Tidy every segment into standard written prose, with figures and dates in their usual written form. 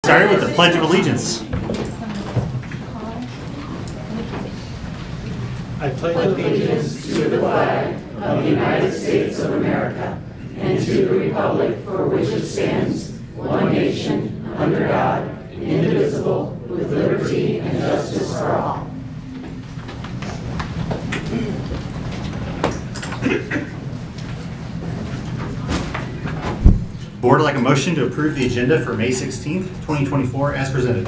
started with the Pledge of Allegiance. I pledge allegiance to the flag of the United States of America and to the republic for which it stands, one nation, under God, indivisible, with liberty and justice for all. Board would like a motion to approve the agenda for May 16th, 2024 as presented.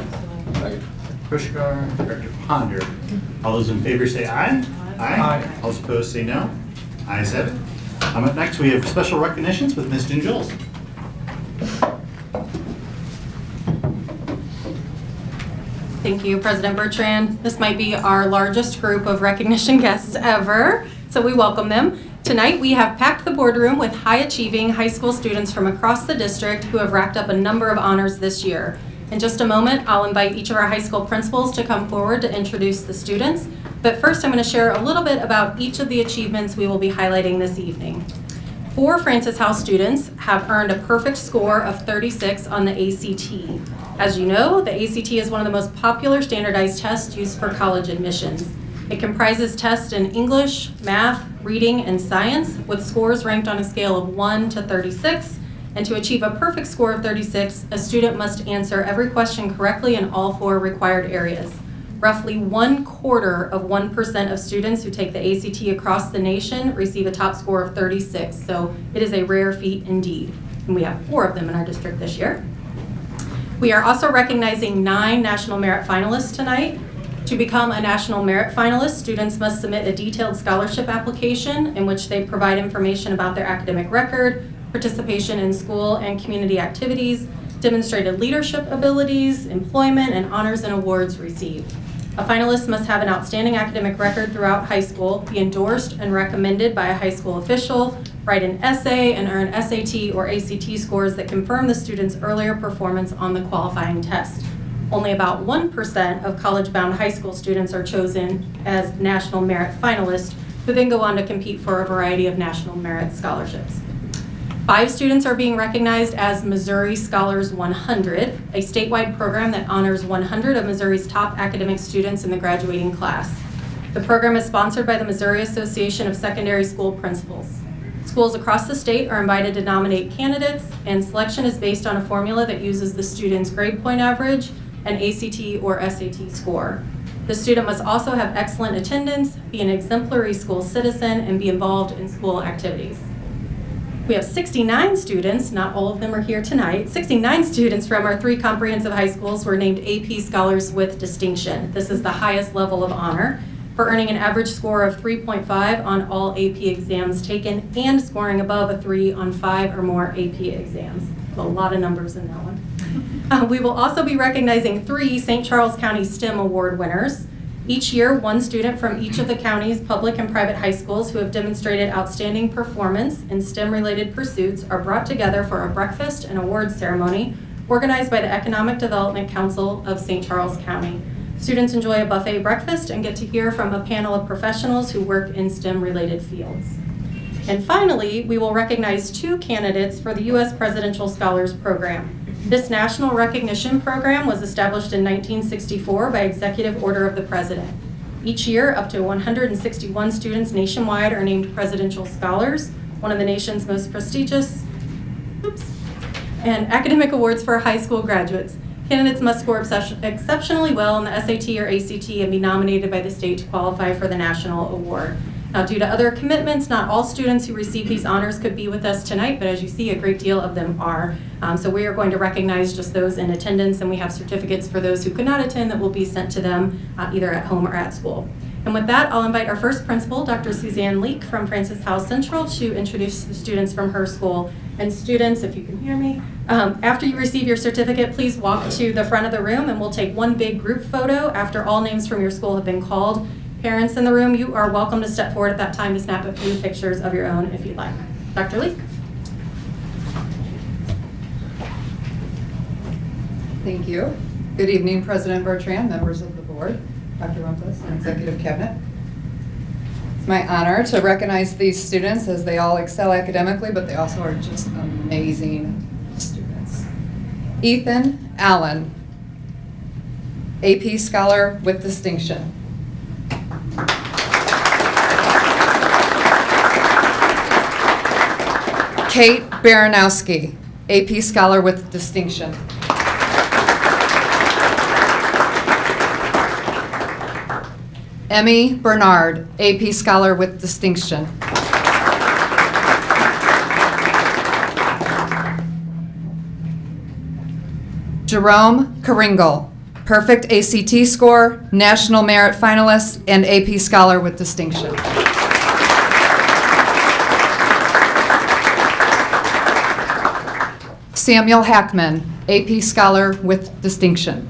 Pushkar, Director Ponder. All those in favor say aye. Aye. All those opposed say no. Ayes have it. Up next we have special recognitions with Ms. Jen Jules. Thank you, President Bertrand. This might be our largest group of recognition guests ever, so we welcome them. Tonight, we have packed the boardroom with high-achieving high school students from across the district who have racked up a number of honors this year. In just a moment, I'll invite each of our high school principals to come forward to introduce the students. But first, I'm going to share a little bit about each of the achievements we will be highlighting this evening. 4 Francis Howell students have earned a perfect score of 36 on the ACT. As you know, the ACT is one of the most popular standardized tests used for college admissions. It comprises tests in English, math, reading, and science, with scores ranked on a scale of 1 to 36. And to achieve a perfect score of 36, a student must answer every question correctly in all 4 required areas. Roughly 1/4% of students who take the ACT across the nation receive a top score of 36, so it is a rare feat indeed. And we have 4 of them in our district this year. We are also recognizing 9 National Merit finalists tonight. To become a National Merit finalist, students must submit a detailed scholarship application in which they provide information about their academic record, participation in school and community activities, demonstrated leadership abilities, employment, and honors and awards received. A finalist must have an outstanding academic record throughout high school, be endorsed and recommended by a high school official, write an essay, and earn SAT or ACT scores that confirm the student's earlier performance on the qualifying test. Only about 1% of college-bound high school students are chosen as National Merit finalists, who then go on to compete for a variety of National Merit scholarships. 5 students are being recognized as Missouri Scholars 100, a statewide program that honors 100 of Missouri's top academic students in the graduating class. The program is sponsored by the Missouri Association of Secondary School Principals. Schools across the state are invited to nominate candidates, and selection is based on a formula that uses the student's grade point average, an ACT or SAT score. The student must also have excellent attendance, be an exemplary school citizen, and be involved in school activities. We have 69 students, not all of them are here tonight, 69 students from our 3 comprehensive high schools were named AP Scholars with Distinction. This is the highest level of honor for earning an average score of 3.5 on all AP exams taken and scoring above a 3 on 5 or more AP exams. A lot of numbers in that one. We will also be recognizing 3 St. Charles County STEM Award winners. Each year, 1 student from each of the county's public and private high schools who have demonstrated outstanding performance in STEM-related pursuits are brought together for a breakfast and awards ceremony organized by the Economic Development Council of St. Charles County. Students enjoy a buffet breakfast and get to hear from a panel of professionals who work in STEM-related fields. And finally, we will recognize 2 candidates for the U.S. Presidential Scholars Program. This national recognition program was established in 1964 by executive order of the president. Each year, up to 161 students nationwide are named presidential scholars, one of the nation's most prestigious and academic awards for high school graduates. Candidates must score exceptionally well on the SAT or ACT and be nominated by the state to qualify for the national award. Now, due to other commitments, not all students who receive these honors could be with us tonight, but as you see, a great deal of them are. So we are going to recognize just those in attendance, and we have certificates for those who could not attend that will be sent to them either at home or at school. And with that, I'll invite our first principal, Dr. Suzanne Leek from Francis Howell Central, to introduce the students from her school. And students, if you can hear me, after you receive your certificate, please walk to the front of the room, and we'll take one big group photo after all names from your school have been called. Parents in the room, you are welcome to step forward at that time to snap a few pictures of your own if you'd like. Dr. Leek. Thank you. Good evening, President Bertrand, members of the board, Dr. Rumpus, and Executive Cabinet. It's my honor to recognize these students as they all excel academically, but they also are just amazing students. Ethan Allen, AP Scholar with distinction. Kate Baranowski, AP Scholar with distinction. Emmy Bernard, AP Scholar with distinction. Jerome Karingle, perfect ACT score, National Merit Finalist, and AP Scholar with distinction. Samuel Hackman, AP Scholar with distinction.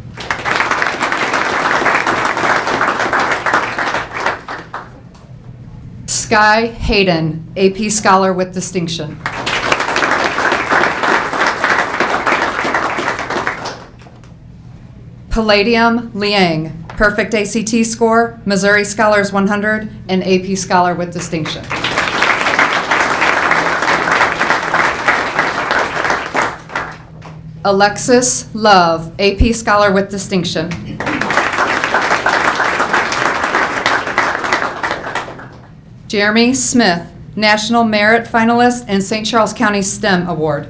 Sky Hayden, AP Scholar with distinction. Palladium Liang, perfect ACT score, Missouri Scholars 100, and AP Scholar with distinction. Alexis Love, AP Scholar with distinction. Jeremy Smith, National Merit Finalist and St. Charles County STEM Award.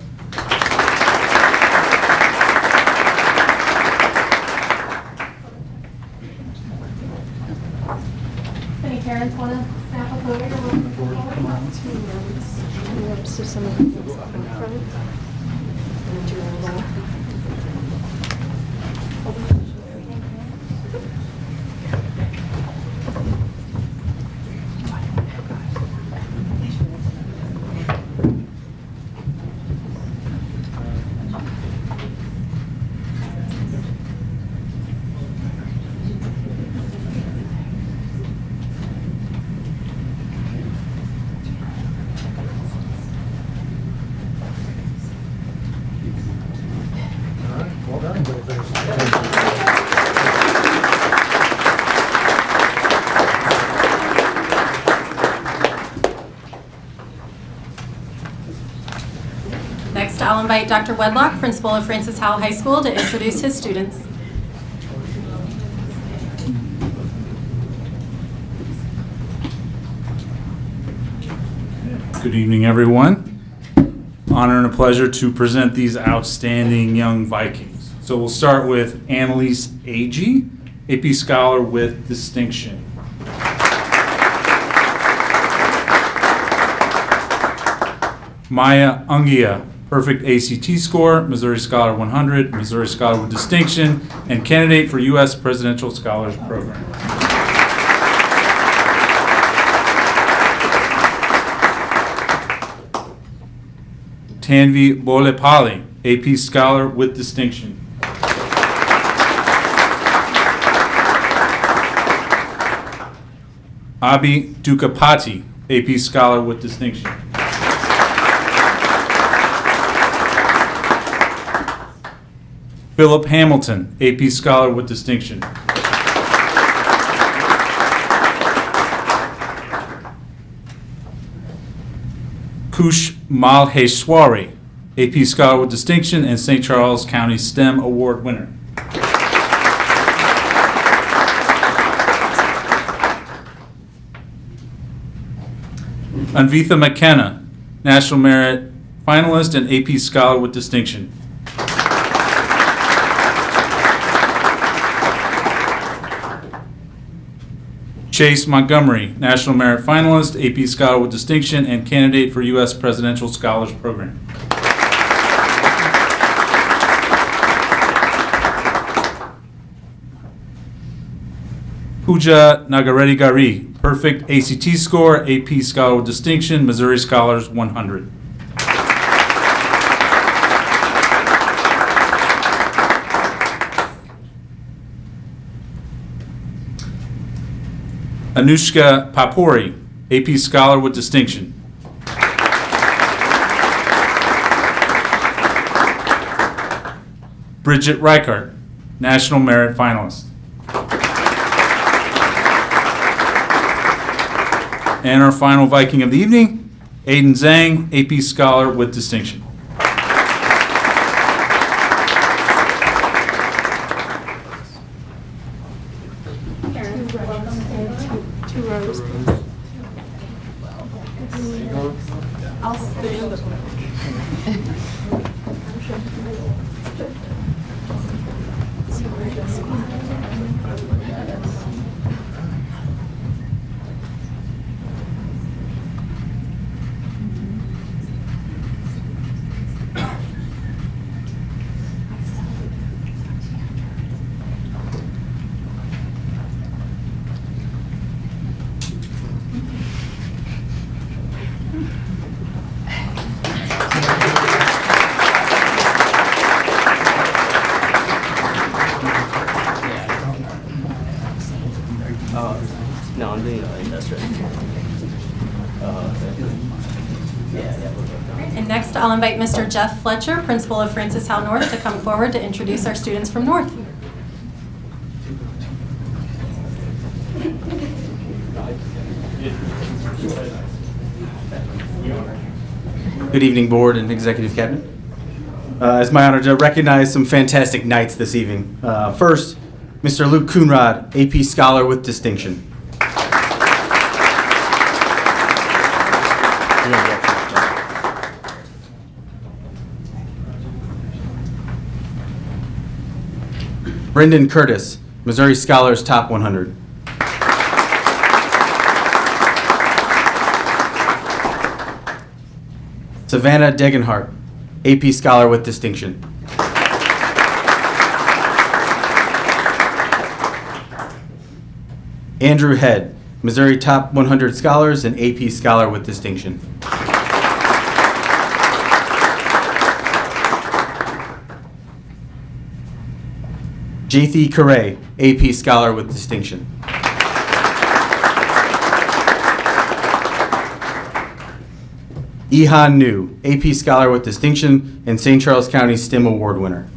Any parents want to snap a photo? So some of the things up in front. And do all that. Next, I'll invite Dr. Wedlock, principal of Francis Howell High School, to introduce his students. Good evening, everyone. Honor and a pleasure to present these outstanding young Vikings. So we'll start with Annalise Agee, AP Scholar with distinction. Maya Ungia, perfect ACT score, Missouri Scholar 100, Missouri Scholar with distinction, and candidate for U.S. Presidential Scholars Program. Tanvi Bolepali, AP Scholar with distinction. Abi Dukapati, AP Scholar with distinction. Philip Hamilton, AP Scholar with distinction. Kush Malheshwari, AP Scholar with distinction and St. Charles County STEM Award winner. Anvitha McKenna, National Merit Finalist and AP Scholar with distinction. Chase Montgomery, National Merit Finalist, AP Scholar with distinction, and candidate for U.S. Presidential Scholars Program. Pooja Nagareddy Gari, perfect ACT score, AP Scholar with distinction, Missouri Scholars 100. Anushka Papuri, AP Scholar with distinction. Bridget Reichart, National Merit Finalist. And our final Viking of the evening, Aiden Zhang, AP Scholar with distinction. Two rows. I'll stand. No, I'm doing industrial. And next, I'll invite Mr. Jeff Fletcher, principal of Francis Howell North, to come forward to introduce our students from North. Good evening, Board and Executive Cabinet. It's my honor to recognize some fantastic knights this evening. First, Mr. Luke Coonrod, AP Scholar with Distinction. Brendan Curtis, Missouri Scholars Top 100. Savannah Degenhart, AP Scholar with Distinction. Andrew Head, Missouri Top 100 Scholars and AP Scholar with Distinction. Jathy Correa, AP Scholar with Distinction. Ihan New, AP Scholar with Distinction and St. Charles County STEM Award winner.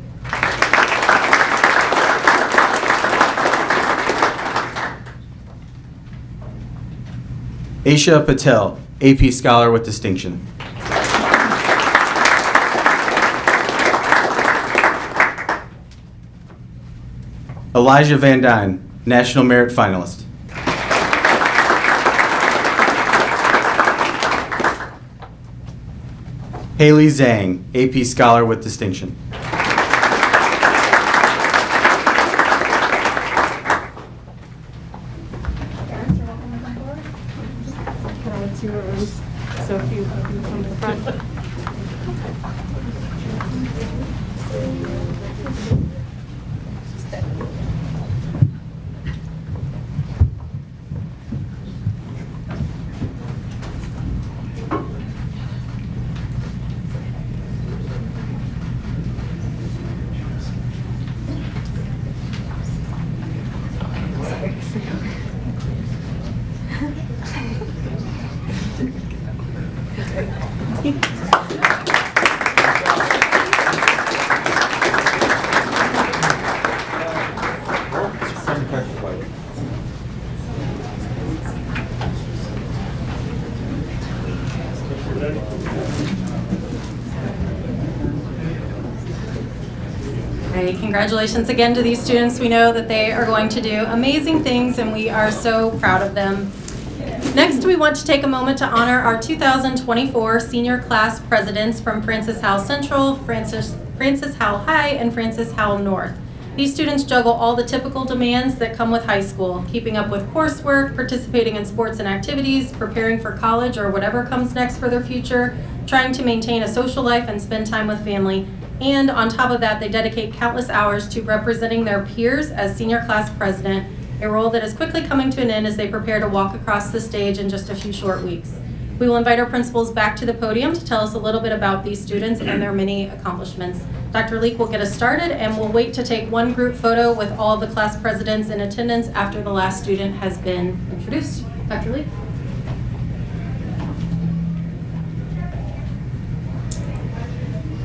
Aisha Patel, AP Scholar with Distinction. Elijah Van Dyne, National Merit Finalist. Haley Zhang, AP Scholar with Distinction. Two rows. So if you from the front. Great, congratulations again to these students. We know that they are going to do amazing things and we are so proud of them. Next, we want to take a moment to honor our 2024 senior class presidents from Francis Howell Central, Francis Howell High, and Francis Howell North. These students juggle all the typical demands that come with high school, keeping up with coursework, participating in sports and activities, preparing for college or whatever comes next for their future, trying to maintain a social life and spend time with family. And on top of that, they dedicate countless hours to representing their peers as senior class president, a role that is quickly coming to an end as they prepare to walk across the stage in just a few short weeks. We will invite our principals back to the podium to tell us a little bit about these students and their many accomplishments. Dr. Leek will get us started, and we'll wait to take one group photo with all the class presidents in attendance after the last student has been introduced. Dr. Leek.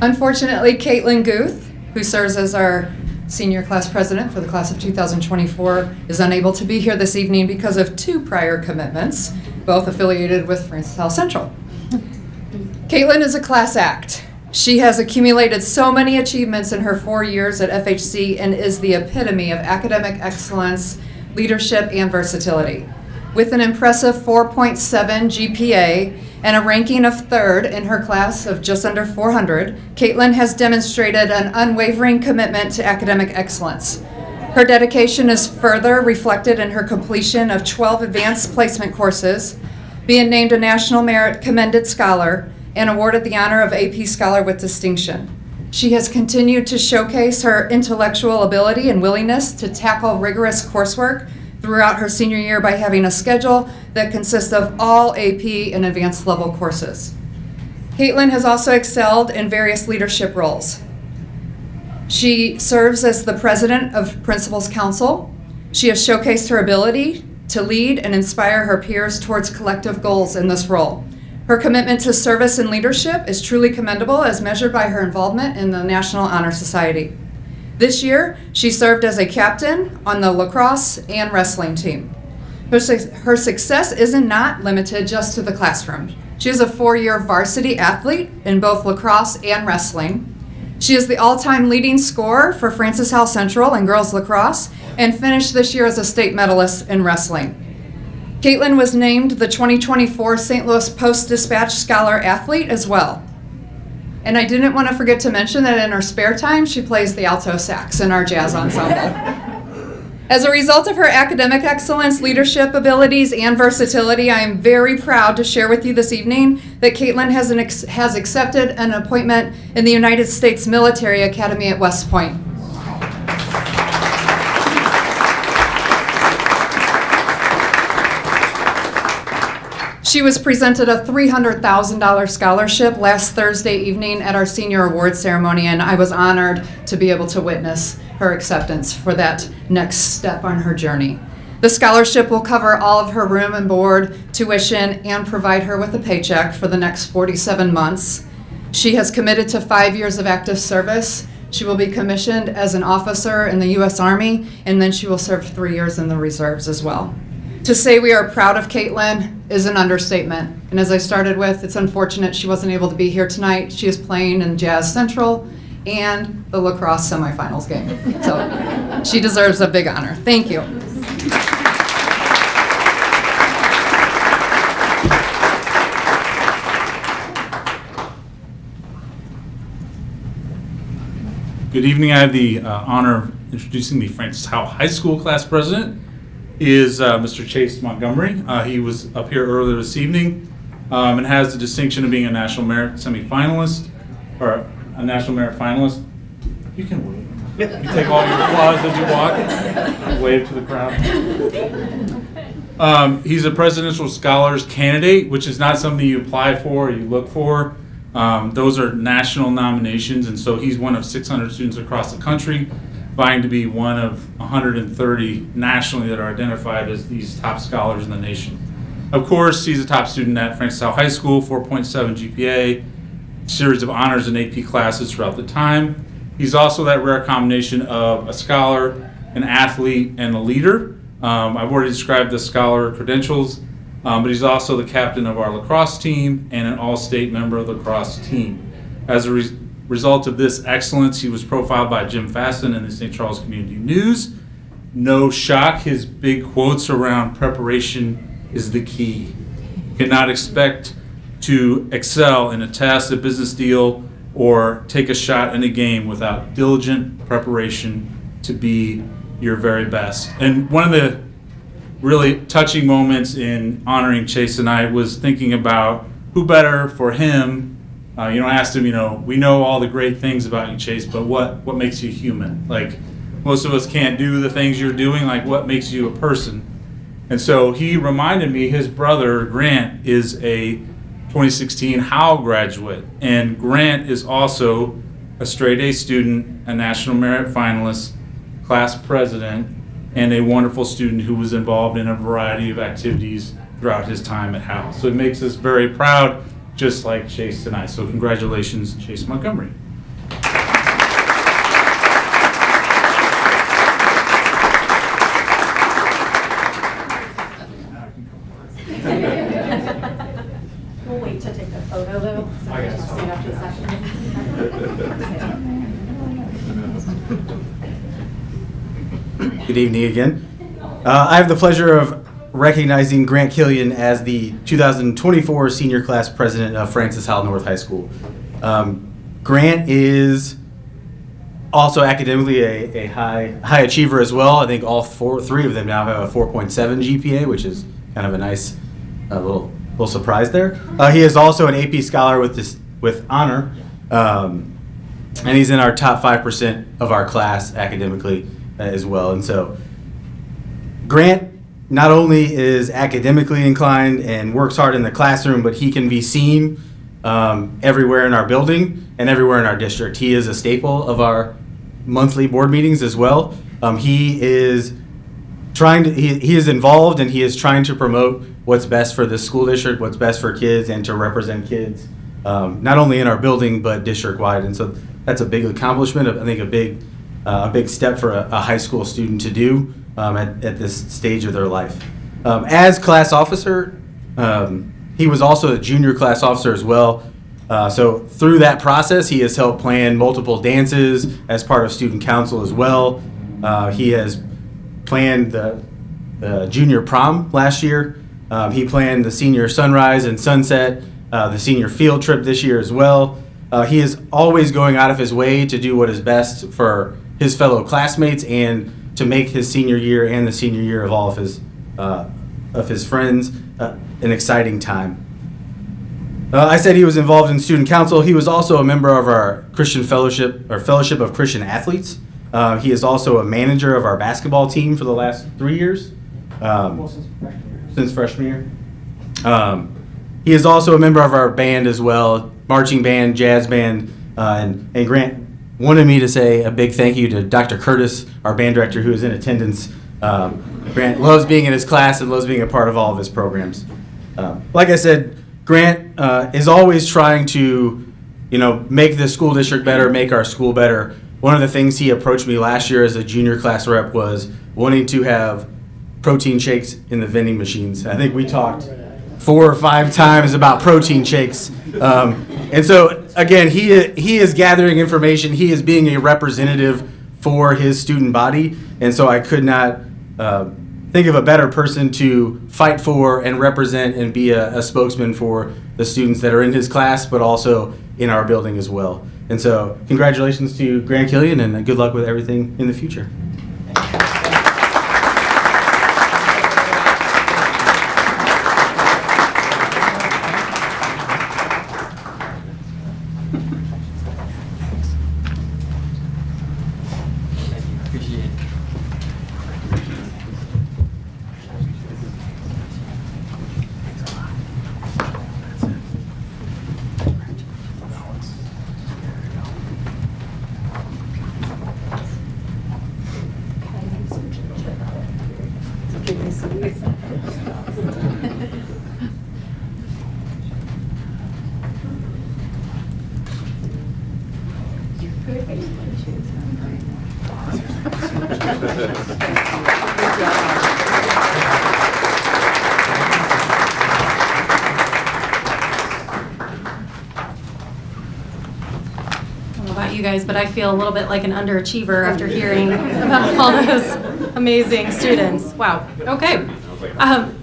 Unfortunately, Caitlin Guth, who serves as our senior class president for the class of 2024, is unable to be here this evening because of two prior commitments, both affiliated with Francis Howell Central. Caitlin is a class act. She has accumulated so many achievements in her 4 years at FHC and is the epitome of academic excellence, leadership, and versatility. With an impressive 4.7 GPA and a ranking of third in her class of just under 400, Caitlin has demonstrated an unwavering commitment to academic excellence. Her dedication is further reflected in her completion of 12 advanced placement courses, being named a National Merit Commended Scholar, and awarded the honor of AP Scholar with Distinction. She has continued to showcase her intellectual ability and willingness to tackle rigorous coursework throughout her senior year by having a schedule that consists of all AP and advanced level courses. Caitlin has also excelled in various leadership roles. She serves as the president of Principals Council. She has showcased her ability to lead and inspire her peers towards collective goals in this role. Her commitment to service and leadership is truly commendable as measured by her involvement in the National Honor Society. This year, she served as a captain on the lacrosse and wrestling team. Her success isn't not limited just to the classroom. She is a 4-year varsity athlete in both lacrosse and wrestling. She is the all-time leading scorer for Francis Howell Central in girls lacrosse and finished this year as a state medalist in wrestling. Caitlin was named the 2024 St. Louis Post-Dispatch Scholar Athlete as well. And I didn't want to forget to mention that in her spare time, she plays the alto sax in our jazz ensemble. As a result of her academic excellence, leadership abilities, and versatility, I am very proud to share with you this evening that Caitlin has accepted an appointment in the United States Military Academy at West Point. She was presented a $300,000 scholarship last Thursday evening at our senior awards ceremony, and I was honored to be able to witness her acceptance for that next step on her journey. The scholarship will cover all of her room and board, tuition, and provide her with a paycheck for the next 47 months. She has committed to 5 years of active service. She will be commissioned as an officer in the U.S. Army, and then she will serve 3 years in the reserves as well. To say we are proud of Caitlin is an understatement. And as I started with, it's unfortunate she wasn't able to be here tonight. She is playing in Jazz Central and the lacrosse semifinals game. So she deserves a big honor. Thank you. Good evening. I have the honor of introducing the Francis Howell High School class president. Is Mr. Chase Montgomery. He was up here earlier this evening and has the distinction of being a National Merit semifinalist, or a National Merit finalist. You can wave. You can take all your applause as you walk. Wave to the crowd. He's a Presidential Scholars candidate, which is not something you apply for or you look for. Those are national nominations, and so he's one of 600 students across the country, vying to be one of 130 nationally that are identified as these top scholars in the nation. Of course, he's a top student at Francis Howell High School, 4.7 GPA, series of honors and AP classes throughout the time. He's also that rare combination of a scholar, an athlete, and a leader. I've already described the scholar credentials, but he's also the captain of our lacrosse team and an all-state member of the lacrosse team. As a result of this excellence, he was profiled by Jim Fasten in the St. Charles Community News. No shock, his big quotes around preparation is the key. You cannot expect to excel in a test, a business deal, or take a shot in a game without diligent preparation to be your very best. And one of the really touching moments in honoring Chase and I was thinking about who better for him. I asked him, we know all the great things about you, Chase, but what makes you human? Like, most of us can't do the things you're doing, like what makes you a person? And so he reminded me his brother, Grant, is a 2016 Howell graduate, and Grant is also a straight A student, a National Merit finalist, class president, and a wonderful student who was involved in a variety of activities throughout his time at Howell. So it makes us very proud, just like Chase tonight. So congratulations, Chase Montgomery. We'll wait to take a photo though. So we can stand after the session. Good evening again. I have the pleasure of recognizing Grant Killian as the 2024 senior class president of Francis Howell North High School. Grant is also academically a high achiever as well. I think three of them now have a 4.7 GPA, which is kind of a nice little surprise there. He is also an AP scholar with honor, and he's in our top 5% of our class academically as well. And so Grant not only is academically inclined and works hard in the classroom, but he can be seen everywhere in our building and everywhere in our district. He is a staple of our monthly board meetings as well. He is involved, and he is trying to promote what's best for this school district, what's best for kids, and to represent kids not only in our building but district-wide. And so that's a big accomplishment. I think a big step for a high school student to do at this stage of their life. As class officer, he was also a junior class officer as well. So through that process, he has helped plan multiple dances as part of student council as well. He has planned the junior prom last year. He planned the senior sunrise and sunset, the senior field trip this year as well. He is always going out of his way to do what is best for his fellow classmates and to make his senior year and the senior year of all of his friends an exciting time. I said he was involved in student council. He was also a member of our Christian Fellowship of Christian Athletes. He is also a manager of our basketball team for the last 3 years, since freshman year. He is also a member of our band as well, marching band, jazz band, and Grant wanted me to say a big thank you to Dr. Curtis, our band director, who is in attendance. Grant loves being in his class and loves being a part of all of his programs. Like I said, Grant is always trying to, make the school district better, make our school better. One of the things he approached me last year as a junior class rep was wanting to have protein shakes in the vending machines. I think we talked 4 or 5 times about protein shakes. And so, again, he is gathering information. He is being a representative for his student body. And so I could not think of a better person to fight for and represent and be a spokesman for the students that are in his class, but also in our building as well. And so congratulations to Grant Killian, and good luck with everything in the future. You guys, but I feel a little bit like an underachiever after hearing about all those amazing students. Wow. Okay.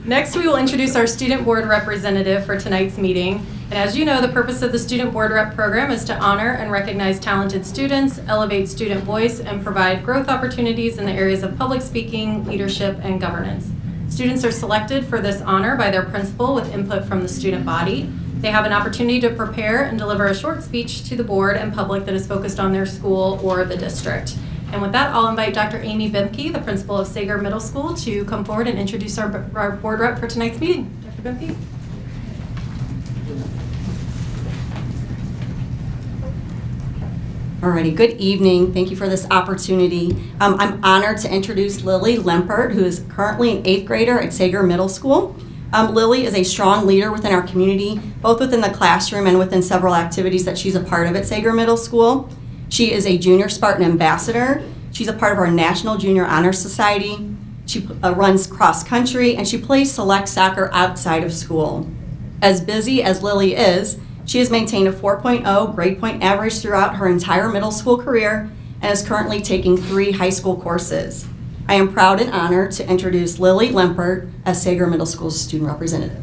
Next, we will introduce our student board representative for tonight's meeting. And as you know, the purpose of the student board rep program is to honor and recognize talented students, elevate student voice, and provide growth opportunities in the areas of public speaking, leadership, and governance. Students are selected for this honor by their principal with input from the student body. They have an opportunity to prepare and deliver a short speech to the board and public that is focused on their school or the district. And with that, I'll invite Dr. Amy Bimke, the principal of Sager Middle School, to come forward and introduce our board rep for tonight's meeting. Dr. Bimke. Alrighty, good evening. Thank you for this opportunity. I'm honored to introduce Lily Lempert, who is currently an 8th grader at Sager Middle School. Lily is a strong leader within our community, both within the classroom and within several activities that she's a part of at Sager Middle School. She is a Junior Spartan Ambassador. She's a part of our National Junior Honor Society. She runs cross country, and she plays select soccer outside of school. As busy as Lily is, she has maintained a 4.0 grade point average throughout her entire middle school career and is currently taking 3 high school courses. I am proud and honored to introduce Lily Lempert as Sager Middle School's student representative.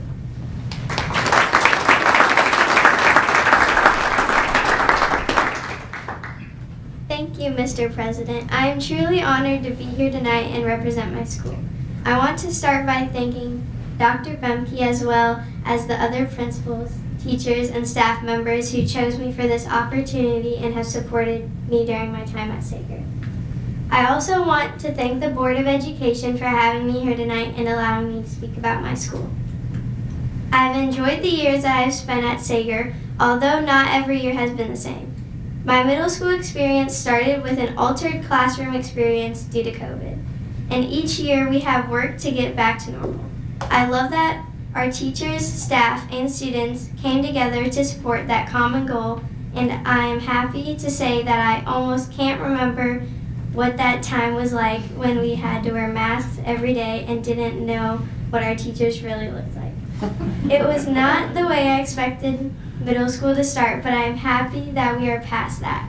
Thank you, Mr. President. I am truly honored to be here tonight and represent my school. I want to start by thanking Dr. Bemke as well as the other principals, teachers, and staff members who chose me for this opportunity and have supported me during my time at Sager. I also want to thank the Board of Education for having me here tonight and allowing me to speak about my school. I've enjoyed the years that I've spent at Sager, although not every year has been the same. My middle school experience started with an altered classroom experience due to COVID, and each year we have worked to get back to normal. I love that our teachers, staff, and students came together to support that common goal, and I am happy to say that I almost can't remember what that time was like when we had to wear masks every day and didn't know what our teachers really looked like. It was not the way I expected middle school to start, but I am happy that we are past that,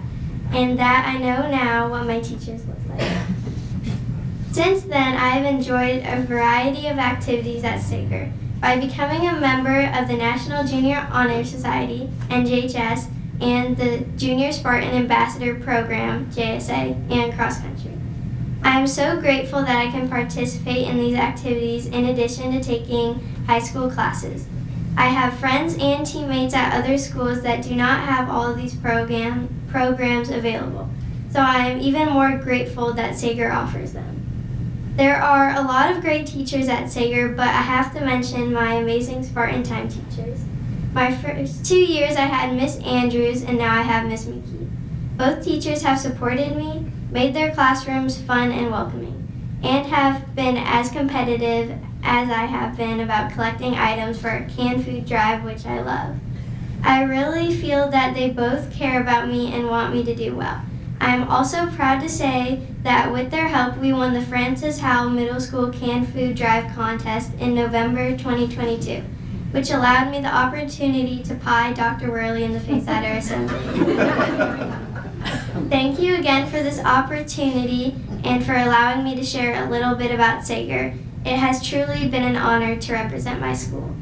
and that I know now what my teachers look like. Since then, I have enjoyed a variety of activities at Sager. By becoming a member of the National Junior Honor Society, NJHS, and the Junior Spartan Ambassador Program, JSA, and cross country. I am so grateful that I can participate in these activities in addition to taking high school classes. I have friends and teammates at other schools that do not have all of these programs available, so I am even more grateful that Sager offers them. There are a lot of great teachers at Sager, but I have to mention my amazing Spartan time teachers. My first 2 years I had Miss Andrews, and now I have Miss McKee. Both teachers have supported me, made their classrooms fun and welcoming, and have been as competitive as I have been about collecting items for a canned food drive, which I love. I really feel that they both care about me and want me to do well. I am also proud to say that with their help, we won the Francis Howell Middle School Canned Food Drive Contest in November 2022, which allowed me the opportunity to pie Dr. Worley in the face at our assembly. Thank you again for this opportunity and for allowing me to share a little bit about Sager. It has truly been an honor to represent my school.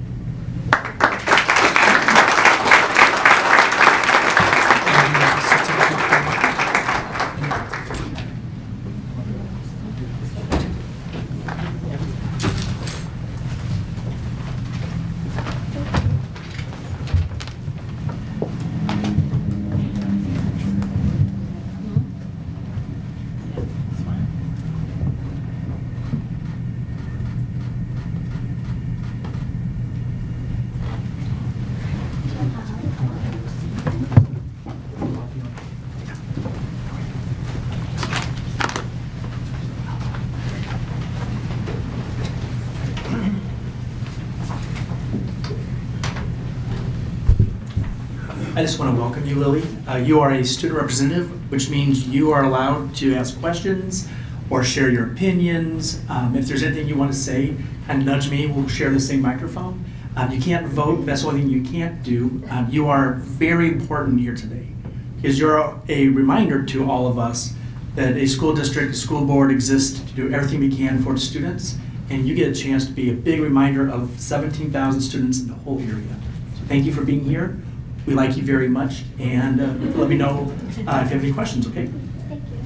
I just want to welcome you, Lily. You are a student representative, which means you are allowed to ask questions or share your opinions. If there's anything you want to say, and nudge me, we'll share the same microphone. You can't vote, that's the only thing you can't do. You are very important here today because you're a reminder to all of us that a school district, a school board exists to do everything we can for students, and you get a chance to be a big reminder of 17,000 students in the whole area. So thank you for being here. We like you very much, and let me know if you have any questions, okay? Thank you.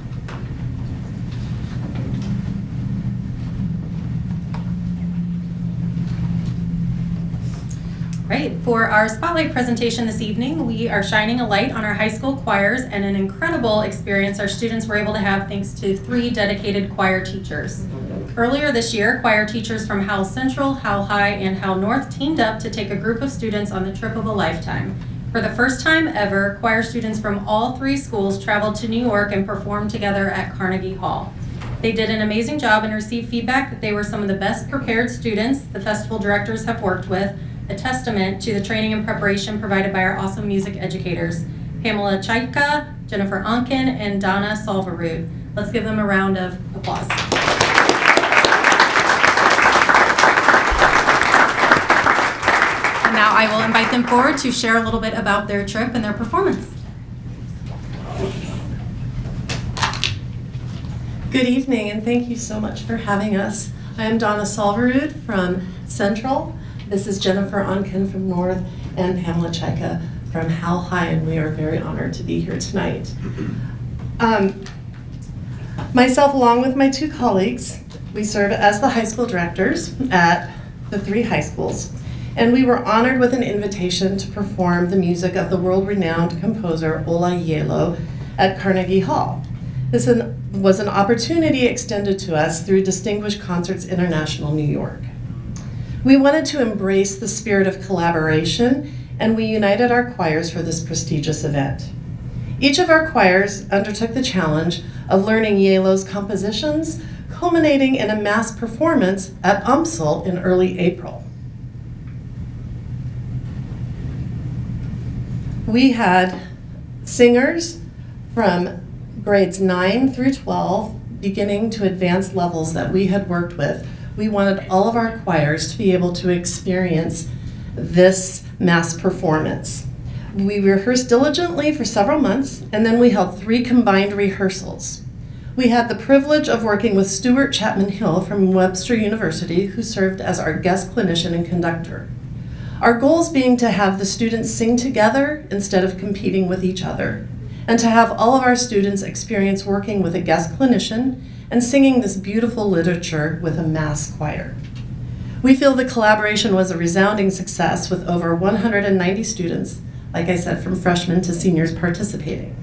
Right, for our spotlight presentation this evening, we are shining a light on our high school choirs and an incredible experience our students were able to have thanks to 3 dedicated choir teachers. Earlier this year, choir teachers from Howell Central, Howell High, and Howell North teamed up to take a group of students on the trip of a lifetime. For the first time ever, choir students from all 3 schools traveled to New York and performed together at Carnegie Hall. They did an amazing job and received feedback that they were some of the best prepared students the festival directors have worked with, a testament to the training and preparation provided by our awesome music educators, Pamela Chaika, Jennifer Onken, and Donna Salvarud. Let's give them a round of applause. Now I will invite them forward to share a little bit about their trip and their performance. Good evening, and thank you so much for having us. I am Donna Salverud from Central. This is Jennifer Onken from North, and Pamela Chika from Howell High, and we are very honored to be here tonight. Myself, along with my two colleagues, we serve as the high school directors at the 3 high schools, and we were honored with an invitation to perform the music of the world-renowned composer Ola Yelo at Carnegie Hall. This was an opportunity extended to us through Distinguished Concerts International, New York. We wanted to embrace the spirit of collaboration, and we united our choirs for this prestigious event. Each of our choirs undertook the challenge of learning Yelo's compositions, culminating in a mass performance at UMSL in early April. We had singers from grades 9 through 12, beginning to advanced levels that we had worked with. We wanted all of our choirs to be able to experience this mass performance. We rehearsed diligently for several months, and then we held 3 combined rehearsals. We had the privilege of working with Stuart Chapman Hill from Webster University, who served as our guest clinician and conductor. Our goals being to have the students sing together instead of competing with each other, and to have all of our students experience working with a guest clinician and singing this beautiful literature with a mass choir. We feel the collaboration was a resounding success with over 190 students, like I said, from freshmen to seniors participating.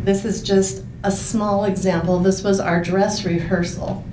This is just a small example. This was our dress rehearsal.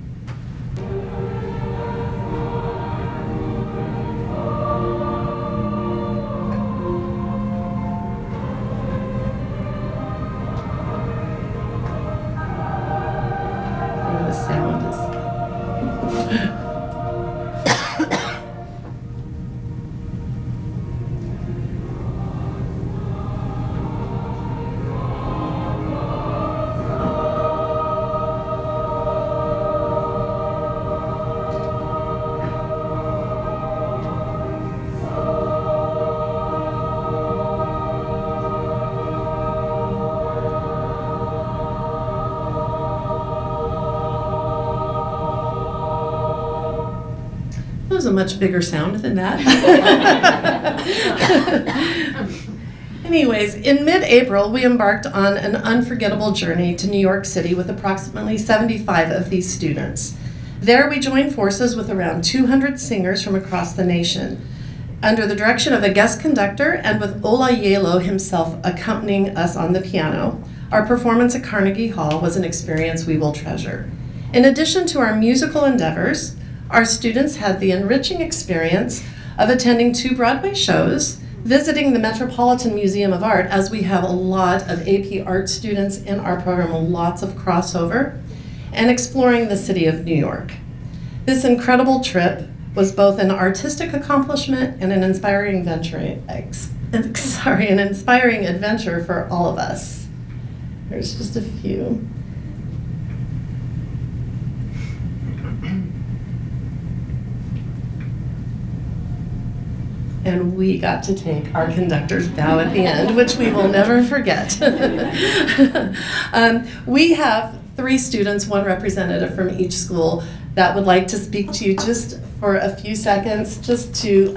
It was a much bigger sound than that. Anyways, in mid-April, we embarked on an unforgettable journey to New York City with approximately 75 of these students. There, we joined forces with around 200 singers from across the nation, under the direction of a guest conductor and with Ola Yelo himself accompanying us on the piano. Our performance at Carnegie Hall was an experience we will treasure. In addition to our musical endeavors, our students had the enriching experience of attending 2 Broadway shows, visiting the Metropolitan Museum of Art, as we have a lot of AP art students in our program, lots of crossover, and exploring the city of New York. This incredible trip was both an artistic accomplishment and an inspiring adventure for all of us. There's just a few. And we got to take our conductor's bow at the end, which we will never forget. We have 3 students, 1 representative from each school, that would like to speak to you just for a few seconds, just to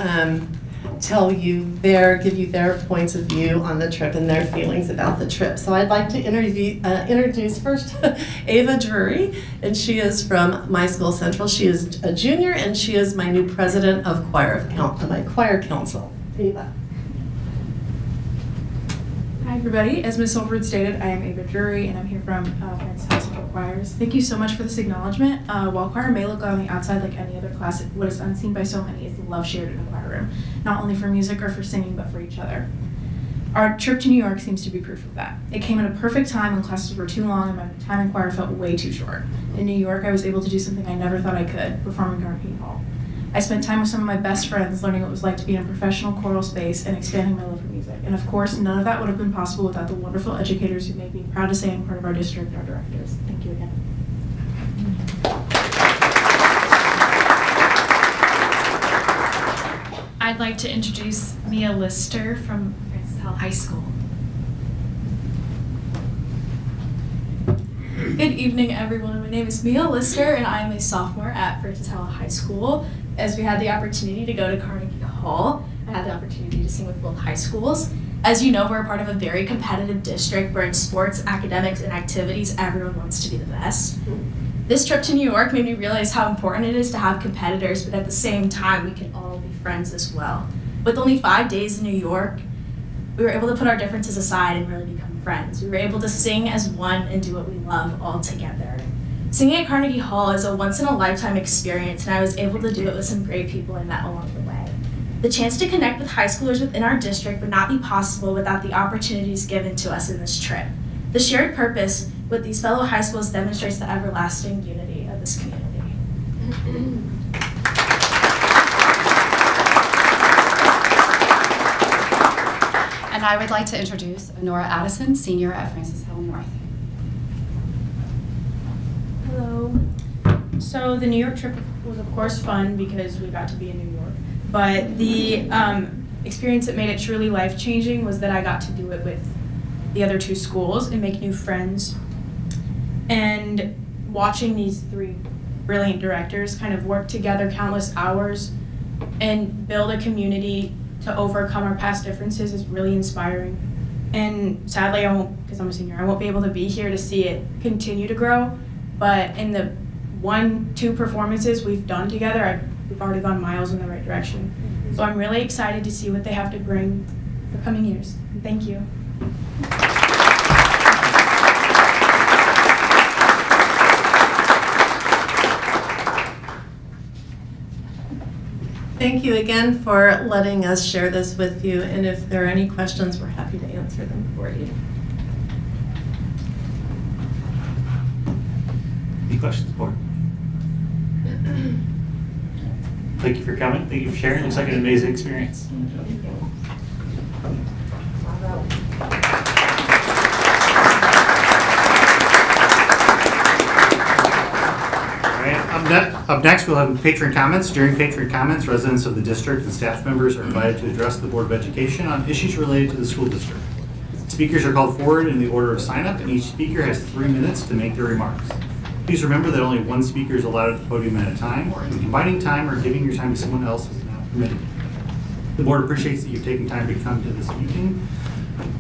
give you their points of view on the trip and their feelings about the trip. So I'd like to introduce first Ava Drury, and she is from my school, Central. She is a junior, and she is my new president of my choir council. Ava. Hi everybody, as Ms. Silverwood stated, I am Ava Drury and I'm here from Francis High School Choirs. Thank you so much for this acknowledgement. While choir may look on the outside like any other class, what is unseen by so many is the love shared in a choir room, not only for music or for singing, but for each other. Our trip to New York seems to be proof of that. It came at a perfect time when classes were too long and my time in choir felt way too short. In New York, I was able to do something I never thought I could, perform in Carnegie Hall. I spent time with some of my best friends learning what it was like to be in a professional choral space and expanding my love for music. And of course, none of that would have been possible without the wonderful educators who make me proud to say I'm part of our district and our directors. Thank you again. I'd like to introduce Mia Lister from Francis Howell High School. Good evening, everyone. My name is Mia Lister, and I am a sophomore at Howell High School. As we had the opportunity to go to Carnegie Hall, I had the opportunity to sing with both high schools. As you know, we're a part of a very competitive district where in sports, academics, and activities, everyone wants to be the best. This trip to New York made me realize how important it is to have competitors, but at the same time, we can all be friends as well. With only 5 days in New York, we were able to put our differences aside and really become friends. We were able to sing as one and do what we love all together. Singing at Carnegie Hall is a once-in-a-lifetime experience, and I was able to do it with some great people I met along the way. The chance to connect with high schoolers within our district would not be possible without the opportunities given to us in this trip. The shared purpose with these fellow high schools demonstrates the everlasting unity of this community. And I would like to introduce Nora Addison, senior at Howell North. Hello. So the New York trip was of course fun because we got to be in New York. But the experience that made it truly life-changing was that I got to do it with the other two schools and make new friends. And watching these three brilliant directors kind of work together countless hours and build a community to overcome our past differences is really inspiring. And sadly, I won't, because I'm a senior, I won't be able to be here to see it continue to grow. But in the 1-2 performances we've done together, we've already gone miles in the right direction. So I'm really excited to see what they have to bring for coming years. Thank you. Thank you again for letting us share this with you, and if there are any questions, we're happy to answer them for you. Any questions, board? Thank you for coming. Thank you for sharing. Looks like an amazing experience. Up next, we'll have patron comments. During patron comments, residents of the district and staff members are invited to address the Board of Education on issues related to the school district. Speakers are called forward in the order of sign-up, and each speaker has 3 minutes to make their remarks. Please remember that only one speaker is allowed at the podium at a time, and combining time or giving your time to someone else is not permitted. The board appreciates that you've taken time to come to this meeting,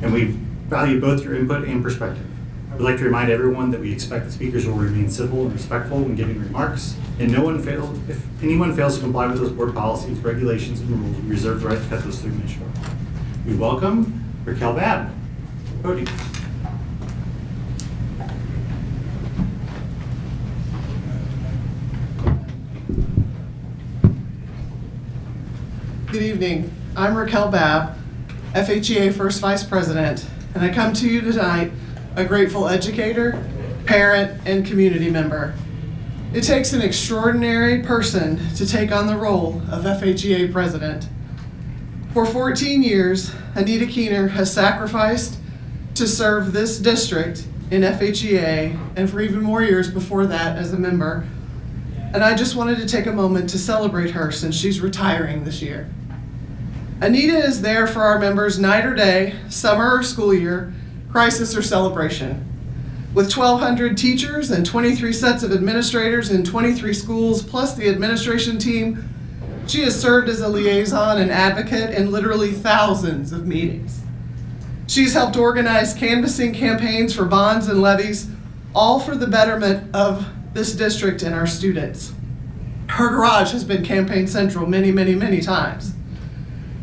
and we value both your input and perspective. I would like to remind everyone that we expect the speakers will remain civil and respectful when giving remarks, and if anyone fails to comply with those board policies, regulations, and rules, we reserve the right to cut those 3 minutes short. We welcome Raquel Babb. Podium. Good evening. I'm Raquel Babb, FHEA First Vice President, and I come to you tonight a grateful educator, parent, and community member. It takes an extraordinary person to take on the role of FHEA President. For 14 years, Anita Keener has sacrificed to serve this district in FHEA, and for even more years before that as a member. And I just wanted to take a moment to celebrate her since she's retiring this year. Anita is there for our members night or day, summer or school year, crisis or celebration. With 1,200 teachers and 23 sets of administrators in 23 schools, plus the administration team, she has served as a liaison and advocate in literally thousands of meetings. She's helped organize canvassing campaigns for bonds and levies, all for the betterment of this district and our students. Her garage has been campaign central many, many, many times.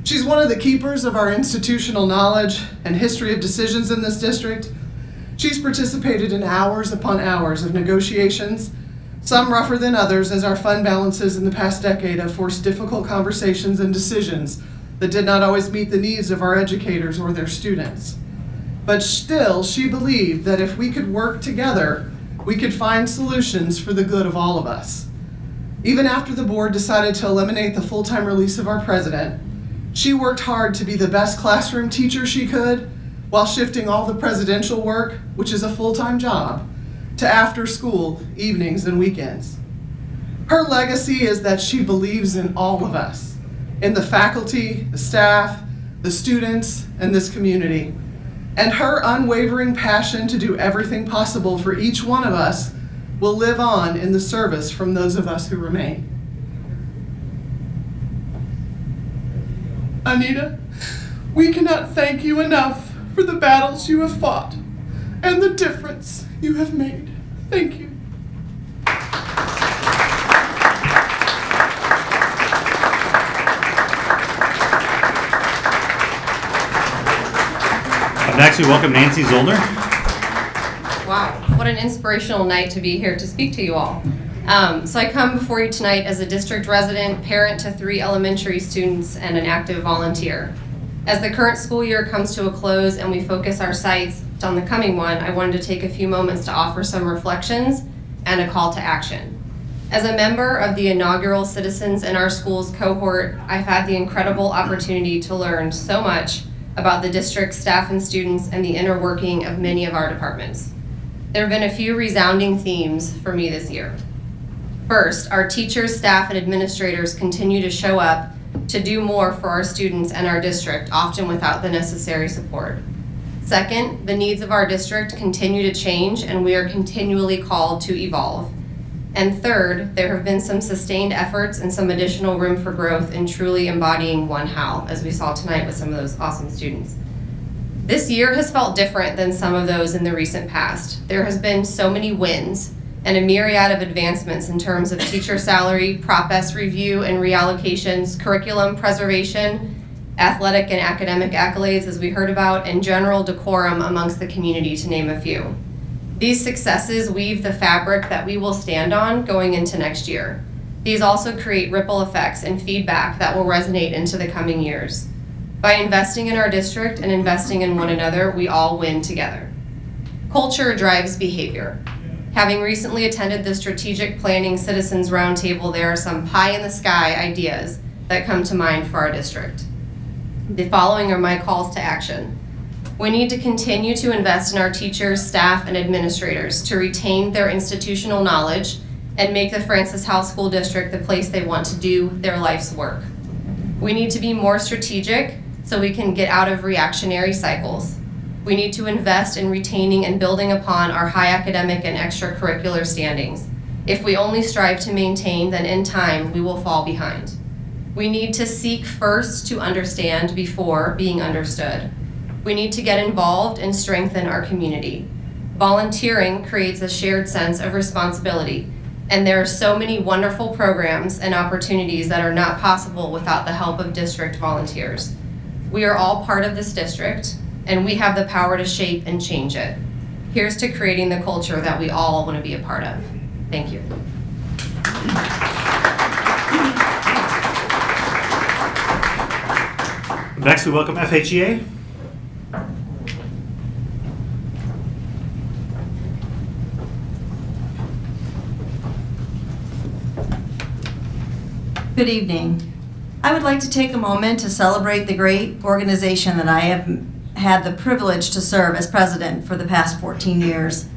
She's one of the keepers of our institutional knowledge and history of decisions in this district. She's participated in hours upon hours of negotiations, some rougher than others, as our fund balances in the past decade have forced difficult conversations and decisions that did not always meet the needs of our educators or their students. But still, she believed that if we could work together, we could find solutions for the good of all of us. Even after the board decided to eliminate the full-time release of our president, she worked hard to be the best classroom teacher she could, while shifting all the presidential work, which is a full-time job, to after school, evenings, and weekends. Her legacy is that she believes in all of us, in the faculty, the staff, the students, and this community. and her unwavering passion to do everything possible for each one of us will live on in the service from those of us who remain. Anita, we cannot thank you enough for the battles you have fought and the difference you have made. Thank you. Up next, we welcome Nancy Zollner. Wow, what an inspirational night to be here to speak to you all. So I come before you tonight as a district resident, parent to 3 elementary students, and an active volunteer. As the current school year comes to a close and we focus our sights on the coming one, I wanted to take a few moments to offer some reflections and a call to action. As a member of the inaugural Citizens in Our Schools cohort, I've had the incredible opportunity to learn so much about the district staff and students and the inner working of many of our departments. There have been a few resounding themes for me this year. First, our teachers, staff, and administrators continue to show up to do more for our students and our district, often without the necessary support. Second, the needs of our district continue to change and we are continually called to evolve. And third, there have been some sustained efforts and some additional room for growth in truly embodying One Howell, as we saw tonight with some of those awesome students. This year has felt different than some of those in the recent past. There has been so many wins and a myriad of advancements in terms of teacher salary, Prop S review and reallocations, curriculum preservation, athletic and academic accolades, as we heard about, and general decorum amongst the community, to name a few. These successes weave the fabric that we will stand on going into next year. These also create ripple effects and feedback that will resonate into the coming years. By investing in our district and investing in one another, we all win together. Culture drives behavior. Having recently attended the Strategic Planning Citizens Roundtable, there are some pie-in-the-sky ideas that come to mind for our district. The following are my calls to action. We need to continue to invest in our teachers, staff, and administrators to retain their institutional knowledge and make the Francis Howell School District the place they want to do their life's work. We need to be more strategic so we can get out of reactionary cycles. We need to invest in retaining and building upon our high academic and extracurricular standings. If we only strive to maintain, then in time we will fall behind. We need to seek first to understand before being understood. We need to get involved and strengthen our community. Volunteering creates a shared sense of responsibility, and there are so many wonderful programs and opportunities that are not possible without the help of district volunteers. We are all part of this district, and we have the power to shape and change it. Here's to creating the culture that we all want to be a part of. Thank you. Next, we welcome FHEA. Good evening. I would like to take a moment to celebrate the great organization that I have had the privilege to serve as president for the past 14 years.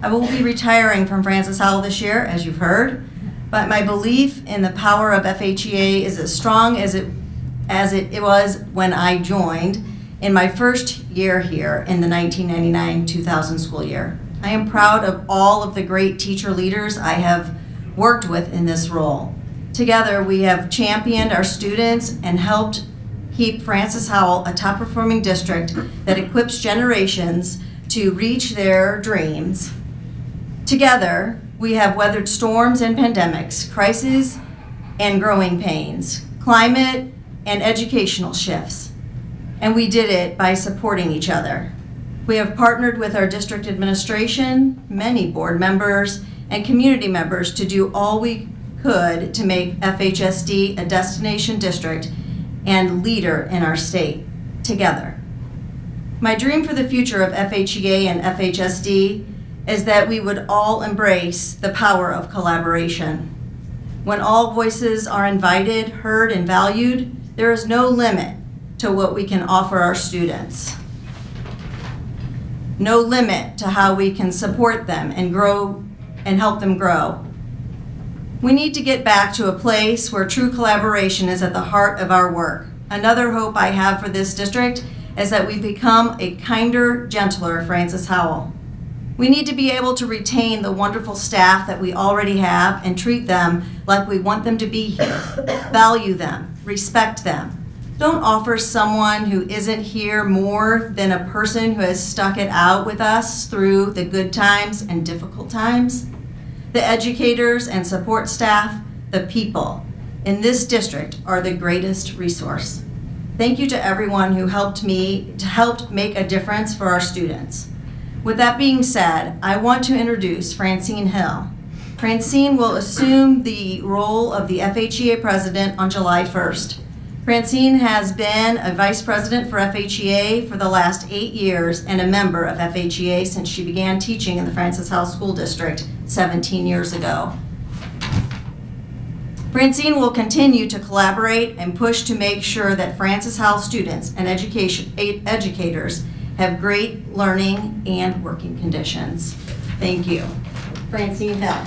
I will be retiring from Francis Howell this year, as you've heard, but my belief in the power of FHEA is as strong as it was when I joined in my first year here in the 1999-2000 school year. I am proud of all of the great teacher leaders I have worked with in this role. Together, we have championed our students and helped keep Francis Howell a top-performing district that equips generations to reach their dreams. Together, we have weathered storms and pandemics, crises and growing pains, climate and educational shifts, and we did it by supporting each other. We have partnered with our district administration, many board members, and community members to do all we could to make FHSD a destination district and leader in our state, together. My dream for the future of FHEA and FHSD is that we would all embrace the power of collaboration. When all voices are invited, heard, and valued, there is no limit to what we can offer our students. No limit to how we can support them and grow and help them grow. We need to get back to a place where true collaboration is at the heart of our work. Another hope I have for this district is that we become a kinder, gentler Francis Howell. We need to be able to retain the wonderful staff that we already have and treat them like we want them to be here. Value them, respect them. Don't offer someone who isn't here more than a person who has stuck it out with us through the good times and difficult times. The educators and support staff, the people in this district are the greatest resource. Thank you to everyone who helped make a difference for our students. With that being said, I want to introduce Francine Hill. Francine will assume the role of the FHEA president on July 1st. Francine has been a vice president for FHEA for the last 8 years and a member of FHEA since she began teaching in the Francis Howell School District 17 years ago. Francine will continue to collaborate and push to make sure that Francis Howell students and educators have great learning and working conditions. Thank you. Francine Hill.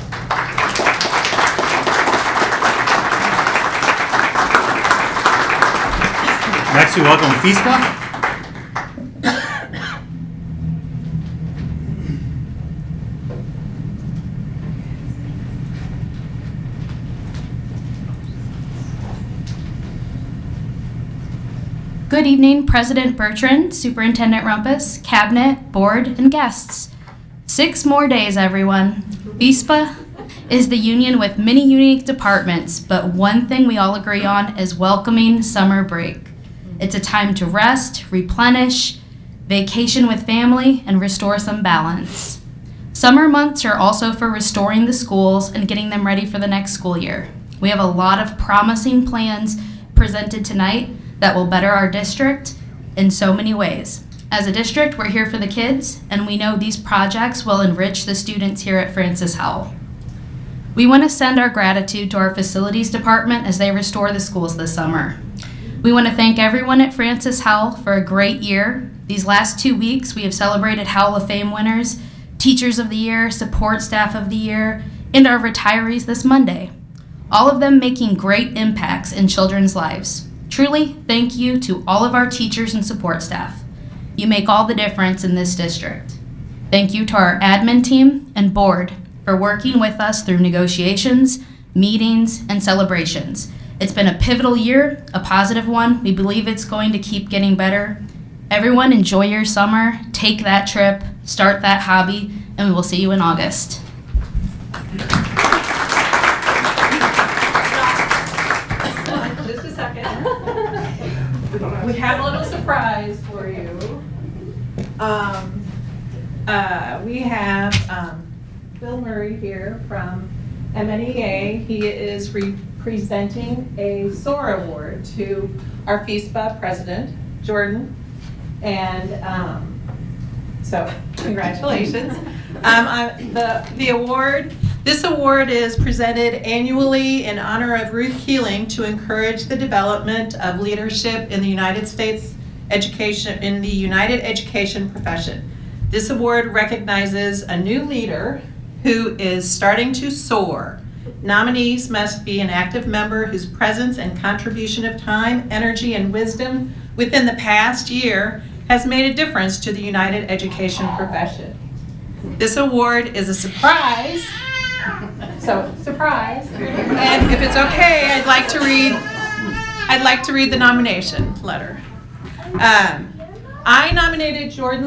Next, we welcome FISPA. Good evening, President Bertrand, Superintendent Rumpus, Cabinet, Board, and guests. 6 more days, everyone. FISPA is the union with many unique departments, but one thing we all agree on is welcoming summer break. It's a time to rest, replenish, vacation with family, and restore some balance. Summer months are also for restoring the schools and getting them ready for the next school year. We have a lot of promising plans presented tonight that will better our district in so many ways. As a district, we're here for the kids, and we know these projects will enrich the students here at Francis Howell. We want to send our gratitude to our facilities department as they restore the schools this summer. We want to thank everyone at Francis Howell for a great year. These last 2 weeks, we have celebrated Howell of Fame winners, Teachers of the Year, Support Staff of the Year, and our retirees this Monday. All of them making great impacts in children's lives. Truly, thank you to all of our teachers and support staff. You make all the difference in this district. Thank you to our admin team and board for working with us through negotiations, meetings, and celebrations. It's been a pivotal year, a positive one. We believe it's going to keep getting better. Everyone enjoy your summer, take that trip, start that hobby, and we will see you in August. Just a second. We have a little surprise for you. We have Bill Murray here from MNEA. He is presenting a SOAR award to our FISPA president, Jordan. And so congratulations. This award is presented annually in honor of Ruth Keeling to encourage the development of leadership in the United education profession. This award recognizes a new leader who is starting to soar. Nominees must be an active member whose presence and contribution of time, energy, and wisdom within the past year has made a difference to the United education profession. This award is a surprise. So, surprise. And if it's okay, I'd like to read the nomination letter. I nominated Jordan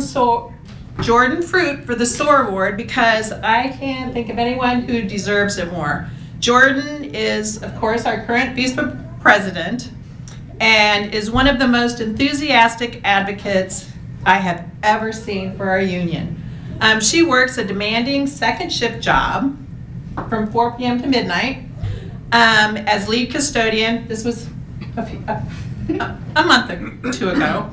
Fruit for the SOAR Award because I can't think of anyone who deserves it more. Jordan is, of course, our current FISPA president and is one of the most enthusiastic advocates I have ever seen for our union. She works a demanding second shift job from 4 p.m. to midnight as lead custodian. This was a month or two ago.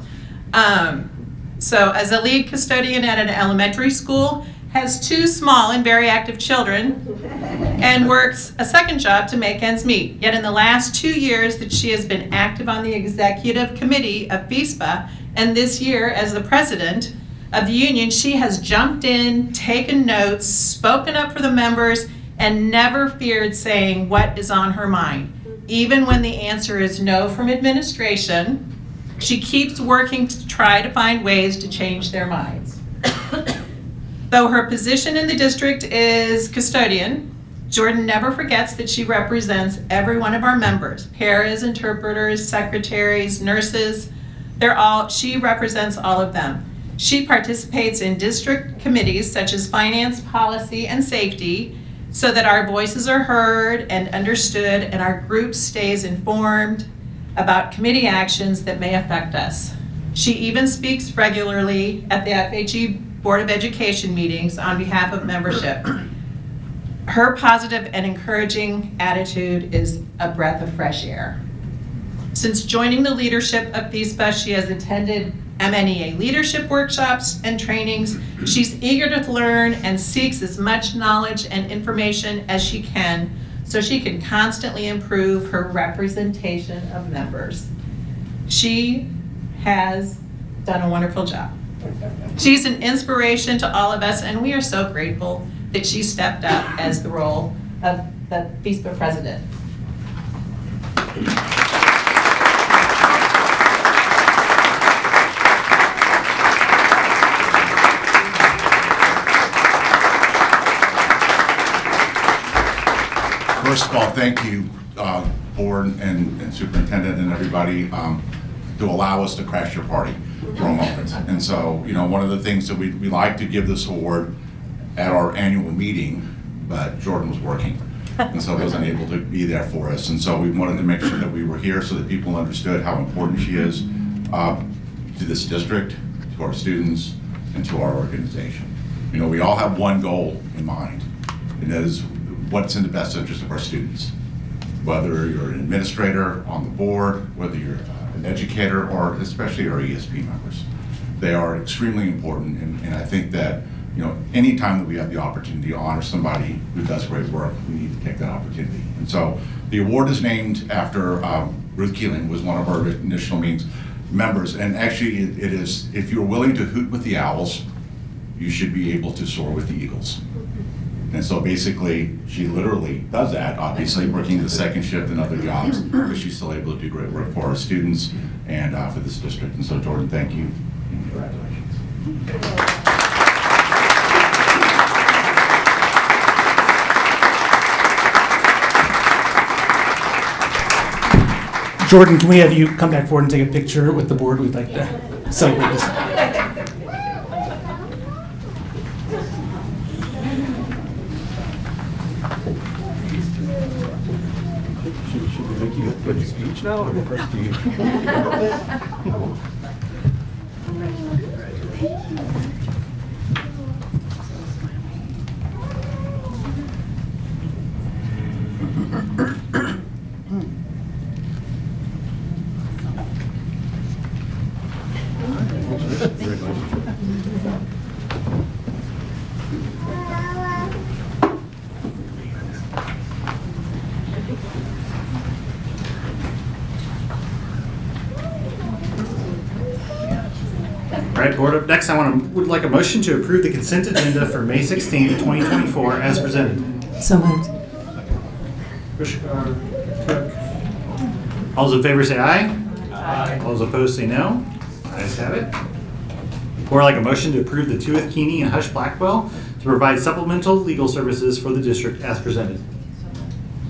So as a lead custodian at an elementary school, has 2 small and very active children, and works a second job to make ends meet. Yet in the last 2 years that she has been active on the executive committee of FISPA, and this year as the president of the union, she has jumped in, taken notes, spoken up for the members, and never feared saying what is on her mind. Even when the answer is no from administration, She keeps working to try to find ways to change their minds. Though her position in the district is custodian, Jordan never forgets that she represents every one of our members, paras, interpreters, secretaries, nurses. She represents all of them. She participates in district committees such as finance, policy, and safety so that our voices are heard and understood and our group stays informed about committee actions that may affect us. She even speaks regularly at the FHE Board of Education meetings on behalf of membership. Her positive and encouraging attitude is a breath of fresh air. Since joining the leadership of FISPA, she has attended MNEA leadership workshops and trainings. She's eager to learn and seeks as much knowledge and information as she can so she can constantly improve her representation of members. She has done a wonderful job. She's an inspiration to all of us, and we are so grateful that she stepped up as the role of the FISPA president. First of all, thank you, board and superintendent and everybody, to allow us to crash your party for a moment. And so, one of the things that we like to give this award at our annual meeting, but Jordan was working, and so wasn't able to be there for us. And so we wanted to make sure that we were here so that people understood how important she is to this district, to our students, and to our organization. We all have one goal in mind, and that is what's in the best interest of our students. Whether you're an administrator on the board, whether you're an educator, or especially our ESP members. They are extremely important, and I think that anytime that we have the opportunity to honor somebody who does great work, we need to take that opportunity. And so the award is named after Ruth Keeling, who was one of our initial members, and actually it is, if you're willing to hoot with the owls, you should be able to soar with the eagles. And so basically, she literally does that, obviously working the second shift and other jobs, but she's still able to do great work for our students and for this district. And so Jordan, thank you and congratulations. Jordan, can we have you come back forward and take a picture with the board? We'd like to celebrate this. Good speech now, or first to you? All right, board up next, would like a motion to approve the consent agenda for May 16th, 2024 as presented. So moved. Pushkar, Cook. All those in favor say aye. Aye. All those opposed say no. Ayes have it. Or like a motion to approve the Tuath Keeney and Hush Blackwell to provide supplemental legal services for the district as presented.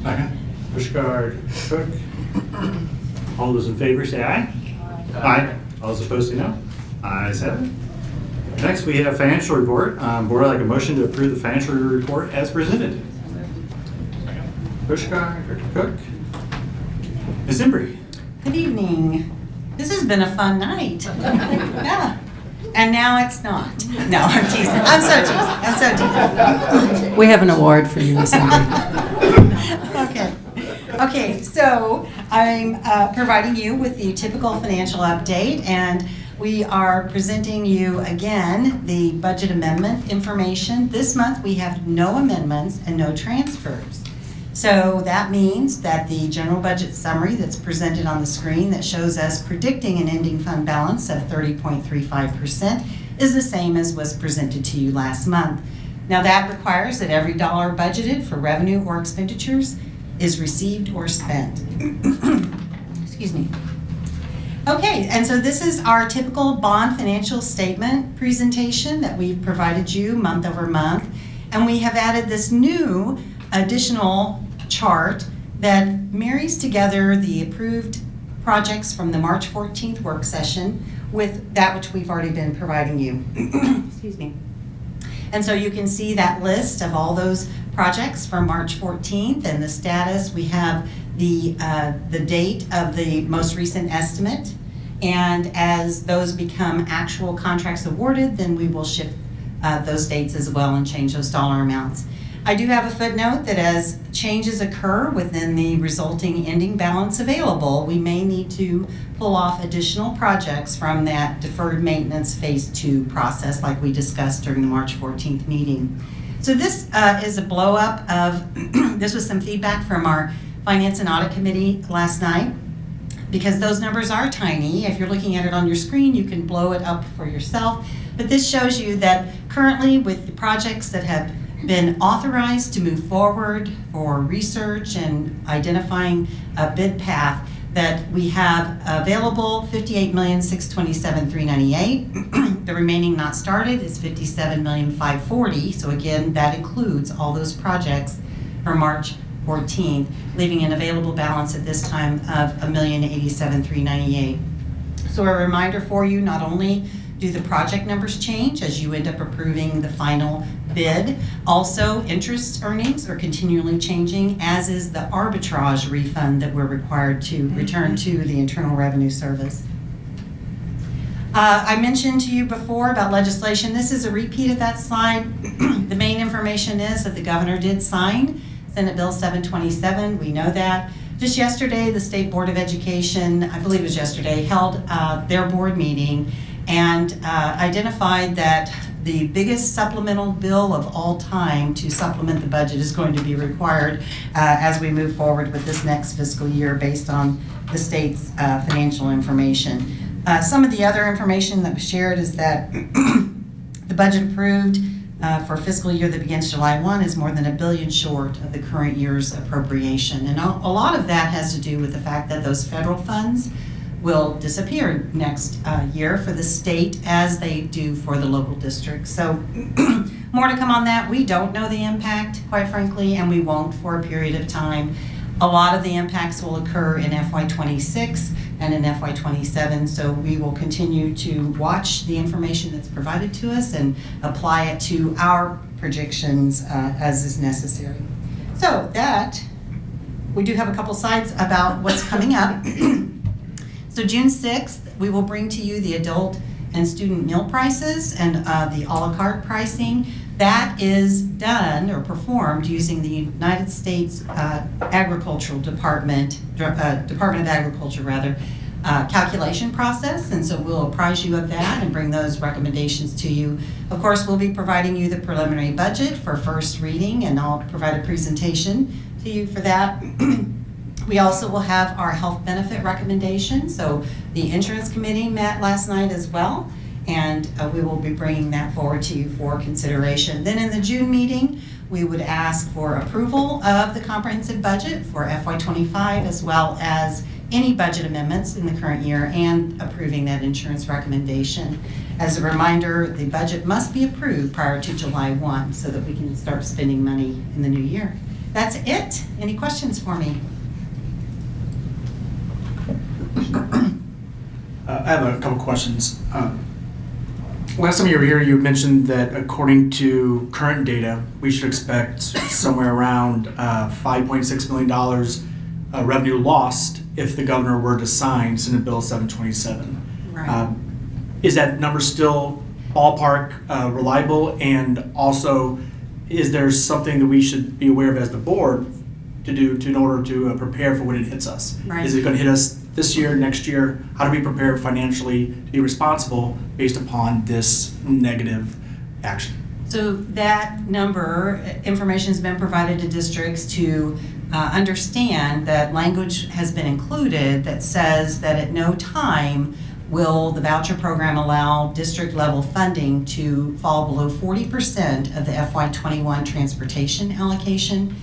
Second. Pushkar, Cook. All those in favor say aye. Aye. All those opposed say no. Ayes have it. Next, we have financial report. Board, I'd like a motion to approve the financial report as presented. Pushkar, Dr. Cook. Ms. Embry. Good evening. This has been a fun night. Yeah. And now it's not. No, I'm teasing. I'm so teasing. We have an award for you, Ms. Embry. Okay, so I'm providing you with the typical financial update, and we are presenting you again the budget amendment information. This month we have no amendments and no transfers. So that means that the general budget summary that's presented on the screen that shows us predicting an ending fund balance of 30.35% is the same as was presented to you last month. Now that requires that every dollar budgeted for revenue or expenditures is received or spent. Excuse me. Okay, and so this is our typical bond financial statement presentation that we've provided you month over month. And we have added this new additional chart that marries together the approved projects from the March 14th work session with that which we've already been providing you. Excuse me. And so you can see that list of all those projects from March 14th and the status. We have the date of the most recent estimate. And as those become actual contracts awarded, then we will shift those dates as well and change those dollar amounts. I do have a footnote that as changes occur within the resulting ending balance available, we may need to pull off additional projects from that deferred maintenance phase 2 process like we discussed during the March 14th meeting. So this is a blow up of, this was some feedback from our Finance and Audit Committee last night, because those numbers are tiny. If you're looking at it on your screen, you can blow it up for yourself. But this shows you that currently with the projects that have been authorized to move forward for research and identifying a bid path, that we have available $58,627,398. The remaining not started is $57,540,000. So again, that includes all those projects from March 14th, leaving an available balance at this time of $1,087,398. So a reminder for you, not only do the project numbers change as you end up approving the final bid, also interest earnings are continually changing, as is the arbitrage refund that we're required to return to the Internal Revenue Service. I mentioned to you before about legislation. This is a repeat of that slide. The main information is that the governor did sign Senate Bill 727. We know that. Just yesterday, the State Board of Education, I believe it was yesterday, held their board meeting and identified that the biggest supplemental bill of all time to supplement the budget is going to be required as we move forward with this next fiscal year based on the state's financial information. Some of the other information that was shared is that the budget approved for fiscal year that begins July 1 is more than $1 billion short of the current year's appropriation. And a lot of that has to do with the fact that those federal funds will disappear next year for the state as they do for the local districts. So more to come on that. We don't know the impact, quite frankly, and we won't for a period of time. A lot of the impacts will occur in FY26 and in FY27, so we will continue to watch the information that's provided to us and apply it to our predictions as is necessary. So that, we do have a couple slides about what's coming up. So June 6th, we will bring to you the adult and student meal prices and the a la carte pricing. That is done or performed using the United States Agricultural Department of Agriculture rather, calculation process, and so we'll apprise you of that and bring those recommendations to you. Of course, we'll be providing you the preliminary budget for first reading, and I'll provide a presentation to you for that. We also will have our health benefit recommendation. So the insurance committee met last night as well, and we will be bringing that forward to you for consideration. Then in the June meeting, we would ask for approval of the comprehensive budget for FY25, as well as any budget amendments in the current year and approving that insurance recommendation. As a reminder, the budget must be approved prior to July 1 so that we can start spending money in the new year. That's it. Any questions for me? I have a couple questions. Last time you were here, you mentioned that according to current data, we should expect somewhere around $5.6 million revenue lost if the governor were to sign Senate Bill 727. Right. Is that number still ballpark reliable? And also, is there something that we should be aware of as the board to do in order to prepare for when it hits us? Right. Is it going to hit us this year, next year? How do we prepare financially to be responsible based upon this negative action? So that number, information has been provided to districts to understand that language has been included that says that at no time will the voucher program allow district level funding to fall below 40% of the FY21 transportation allocation.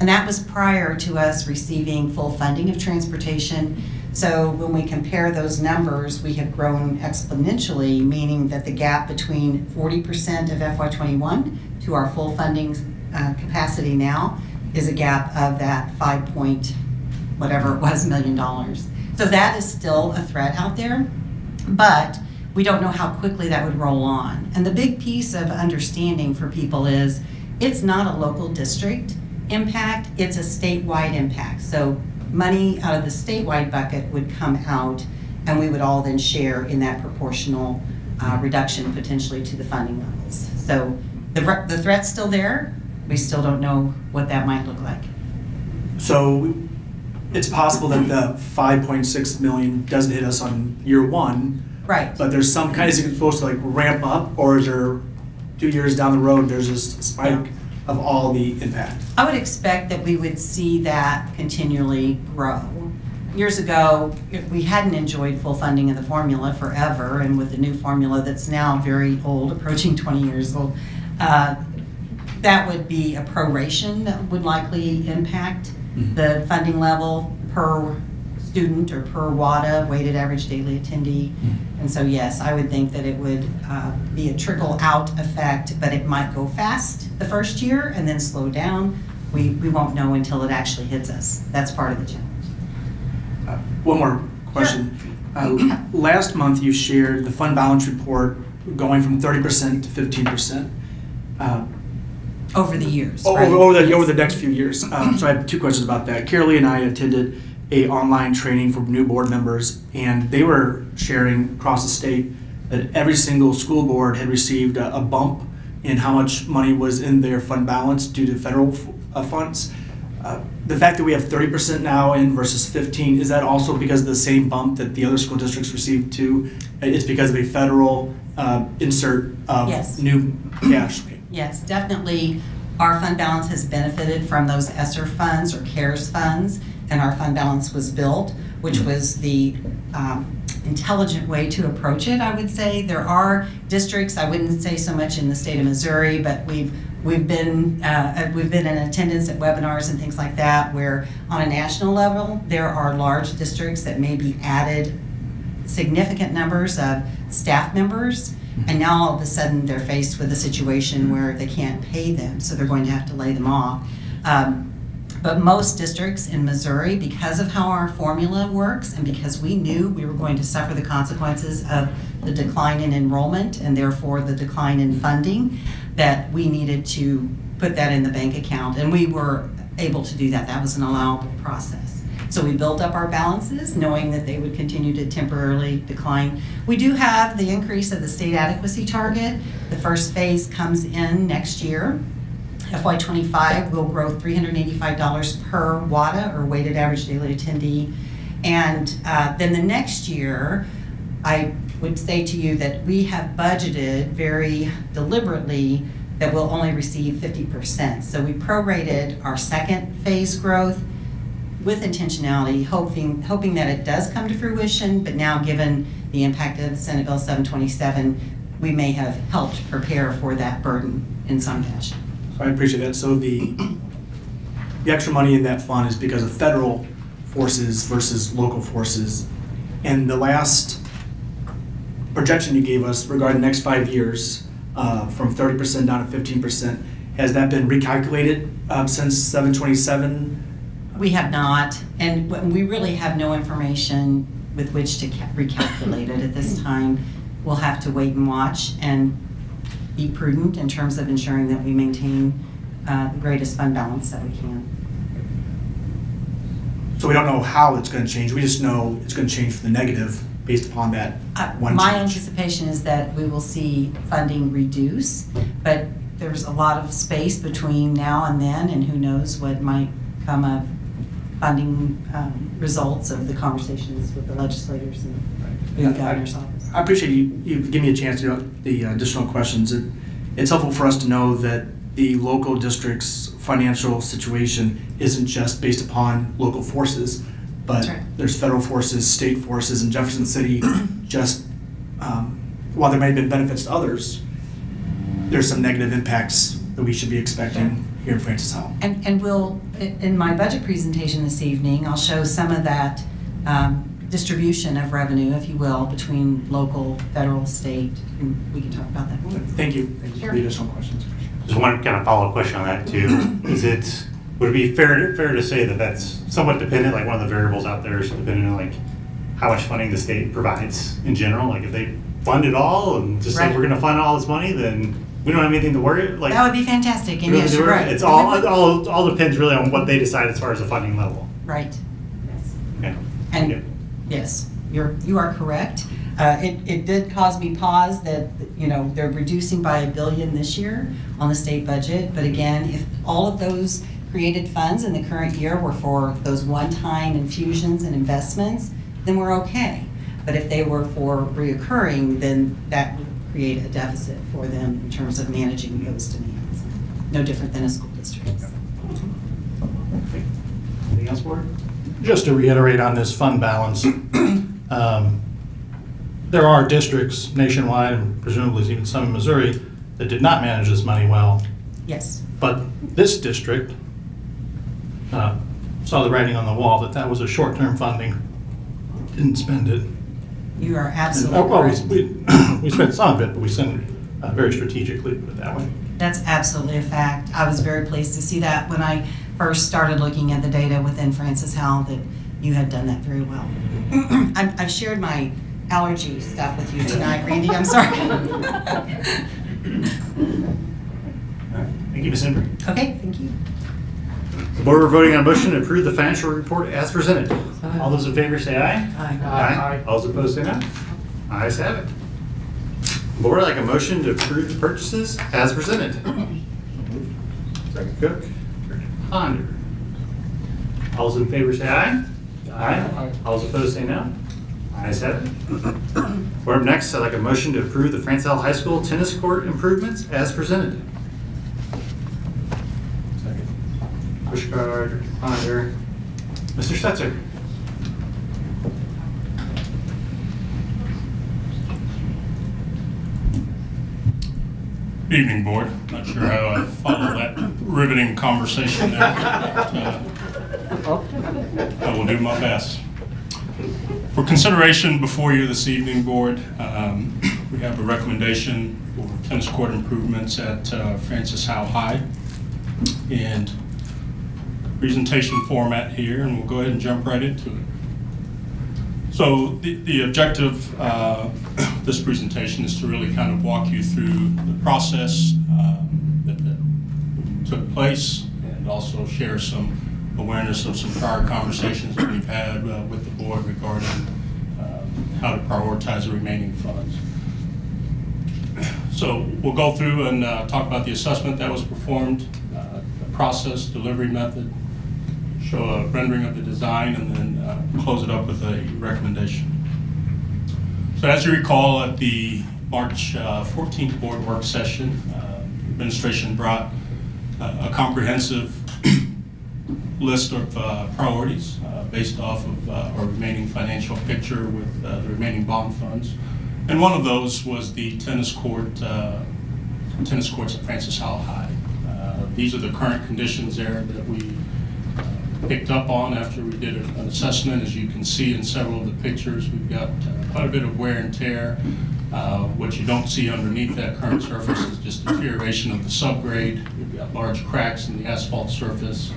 And that was prior to us receiving full funding of transportation. So when we compare those numbers, we have grown exponentially, meaning that the gap between 40% of FY21 to our full funding capacity now is a gap of that 5 point whatever it was million dollars. So that is still a threat out there, but we don't know how quickly that would roll on. And the big piece of understanding for people is it's not a local district impact, it's a statewide impact. So money out of the statewide bucket would come out and we would all then share in that proportional reduction potentially to the funding levels. So the threat's still there. We still don't know what that might look like. So it's possible that the 5.6 million doesn't hit us on year one. Right. But there's some kind, is it supposed to like ramp up, or is there 2 years down the road, there's this spike of all the impact? I would expect that we would see that continually grow. Years ago, we hadn't enjoyed full funding of the formula forever, and with the new formula that's now very old, approaching 20 years old, that would be a proration that would likely impact the funding level per student or per WADA, weighted average daily attendee. And so yes, I would think that it would be a trickle out effect, but it might go fast the first year and then slow down. We won't know until it actually hits us. That's part of the challenge. One more question. Last month you shared the fund balance report going from 30% to 15%. Over the years, Over, right? over the next few years. So I have two questions about that. Carolee and I attended a online training for new board members, and they were sharing across the state that every single school board had received a bump in how much money was in their fund balance due to federal funds. The fact that we have 30% now in versus 15, is that also because of the same bump that the other school districts received too? It's because of a federal insert of new cash. Yes, definitely. Our fund balance has benefited from those ESSER funds or CARES funds, and our fund balance was built, which was the intelligent way to approach it, I would say. There are districts, I wouldn't say so much in the state of Missouri, but we've been in attendance at webinars and things like that, where on a national level, there are large districts that maybe added significant numbers of staff members, and now all of a sudden they're faced with a situation where they can't pay them, so they're going to have to lay them off. But most districts in Missouri, because of how our formula works and because we knew we were going to suffer the consequences of the decline in enrollment and therefore the decline in funding, that we needed to put that in the bank account, and we were able to do that. That was an allowable process. So we built up our balances knowing that they would continue to temporarily decline. We do have the increase of the state adequacy target. The first phase comes in next year. FY25 will grow $385 per WADA, or weighted average daily attendee. And then the next year, I would say to you that we have budgeted very deliberately that we'll only receive 50%. So we prorated our second phase growth with intentionality, hoping that it does come to fruition, but now given the impact of Senate Bill 727, we may have helped prepare for that burden in some fashion. I appreciate that. So the extra money in that fund is because of federal forces versus local forces. And the last projection you gave us regarding the next 5 years, from 30% down to 15%, has that been recalculated since 727? We have not, and we really have no information with which to recalculate it at this time. We'll have to wait and watch and be prudent in terms of ensuring that we maintain the greatest fund balance that we can. So we don't know how it's going to change. We just know it's going to change for the negative based upon that one My change. anticipation is that we will see funding reduce, but there's a lot of space between now and then, and who knows what might come of funding results of the conversations with the legislators and the governor's office. I appreciate you giving me a chance to do the additional questions. It's helpful for us to know that the local district's financial situation isn't just based upon local forces, but there's federal forces, state forces, and Jefferson City just, while there may have been benefits to others, there's some negative impacts that we should be expecting here in Francis Howell. And we'll, in my budget presentation this evening, I'll show some of that distribution of revenue, if you will, between local, federal, state, and we can talk about that more. Thank you. Thank you for the additional questions. Just one kind of follow-up question on that too. Would it be fair to say that that's somewhat dependent, like one of the variables out there is dependent on like how much funding the state provides in general? Like if they fund it all and just like Right. we're gonna fund all this money, then we don't have anything to worry, like. That would be fantastic, and we don't yes, have to you're worry. right. It's all depends really on what they decide as far as the funding level. Right. Okay. And yes, you are correct. It did cause me pause that, you know, they're reducing by $1 billion this year on the state budget. But again, if all of those created funds in the current year were for those one-time infusions and investments, then we're okay. But if they were for reoccurring, then that would create a deficit for them in terms of managing those demands. No different than a school district. Anything else, board? Just to reiterate on this fund balance, there are districts nationwide, and presumably even some in Missouri, that did not manage this money well. Yes. But this district saw the writing on the wall that that was a short-term funding, didn't spend it. You are absolutely Well, correct. we spent some of it, but we spent it very strategically, put it that way. That's absolutely a fact. I was very pleased to see that when I first started looking at the data within Francis Howell, that you had done that very well. I've shared my allergy stuff with you tonight, Randy. I'm sorry. Thank you, Ms. Embry. Okay, thank you. The board, we're voting on a motion to approve the financial report as presented. All those in favor say aye. Aye. All those opposed say no. Ayes have it. Board, I'd like a motion to approve the purchases as presented. Second Cook, Ponder. All those in favor say aye. Aye. All those opposed say no. Ayes have it. Board, up next, I'd like a motion to approve the Francis Howell High School tennis court improvements as presented. Pushkar, Ponder. Mr. Stetzer. Evening, Board. Not sure how I followed that riveting conversation there. But, I will do my best. For consideration before you this evening, Board, we have a recommendation for tennis court improvements at Francis Howell High. And presentation format here, and we'll go ahead and jump right into it. So the objective of this presentation is to really kind of walk you through the process that took place, and also share some awareness of some prior conversations that we've had with the board regarding how to prioritize the remaining funds. So we'll go through and talk about the assessment that was performed, the process, delivery method, show a rendering of the design, and then close it up with a recommendation. So as you recall, at the March 14th board work session, administration brought a comprehensive list of priorities based off of our remaining financial picture with the remaining bond funds. And one of those was the tennis courts at Francis Howell High. These are the current conditions there that we picked up on after we did an assessment. As you can see in several of the pictures, we've got quite a bit of wear and tear. What you don't see underneath that current surface is just deterioration of the subgrade. We've got large cracks in the asphalt surface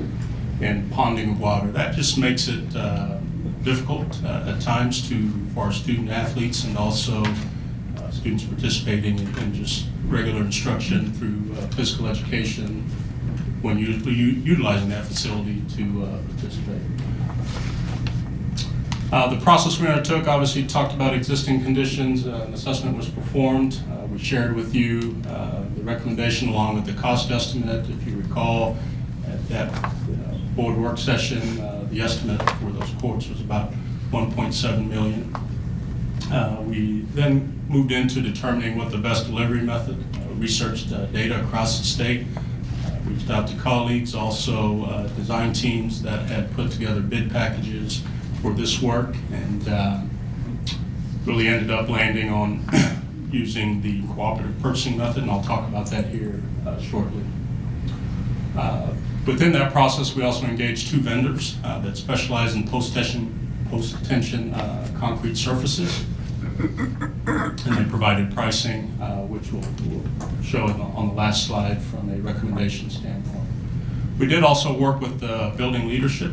and ponding of water. That just makes it difficult at times for our student athletes, and also students participating in just regular instruction through physical education when utilizing that facility to participate. The process we undertook obviously talked about existing conditions. An assessment was performed. We shared with you the recommendation along with the cost estimate. If you recall, at that board work session, the estimate for those courts was about $1.7 million. We then moved into determining what the best delivery method. Researched data across the state. Reached out to colleagues, also design teams that had put together bid packages for this work, and really ended up landing on using the cooperative purchasing method, and I'll talk about that here shortly. Within that process, we also engaged two vendors that specialize in post-tension post-tension concrete surfaces. And they provided pricing, which we'll show on the last slide from a recommendation standpoint. We did also work with the building leadership,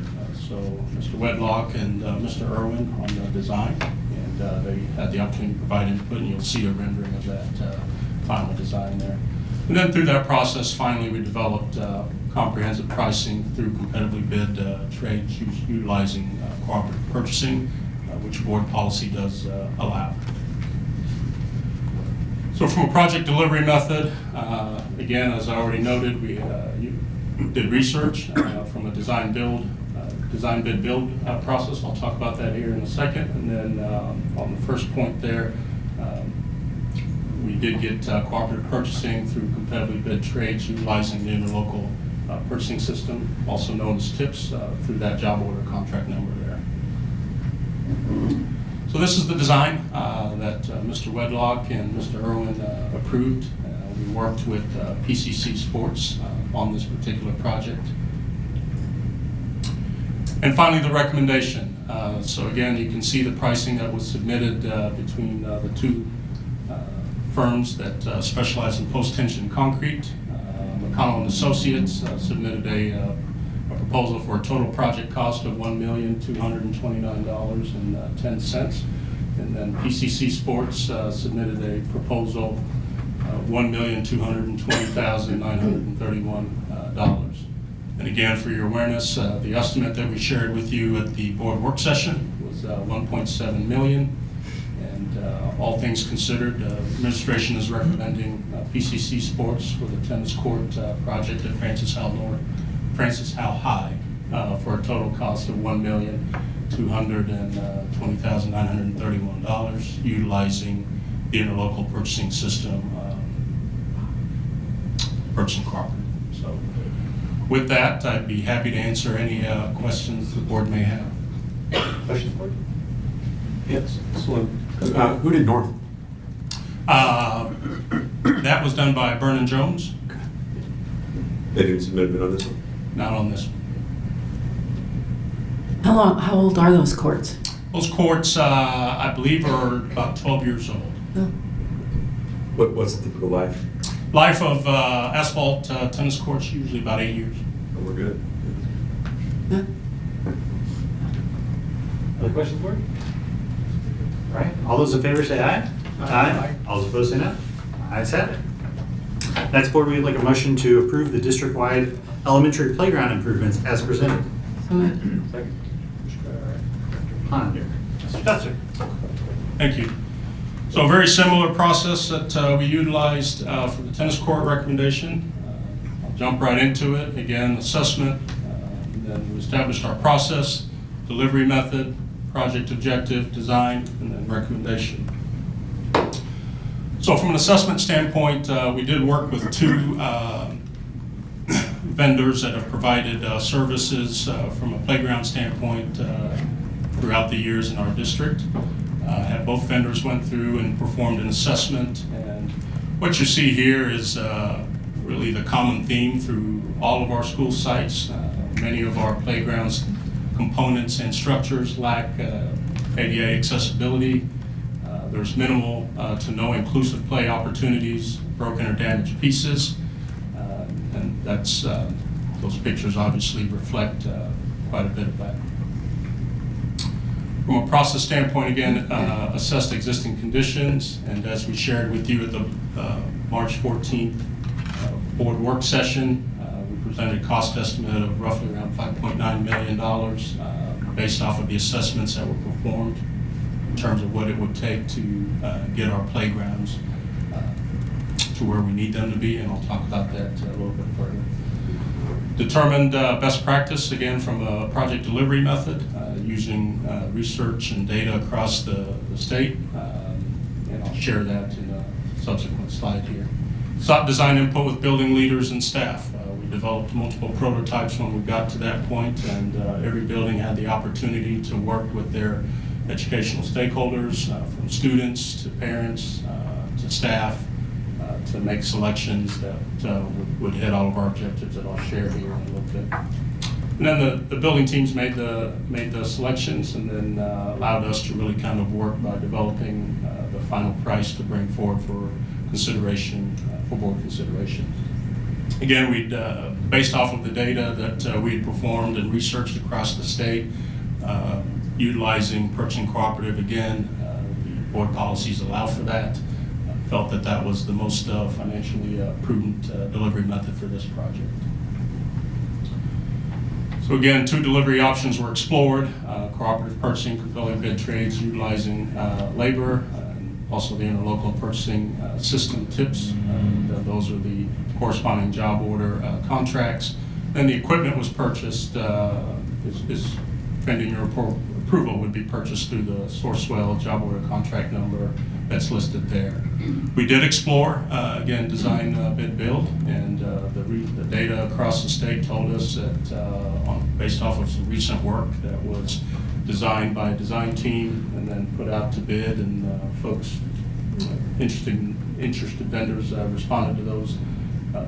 so Mr. Wedlock and Mr. Irwin on the design, and they had the opportunity to provide input, and you'll see a rendering of that final design there. And then through that process, finally, we developed comprehensive pricing through competitively bid trades utilizing cooperative purchasing, which board policy does allow. So from a project delivery method, again, as I already noted, we did research from a design bid build process. I'll talk about that here in a second. And then on the first point there, we did get cooperative purchasing through competitively bid trades utilizing the interlocal purchasing system, also known as TIPS, through that job order contract number there. So this is the design that Mr. Wedlock and Mr. Irwin approved. We worked with PCC Sports on this particular project. And finally, the recommendation. So again, you can see the pricing that was submitted between the two firms that specialize in post-tension concrete. McConnell and Associates submitted a proposal for a total project cost of $1,229.10. And then PCC Sports submitted a proposal of $1,220,931. And again, for your awareness, the estimate that we shared with you at the board work session was $1.7 million. And all things considered, administration is recommending PCC Sports for the tennis court project at Francis Howell High for a total cost of $1,220,931, utilizing the interlocal purchasing system, purchasing cooperative. So with that, I'd be happy to answer any questions the board may have. Questions, board? Yes, excellent. Who did North? That was done by Byrne & Jones. They didn't submit a bid on this one? Not on this one. How old are those courts? Those courts, I believe, are about 12 years old. Oh. What's the typical life? Life of asphalt tennis courts, usually about 8 years. Oh, we're good. Yeah. Other questions, board? All right, all those in favor say aye. Aye. All those opposed say no. Ayes have it. Next, board, we'd like a motion to approve the district-wide elementary playground improvements as presented. So moved. Second. Ponder. Mr. Stetser. Thank you. So a very similar process that we utilized for the tennis court recommendation. I'll jump right into it. Again, assessment, then we established our process, delivery method, project objective, design, and then recommendation. So from an assessment standpoint, we did work with two vendors that have provided services from a playground standpoint throughout the years in our district. Had both vendors went through and performed an assessment, and what you see here is really the common theme through all of our school sites. Many of our playgrounds components and structures lack ADA accessibility. There's minimal to no inclusive play opportunities, broken or damaged pieces, and that's those pictures obviously reflect quite a bit of that. From a process standpoint, again, assessed existing conditions, and as we shared with you at the March 14th board work session, we presented a cost estimate of roughly around $5.9 million based off of the assessments that were performed in terms of what it would take to get our playgrounds to where we need them to be, and I'll talk about that a little bit further. Determined best practice, again, from a project delivery method, using research and data across the state, and I'll share that in a subsequent slide here. Sought design input with building leaders and staff. We developed multiple prototypes when we got to that point, and every building had the opportunity to work with their educational stakeholders, from students to parents to staff, to make selections that would hit all of our objectives that I'll share here in a little bit. And And then the building teams made the selections and then allowed us to really kind of work by developing the final price to bring forward for consideration, for board consideration. Again, we'd, based off of the data that we had performed and researched across the state, utilizing purchasing cooperative again, the board policies allow for that. Felt that that was the most financially prudent delivery method for this project. So again, 2 delivery options were explored: cooperative purchasing, compelling bid trades, utilizing labor, and also the interlocal purchasing system tips. Those are the corresponding job order contracts. Then the equipment was purchased, is pending your approval, would be purchased through the Sourcewell job order contract number that's listed there. We did explore, again, design, bid, build, and the data across the state told us that based off of some recent work that was designed by a design team and then put out to bid, and folks, interested vendors responded to those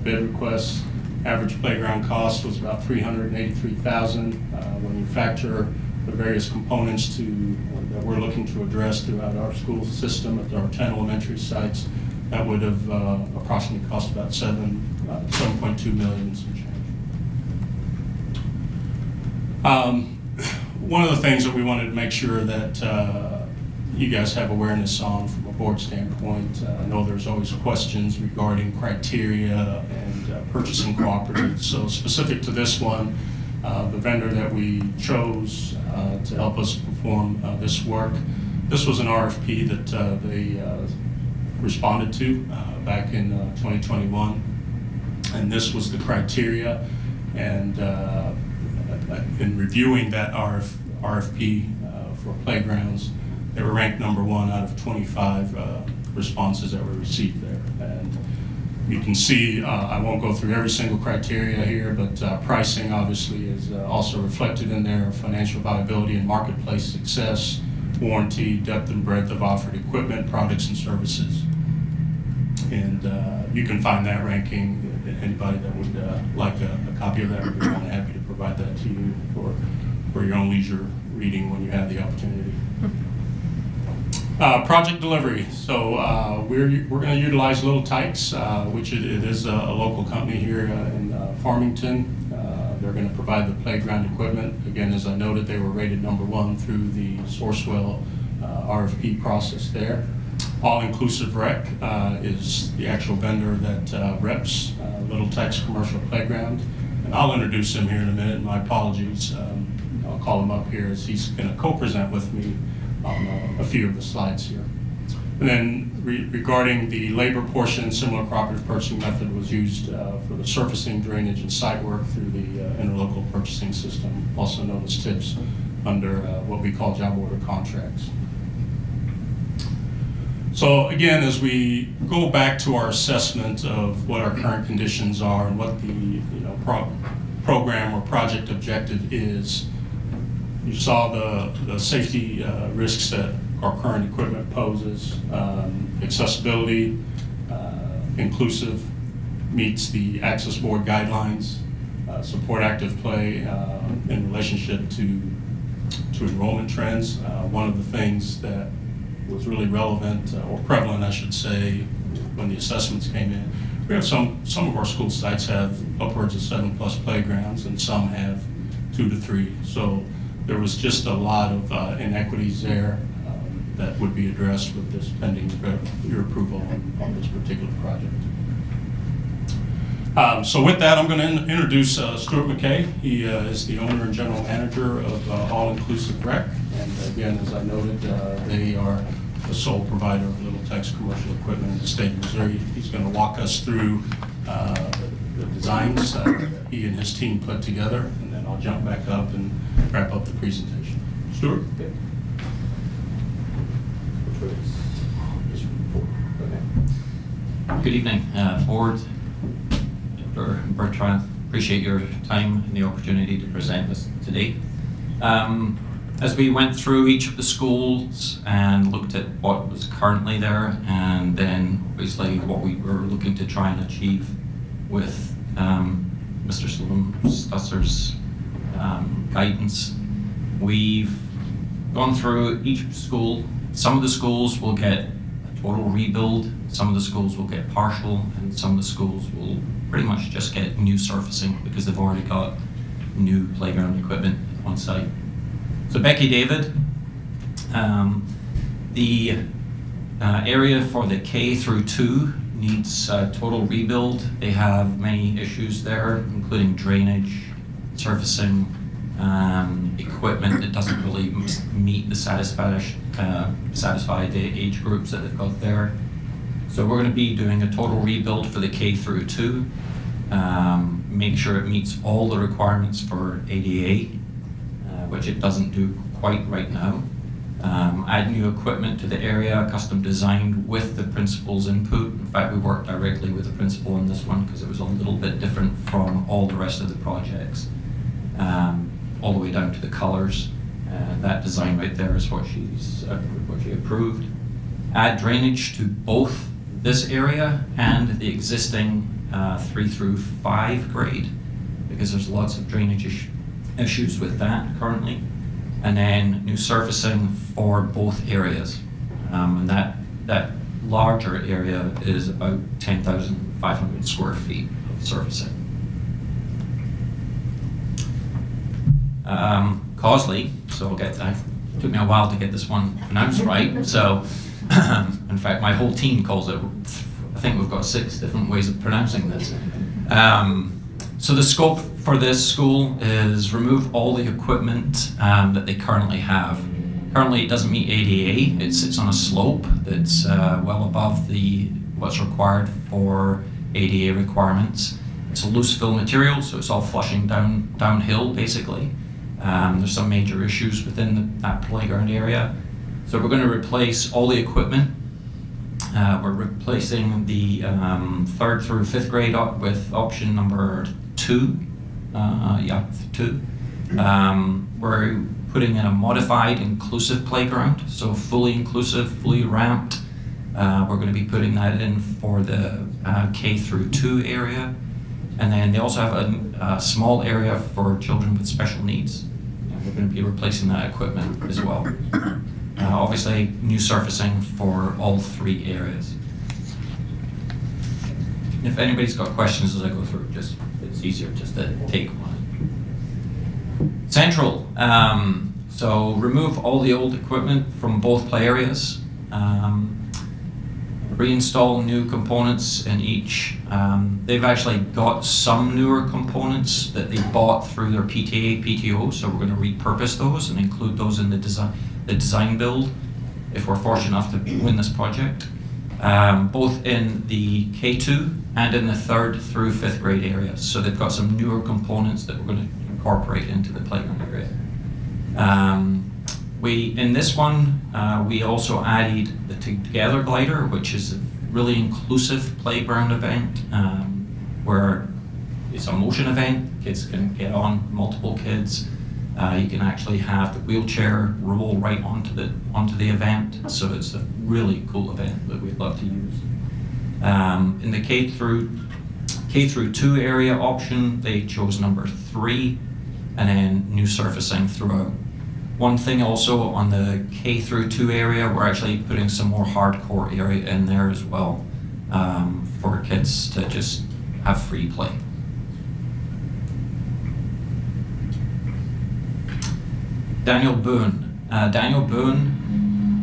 bid requests. Average playground cost was about $383,000. When you factor the various components that we're looking to address throughout our school system at our 10 elementary sites, that would have approximately cost about $7.2 million some change. One of the things that we wanted to make sure that you guys have awareness on from a board standpoint, I know there's always questions regarding criteria and purchasing cooperatives. So specific to this one, the vendor that we chose to help us perform this work, this was an RFP that they responded to back in 2021, and this was the criteria. And in reviewing that RFP for playgrounds, they were ranked #1 out of 25 responses that were received there. And you can see, I won't go through every single criteria here, but pricing obviously is also reflected in there: financial viability and marketplace success, warranty, depth and breadth of offered equipment, products and services. And you can find that ranking. Anybody that would like a copy of that, we'd be more than happy to provide that to you for your own leisure reading when you have the opportunity. Project delivery. So we're going to utilize Little Tykes, which it is a local company here in Farmington. They're going to provide the playground equipment. Again, as I noted, they were rated #1 through the Sourcewell RFP process there. All-Inclusive Rec is the actual vendor that reps Little Tykes Commercial Playground. And I'll introduce him here in a minute. My apologies. I'll call him up here as he's going to co-present with me on a few of the slides here. And then regarding the labor portion, similar cooperative purchasing method was used for the surfacing, drainage, and site work through the interlocal purchasing system, also known as TIPS, under what we call job order contracts. So again, as we go back to our assessment of what our current conditions are and what the program or project objective is, you saw the safety risks that our current equipment poses. Accessibility, inclusive, meets the Access Board guidelines. Support active play in relationship to enrollment trends. One of the things that was really relevant, or prevalent I should say, when the assessments came in, we have some of our school sites have upwards of 7+ playgrounds, and some have 2 to 3. So there was just a lot of inequities there that would be addressed with this pending your approval on this particular project. So with that, I'm going to introduce Stuart McKay. He is the owner and general manager of All-Inclusive Rec. And again, as I noted, they are the sole provider of Little Tykes commercial equipment in the state of Missouri. He's going to walk us through the designs that he and his team put together, and then I'll jump back up and wrap up the presentation. Stuart? Good evening, board. Dr. Bertrand, appreciate your time and the opportunity to present this today. As we went through each of the schools and looked at what was currently there, and then obviously what we were looking to try and achieve with Mr. Stusser's guidance. We've gone through each school. Some of the schools will get a total rebuild, some of the schools will get partial, and some of the schools will pretty much just get new surfacing because they've already got new playground equipment on site. So Becky David, the area for the K through 2 needs total rebuild. They have many issues there, including drainage, surfacing, equipment that doesn't really meet the satisfy the age groups that they've got there. So we're going to be doing a total rebuild for the K through 2, make sure it meets all the requirements for ADA, which it doesn't do quite right now. Add new equipment to the area, custom designed with the principal's input. In fact, we worked directly with the principal on this one because it was a little bit different from all the rest of the projects, all the way down to the colors. That design right there is what she approved. Add drainage to both this area and the existing 3 through 5 grade, because there's lots of drainage issues with that currently. And then new surfacing for both areas. And that larger area is about 10,500 square feet of surfacing. Cosley, so I'll get that. It took me a while to get this one pronounced right. So, in fact, my whole team calls it, I think we've got 6 different ways of pronouncing this. So the scope for this school is remove all the equipment that they currently have. Currently it doesn't meet ADA, it sits on a slope that's well above what's required for ADA requirements. It's a loose fill material, so it's all flushing downhill basically. There's some major issues within that playground area. So we're going to replace all the equipment. We're replacing the 3rd through 5th grade with option number 2. 2. We're putting in a modified inclusive playground, so fully inclusive, fully ramped. We're going to be putting that in for the K through 2 area. And then they also have a small area for children with special needs. And we're going to be replacing that equipment as well. Obviously, new surfacing for all 3 areas. If anybody's got questions as I go through, it's easier just to take one. Central. So remove all the old equipment from both play areas. Reinstall new components in each. They've actually got some newer components that they bought through their PTA, PTO, so we're going to repurpose those and include those in the design build if we're fortunate enough to win this project. Both in the K2 and in the 3rd through 5th grade areas. So they've got some newer components that we're going to incorporate into the playground area. In this one, we also added the Together Glider, which is a really inclusive playground event where it's a motion event. Kids can get on, multiple kids. You can actually have the wheelchair roll right onto the event. So it's a really cool event that we'd love to use. In the K through 2 area option, they chose number 3, and then new surfacing throughout. One thing also on the K through 2 area, we're actually putting some more hardcore area in there as well for kids to just have free play. Daniel Boone.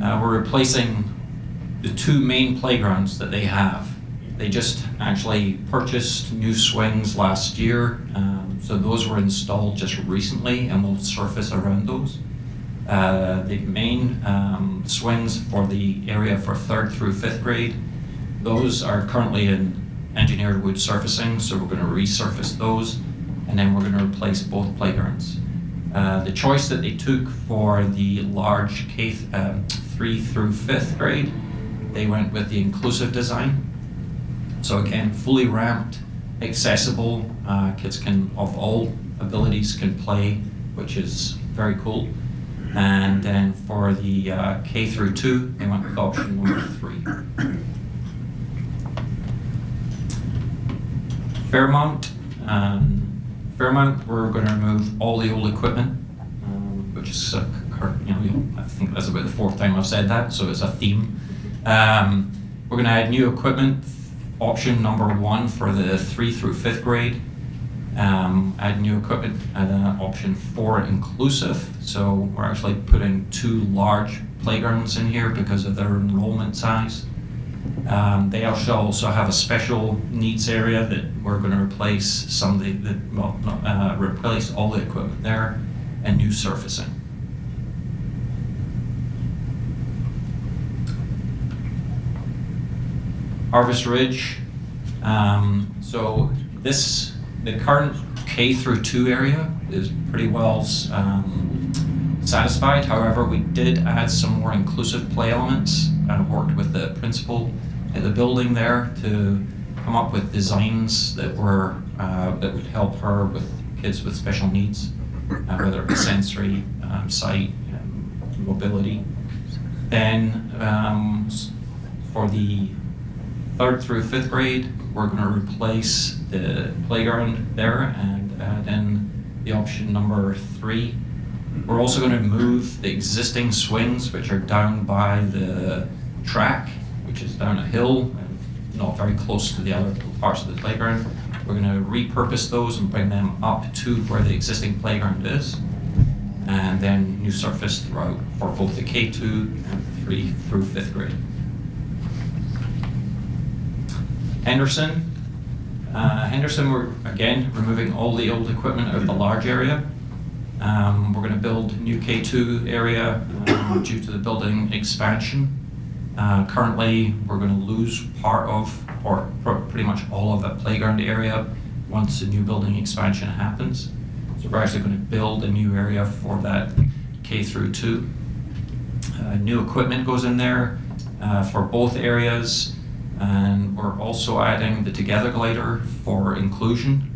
We're replacing the 2 main playgrounds that they have. They just actually purchased new swings last year, so those were installed just recently and we'll surface around those. The main swings for the area for 3rd through 5th grade, those are currently in engineered wood surfacing, so we're going to resurface those, and then we're going to replace both playgrounds. The choice that they took for the large K 3 through 5th grade, they went with the inclusive design. So again, fully ramped, accessible, kids of all abilities can play, which is very cool. And then for the K through 2, they went with option number 3. Fairmount, we're going to remove all the old equipment, which is, I think that's about the fourth time I've said that, so it's a theme. We're going to add new equipment, option number 1 for the 3 through 5th grade. Add new equipment, option 4 inclusive. So we're actually putting 2 large playgrounds in here because of their enrollment size. They also have a special needs area that we're going to replace replace all the equipment there and new surfacing. Harvest Ridge. So the current K through 2 area is pretty well satisfied. However, we did add some more inclusive play elements. Worked with the principal at the building there to come up with designs that would help her with kids with special needs, whether it be sensory, sight, mobility. Then for the 3rd through 5th grade, we're going to replace the playground there and add in the option number 3. We're also going to move the existing swings, which are down by the track, which is down a hill and not very close to the other parts of the playground. We're going to repurpose those and bring them up to where the existing playground is, and then new surface throughout for both the K2 and 3 through 5th grade. Henderson, we're again removing all the old equipment out of the large area. We're going to build a new K2 area due to the building expansion. Currently, we're going to lose part of, or pretty much all of that playground area once the new building expansion happens. So we're actually going to build a new area for that K through 2. New equipment goes in there for both areas, and we're also adding the Together glider for inclusion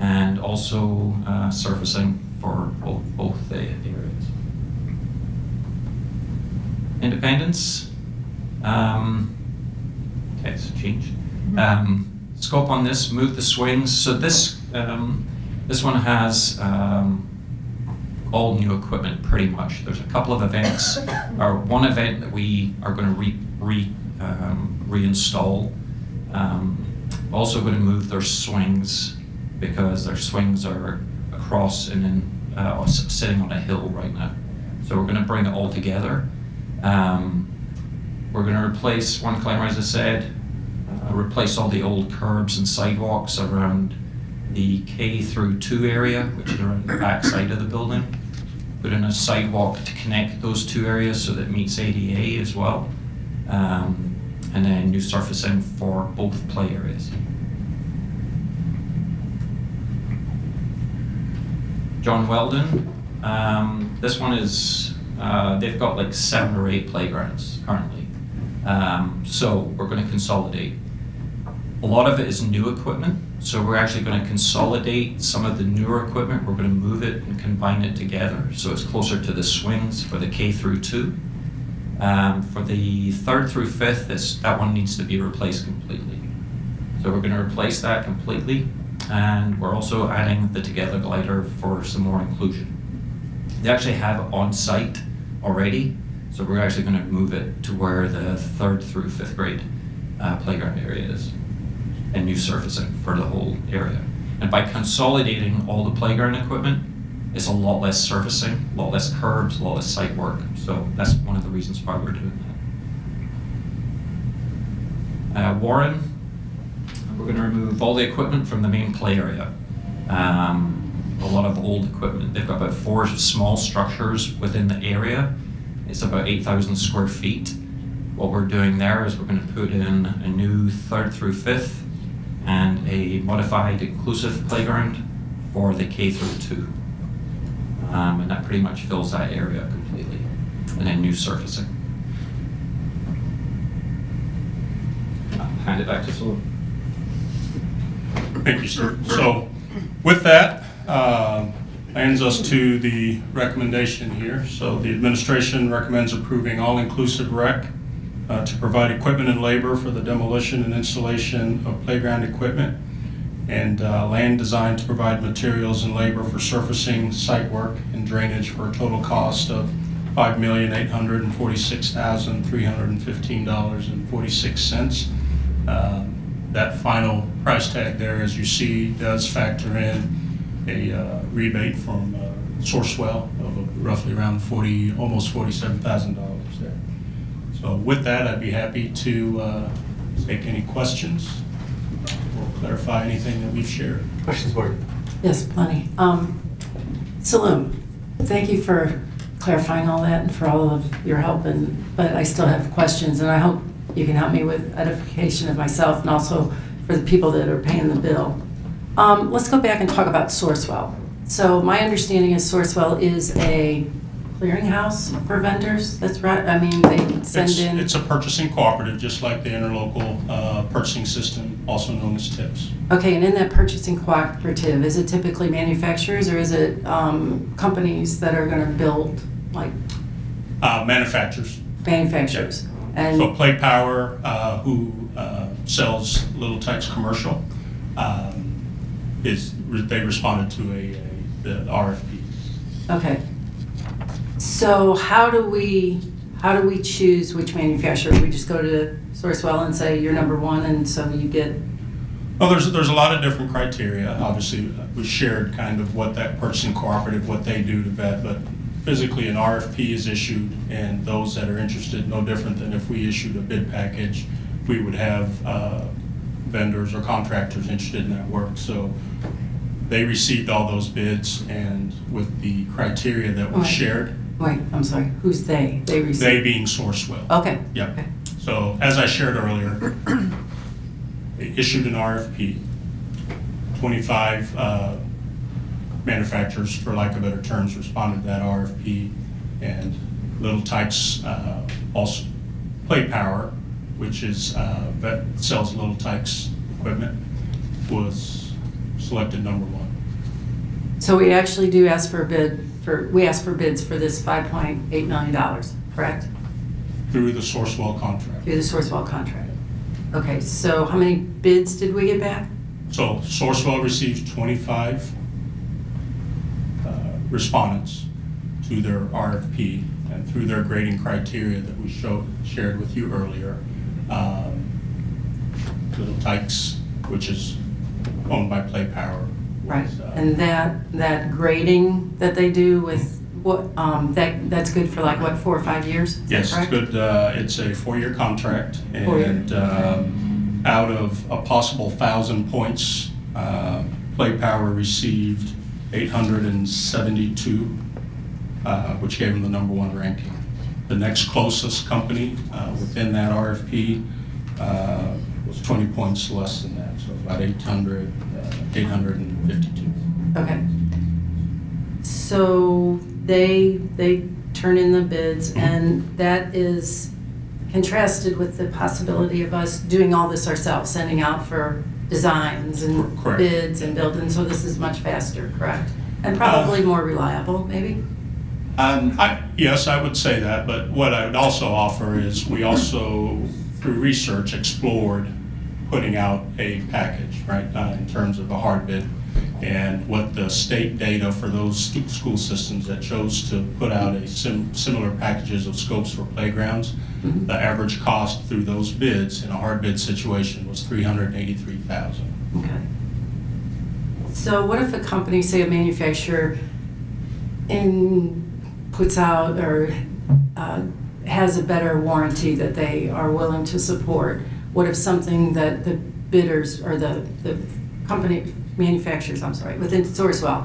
and also surfacing for both the areas. Independence. Text change. Scope on this, move the swings. So this one has all new equipment pretty much. There's a couple of events, or one event that we are going to reinstall. Also going to move their swings because their swings are across and then sitting on a hill right now. So we're going to bring it all together. We're going to replace one climber, as I said, replace all the old curbs and sidewalks around the K through 2 area, which is around the back side of the building. Put in a sidewalk to connect those 2 areas so that it meets ADA as well. And then new surfacing for both play areas. John Weldon, this one is, they've got like 7 or 8 playgrounds currently. So we're going to consolidate. A lot of it is new equipment, so we're actually going to consolidate some of the newer equipment. We're going to move it and combine it together so it's closer to the swings for the K through 2. For the 3rd through 5th, that one needs to be replaced completely. So we're going to replace that completely, and we're also adding the Together glider for some more inclusion. They actually have it on site already, so we're actually going to move it to where the 3rd through 5th grade playground area is, and new surfacing for the whole area. And by consolidating all the playground equipment, it's a lot less surfacing, a lot less curbs, a lot less site work. So that's one of the reasons why we're doing that. Warren, we're going to remove all the equipment from the main play area. A lot of old equipment. They've got about 4 small structures within the area. It's about 8,000 square feet. What we're doing there is we're going to put in a new 3rd through 5th and a modified inclusive playground for the K through 2. And that pretty much fills that area completely. And then new surfacing. I'll hand it back to Sloan. Thank you, sir. So with that, lands us to the recommendation here. So the administration recommends approving all-inclusive rec to provide equipment and labor for the demolition and installation of playground equipment and land design to provide materials and labor for surfacing, site work, and drainage for a total cost of $5,846,315.46. That final price tag there, as you see, does factor in a rebate from Sourcewell of roughly around almost $47,000 there. So with that, I'd be happy to take any questions or clarify anything that we've shared. Questions, board? Yes, plenty. Saloom, thank you for clarifying all that and for all of your help, but I still have questions, and I hope you can help me with edification of myself and also for the people that are paying the bill. Let's go back and talk about Sourcewell. So my understanding is Sourcewell is a clearinghouse for vendors, that's right? I mean, they send in... It's a purchasing cooperative, just like the interlocal purchasing system, also known as TIPS. Okay, and in that purchasing cooperative, is it typically manufacturers or is it companies that are going to build, like... Manufacturers. Manufacturers. Yeah. And so Play Power, who sells Little Tikes Commercial, they responded to the RFP. Okay. So how do we choose which manufacturer? We just go to Sourcewell and say you're number one, and so you get... Well, there's a lot of different criteria. Obviously, we shared kind of what that purchasing cooperative, what they do to vet, but physically an RFP is issued, and those that are interested, no different than if we issued a bid package, we would have vendors or contractors interested in that work. So they received all those bids, and with the criteria that we shared. Wait, I'm sorry. Who's they? They received. They being Sourcewell. Okay. Yeah. Okay. So as I shared earlier, they issued an RFP. 25 manufacturers, for lack of better terms, responded to that RFP, and Little Tikes also Play Power, which is that sells Little Tikes equipment, was selected number one. So we actually do ask for a bid we ask for bids for this $5.8 million, correct? Through the Sourcewell contract. Through the Sourcewell contract. Okay, so how many bids did we get back? So Sourcewell received 25 respondents to their RFP, and through their grading criteria that we shared with you earlier, Little Tikes, which is owned by Play Power. Right, and that grading that they do with what that's good for like what 4 or 5 years? Yes, it's good. It's a 4-year contract, and out of a possible 1,000 points, Play Power received 872, which gave them the number one ranking. The next closest company within that RFP was 20 points less than that, so about 852. Okay. So they turn in the bids, and that is contrasted with the possibility of us doing all this ourselves, sending out for designs and Correct. bids and building. So this is much faster, correct? And probably more reliable, maybe? Yes, I would say that, but what I would also offer is we also, through research, explored putting out a package, right, in terms of a hard bid. And what the state data for those school systems that chose to put out a similar packages of scopes for playgrounds, the average cost through those bids in a hard bid situation was $383,000. Okay. So what if a company, say a manufacturer, puts out or has a better warranty that they are willing to support? What if something that the bidders or the company manufacturers, within Sourcewell,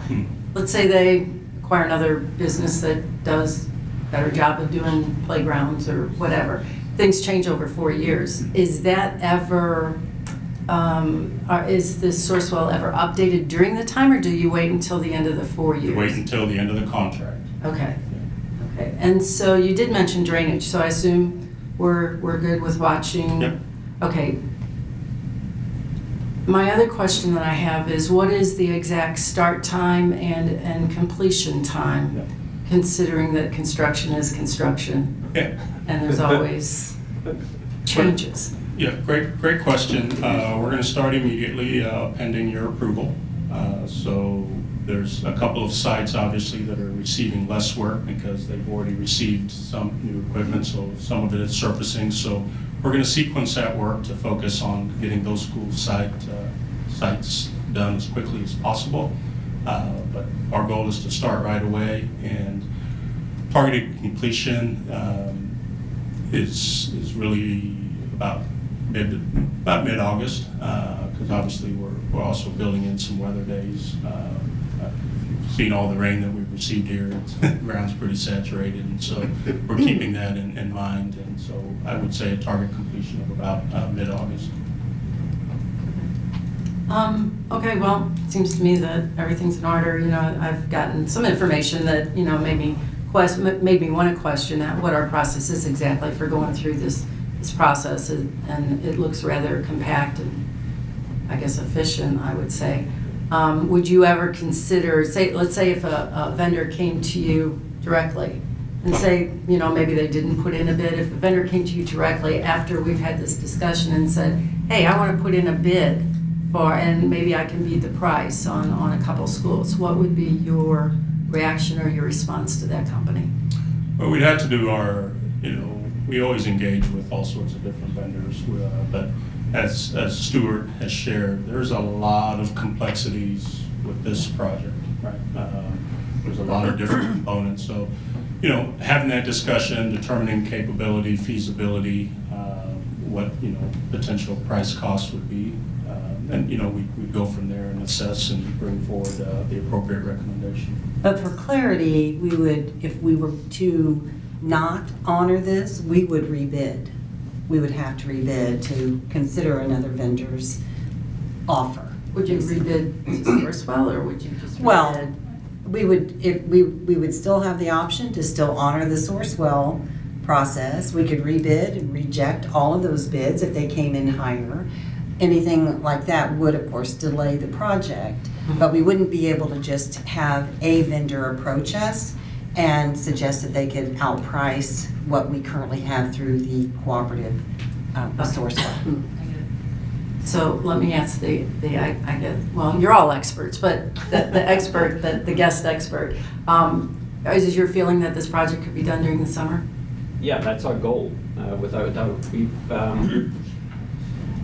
let's say they acquire another business that does a better job of doing playgrounds or whatever. Things change over 4 years. Is that ever, is this Sourcewell ever updated during the time, or do you wait until the end of the 4 years? Wait until the end of the contract. Okay. Okay. And so you did mention drainage, so I assume we're good with watching. Yep. Okay. My other question that I have is, what is the exact start time and completion time, considering that construction is construction? Yeah. And there's always changes. Yeah, great question. We're going to start immediately pending your approval. So there's a couple of sites, obviously, that are receiving less work because they've already received some new equipment, so some of it is surfacing. So we're going to sequence that work to focus on getting those school sites done as quickly as possible. But our goal is to start right away, and targeted completion is really about mid-August, because obviously we're also building in some weather days. You've seen all the rain that we've received here. The ground's pretty saturated, and so we're keeping that in mind. And so I would say a target completion of about mid-August. Okay, well, it seems to me that everything's in order. You know, I've gotten some information that, you know, made me want to question what our process is exactly for going through this process, and it looks rather compact and, I guess, efficient, I would say. Would you ever consider, let's say if a vendor came to you directly and say, you know, maybe they didn't put in a bid, if a vendor came to you directly after we've had this discussion and said, hey, I want to put in a bid and maybe I can beat the price on a couple schools, what would be your reaction or your response to that company? Well, we'd have to do we always engage with all sorts of different vendors, but as Stuart has shared, there's a lot of complexities with this project, right? There's a lot of different components, so, you know, having that discussion, determining capability, feasibility, what, you know, potential price cost would be, and, you know, we go from there and assess and bring forward the appropriate recommendation. But for clarity, we would, if we were to not honor this, we would rebid. We would have to rebid to consider another vendor's offer. Would you rebid to Sourcewell, or would you just rebid? Well, we would still have the option to still honor the Sourcewell process. We could rebid and reject all of those bids if they came in higher. Anything like that would, of course, delay the project, but we wouldn't be able to just have a vendor approach us and suggest that they could outprice what we currently have through the cooperative Sourcewell. So let me ask I guess, well, you're all experts, but the expert, the guest expert, is your feeling that this project could be done during the summer? Yeah, that's our goal, without a doubt.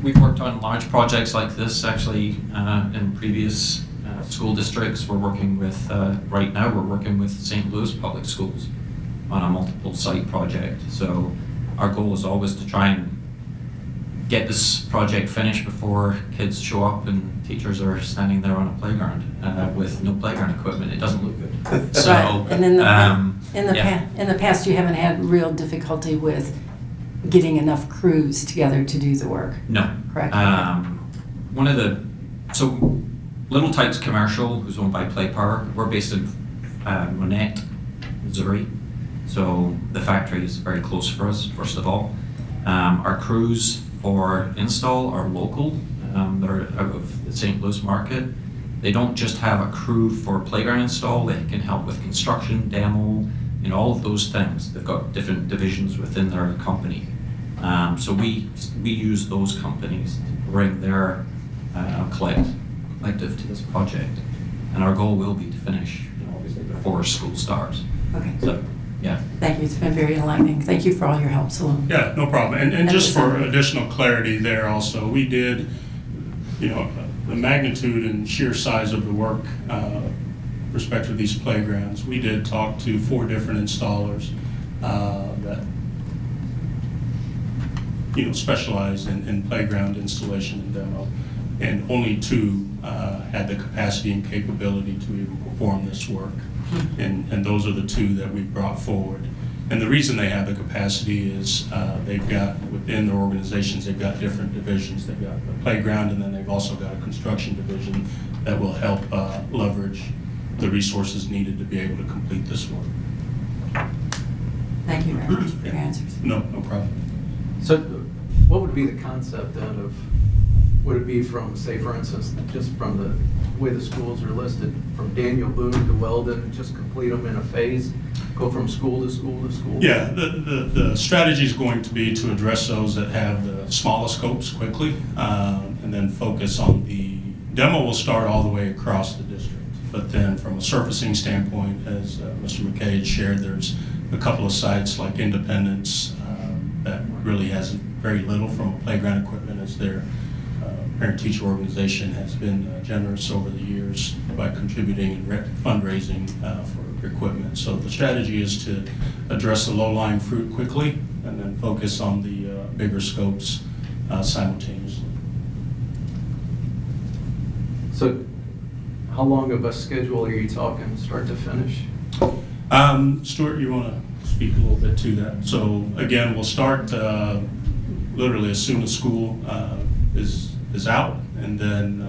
We've worked on large projects like this actually in previous school districts. We're working with, right now, we're working with St. Louis Public Schools on a multiple site project. So our goal is always to try and get this project finished before kids show up and teachers are standing there on a playground with no playground equipment. It doesn't look good. So, right. And in the past, you haven't had real difficulty with getting enough crews together to do the work. No. Correct. So Little Tykes Commercial, who's owned by Play Power, we're based in Monette, Missouri. So the factory is very close for us, first of all. Our crews for install are local. They're out of the St. Louis market. They don't just have a crew for playground install, they can help with construction, demo, and all of those things. They've got different divisions within their company. So we use those companies to bring their collective to this project. And our goal will be to finish, obviously, before school starts. Okay. So, yeah. Thank you. It's been very enlightening. Thank you for all your help, Salome. Yeah, no problem. And just for additional clarity there also, we did, you know, the magnitude and sheer size of the work respect to these playgrounds. We did talk to 4 different installers that, you know, specialize in playground installation and demo, and only 2 had the capacity and capability to even perform this work. And those are the 2 that we brought forward. And the reason they have the capacity is they've got, within their organizations, they've got different divisions. They've got a playground, and then they've also got a construction division that will help leverage the resources needed to be able to complete this work. Thank you very much for your answers. No problem. So what would be the concept then of, would it be from, say, for instance, just from the way the schools are listed, from Daniel Boone to Weldon, just complete them in a phase? go from school to school to school? Yeah, the strategy is going to be to address those that have the smallest scopes quickly, and then focus on the demo will start all the way across the district. But then from a surfacing standpoint, as Mr. McKay had shared, there's a couple of sites like Independence that really has very little from playground equipment, as their parent-teacher organization has been generous over the years by contributing and fundraising for equipment. So the strategy is to address the low-lying fruit quickly and then focus on the bigger scopes simultaneously. So how long of a schedule are you talking, start to finish? Stuart, you want to speak a little bit to that? So again, we'll start literally as soon as school is out, and then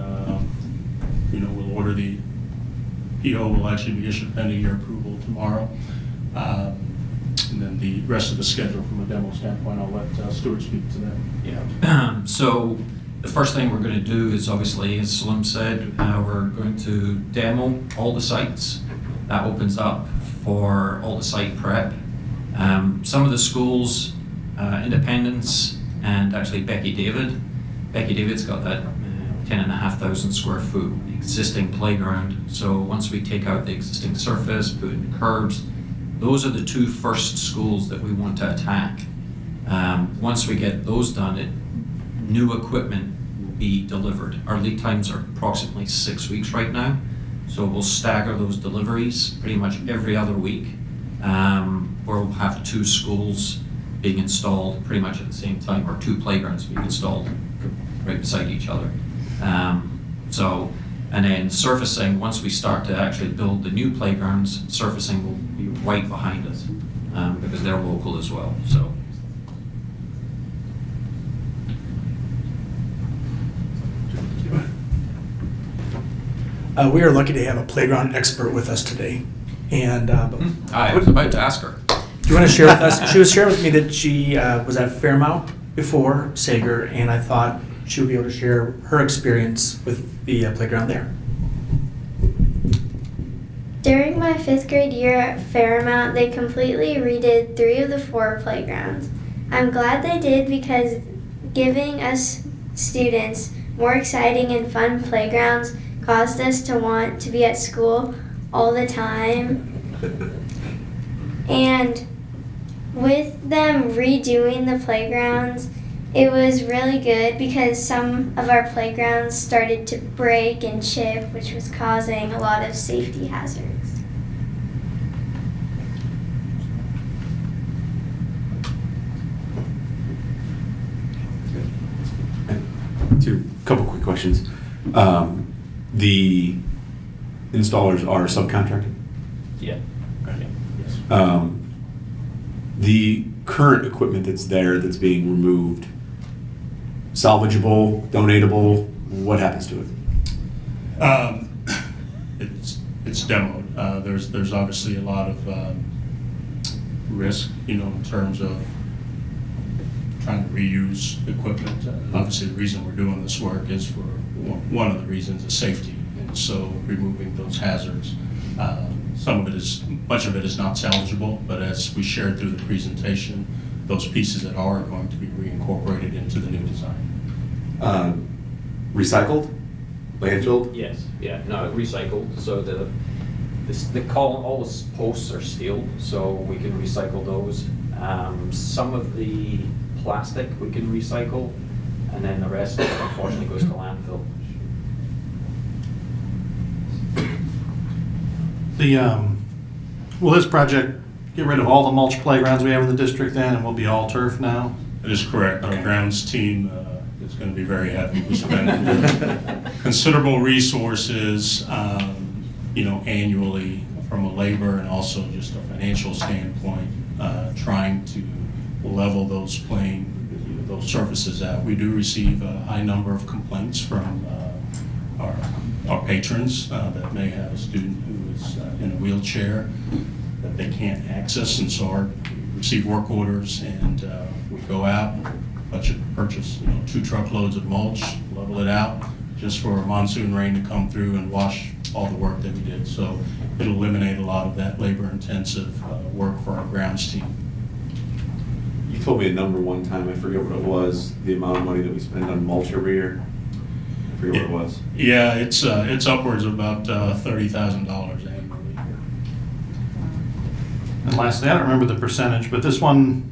we'll order the PO will actually be issued pending your approval tomorrow. And then the rest of the schedule from a demo standpoint, I'll let Stuart speak to that. Yeah. So the first thing we're going to do is, obviously, as Slim said, we're going to demo all the sites. That opens up for all the site prep. Some of the schools, Independence and actually Becky David's got that 10,500 square foot existing playground. So once we take out the existing surface, put in curbs, those are the two first schools that we want to attack. Once we get those done, new equipment will be delivered. Our lead times are approximately 6 weeks right now. So we'll stagger those deliveries pretty much every other week, where we'll have 2 schools being installed pretty much at the same time, or 2 playgrounds being installed right beside each other. And then surfacing, once we start to actually build the new playgrounds, surfacing will be right behind us, because they're local as well. So. We are lucky to have a playground expert with us today. And I was about to ask her. Do you want to share with us? She was sharing with me that she was at Fairmount before Sager, and I thought she would be able to share her experience with the playground there. During my 5th grade year at Fairmount, they completely redid 3 of the 4 playgrounds. I'm glad they did, because giving us students more exciting and fun playgrounds caused us to want to be at school all the time. And with them redoing the playgrounds, it was really good, because some of our playgrounds started to break and chip, which was causing a lot of safety hazards. Couple quick questions. The installers are subcontracted? Yeah. Yes. The current equipment that's there, that's being removed, salvageable, donatable, what happens to it? It's demoed. There's obviously a lot of risk, in terms of trying to reuse equipment. Obviously, the reason we're doing this work is for one of the reasons is safety, and so removing those hazards. Much of it is not salvageable, but as we shared through the presentation, those pieces that are going to be reincorporated into the new design. Recycled? Landfilled? Yes, yeah, no, recycled. So the column, all the posts are steel, so we can recycle those. Some of the plastic we can recycle, and then the rest unfortunately goes to landfill. Will this project get rid of all the mulch playgrounds we have in the district then, and we'll be all turf now? That is correct. Our grounds team is going to be very happy. We spend considerable resources, annually from a labor and also just a financial standpoint, trying to level those surfaces out. We do receive a high number of complaints from our patrons that may have a student who is in a wheelchair that they can't access, and so we receive work orders, and we go out, purchase 2 truckloads of mulch, level it out, just for a monsoon rain to come through and wash all the work that we did. So it'll eliminate a lot of that labor-intensive work for our grounds team. You told me a number one time, I forget what it was, the amount of money that we spend on mulch every year. I forget what it was. Yeah, it's upwards of about $30,000 annually. And lastly, I don't remember the percentage, but this one,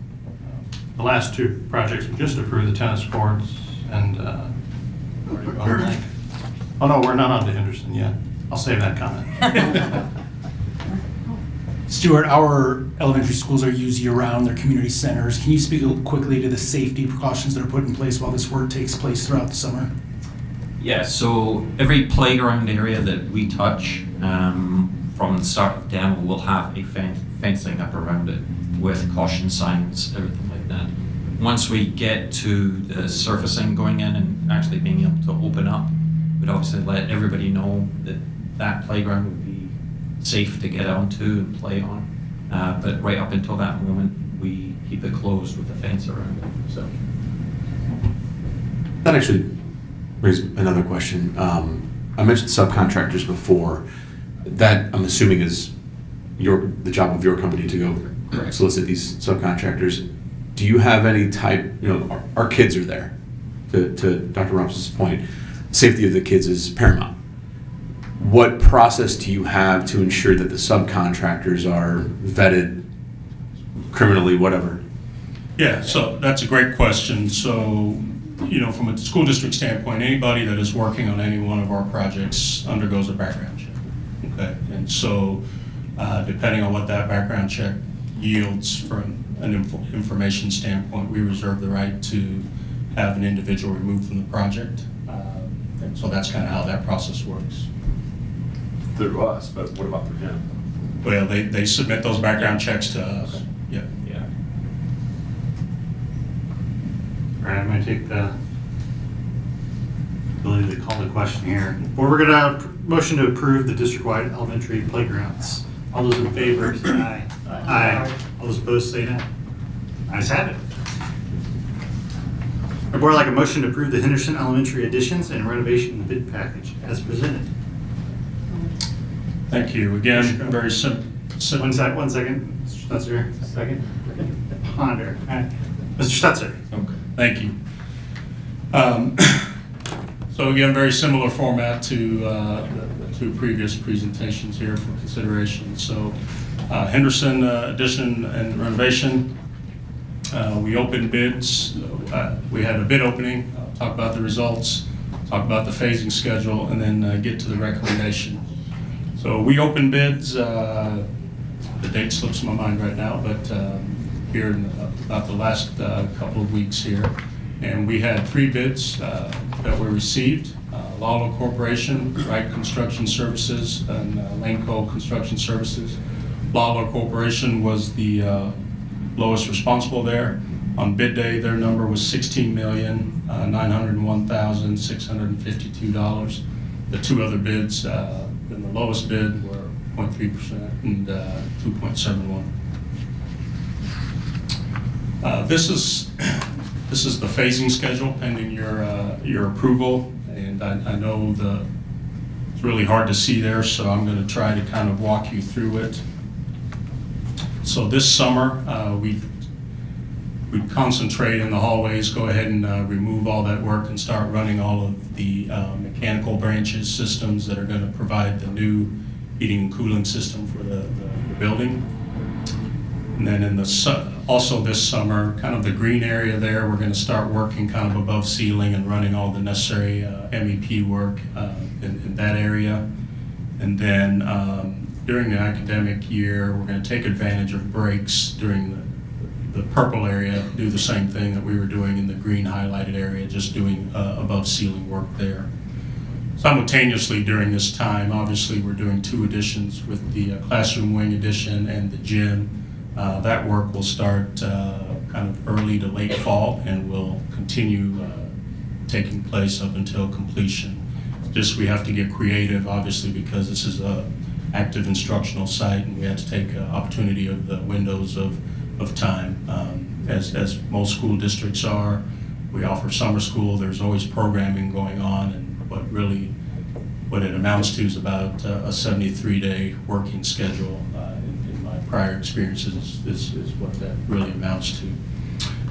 the last two projects we just approved, the tennis courts and, oh no, we're not on to Henderson yet. I'll save that comment. Stuart, our elementary schools are used year-round, they're community centers. Can you speak quickly to the safety precautions that are put in place while this work takes place throughout the summer? Yeah, so every playground area that we touch from the start of demo will have a fencing up around it with caution signs, everything like that. Once we get to the surfacing going in and actually being able to open up, we'd obviously let everybody know that that playground would be safe to get onto and play on. But right up until that moment, we keep it closed with a fence around it. So That actually raises another question. I mentioned subcontractors before. That, I'm assuming, is the job of your company to go solicit these subcontractors. Do you have any type, our kids are there, to Dr. Rump's point, safety of the kids is paramount. What process do you have to ensure that the subcontractors are vetted criminally, whatever? Yeah, so that's a great question. So, from a school district standpoint, anybody that is working on any one of our projects undergoes a background check. Okay, and so depending on what that background check yields from an information standpoint, we reserve the right to have an individual removed from the project. And so that's kind of how that process works. Through us, but what about through them? Well, they submit those background checks to us. Okay. Yeah. All right, I'm going to take the ability to call the question here. Well, we're going to motion to approve the district-wide elementary playgrounds. All those in favor, say aye. Aye. All those opposed, say no. Ayes have it. Our board would like a motion to approve the Henderson Elementary additions and renovation bid package as presented. Thank you. Again, very simple. One second. Mr. Stutzer, second. Ponder. All right. Mr. Stutzer. Okay, thank you. So again, very similar format to the two previous presentations here for consideration. So Henderson addition and renovation, we opened bids. We had a bid opening. I'll talk about the results, talk about the phasing schedule, and then get to the recommendation. So we opened bids, the date slips my mind right now, but here in about the last couple of weeks here. And we had 3 bids that were received. Lalo Corporation, Wright Construction Services, and Lanco Construction Services. Lalo Corporation was the lowest responsible there. On bid day, their number was $16,901,652. The 2 other bids, the lowest bid were 0.3% and 2.71. This is the phasing schedule pending your approval, and I know it's really hard to see there, so I'm going to try to kind of walk you through it. So this summer, we concentrate in the hallways, go ahead and remove all that work and start running all of the mechanical branches, systems that are going to provide the new heating and cooling system for the building. And then also this summer, kind of the green area there, we're going to start working kind of above ceiling and running all the necessary MEP work in that area. And then during the academic year, we're going to take advantage of breaks during the purple area, do the same thing that we were doing in the green highlighted area, just doing above ceiling work there. Simultaneously during this time, obviously we're doing 2 additions with the classroom wing addition and the gym. That work will start kind of early to late fall and will continue taking place up until completion. Just we have to get creative, obviously, because this is a active instructional site and we have to take opportunity of the windows of time. As most school districts are, we offer summer school, there's always programming going on, and what what it amounts to is about a 73-day working schedule. In my prior experiences is what that really amounts to.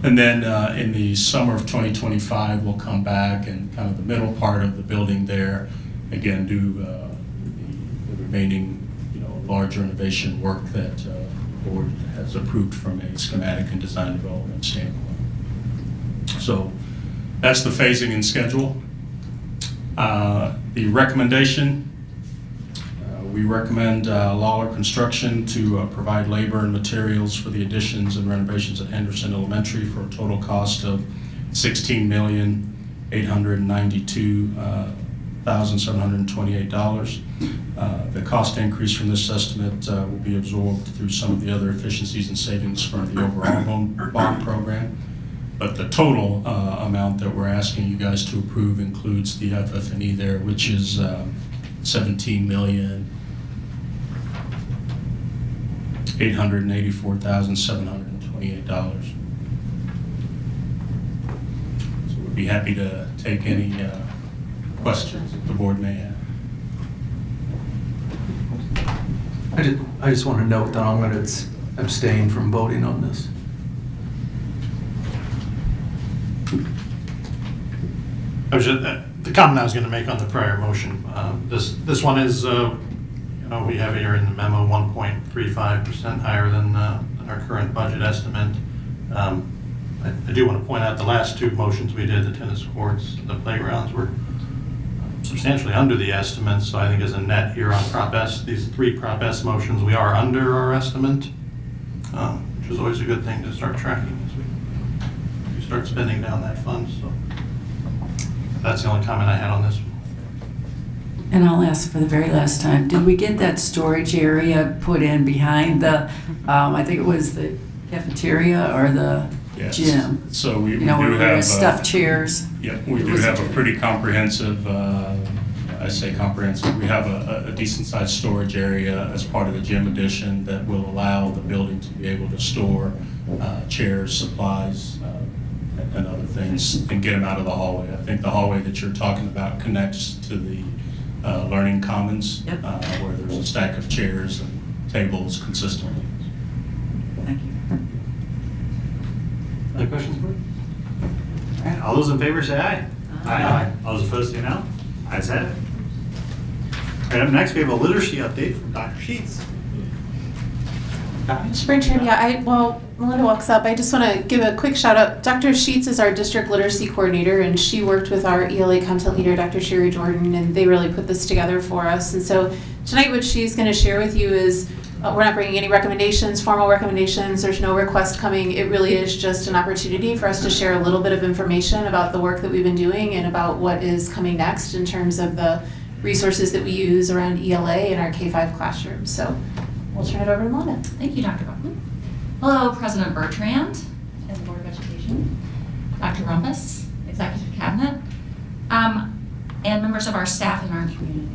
And then in the summer of 2025, we'll come back and kind of the middle part of the building there, again, do the remaining large renovation work that the board has approved from a schematic and design development standpoint. So that's the phasing and schedule. The recommendation, we recommend Lawler Construction to provide labor and materials for the additions and renovations at Henderson Elementary for a total cost of $16,892,728. The cost increase from this estimate will be absorbed through some of the other efficiencies and savings from the overall bond program. But the total amount that we're asking you guys to approve includes the FF&E there, which is $17,884,728. So we'd be happy to take any questions that the board may have. I just want to note that I'm going to abstain from voting on this. The comment I was going to make on the prior motion, this one is, we have here in the memo 1.35% higher than our current budget estimate. I do want to point out the last two motions we did, the tennis courts, the playgrounds, were substantially under the estimate. So I think as a net here on Prop S, these three Prop S motions, we are under our estimate, which is always a good thing to start tracking as we start spending down that fund. So that's the only comment I had on this one. And I'll ask for the very last time, did we get that storage area put in behind the, I think it was the cafeteria or the gym? So we do where there have was stuffed chairs. Yep, we do have a pretty comprehensive, I say comprehensive, we have a decent sized storage area as part of the gym addition that will allow the building to be able to store chairs, supplies, and other things, and get them out of the hallway. I think the hallway that you're talking about connects to the Learning Commons, where there's a stack of chairs and tables consistently. Thank you. Other questions, board? All right, all those in favor say aye. Aye. All those opposed say no. Ayes have it. All right, up next we have a literacy update from Dr. Sheets. Superintendent, while Melinda walks up, I just want to give a quick shout out. Dr. Sheets is our district literacy coordinator, and she worked with our ELA content leader, Dr. Sherry Jordan, and they really put this together for us. And so tonight what she's going to share with you is we're not bringing any recommendations, formal recommendations. There's no request coming. It really is just an opportunity for us to share a little bit of information about the work that we've been doing and about what is coming next in terms of the resources that we use around ELA in our K-5 classrooms. So we'll turn it over to Melinda. Thank you, Dr. Buckley. Hello, President Bertrand and the Board of Education, Dr. Rumpus, Executive Cabinet, and members of our staff and our community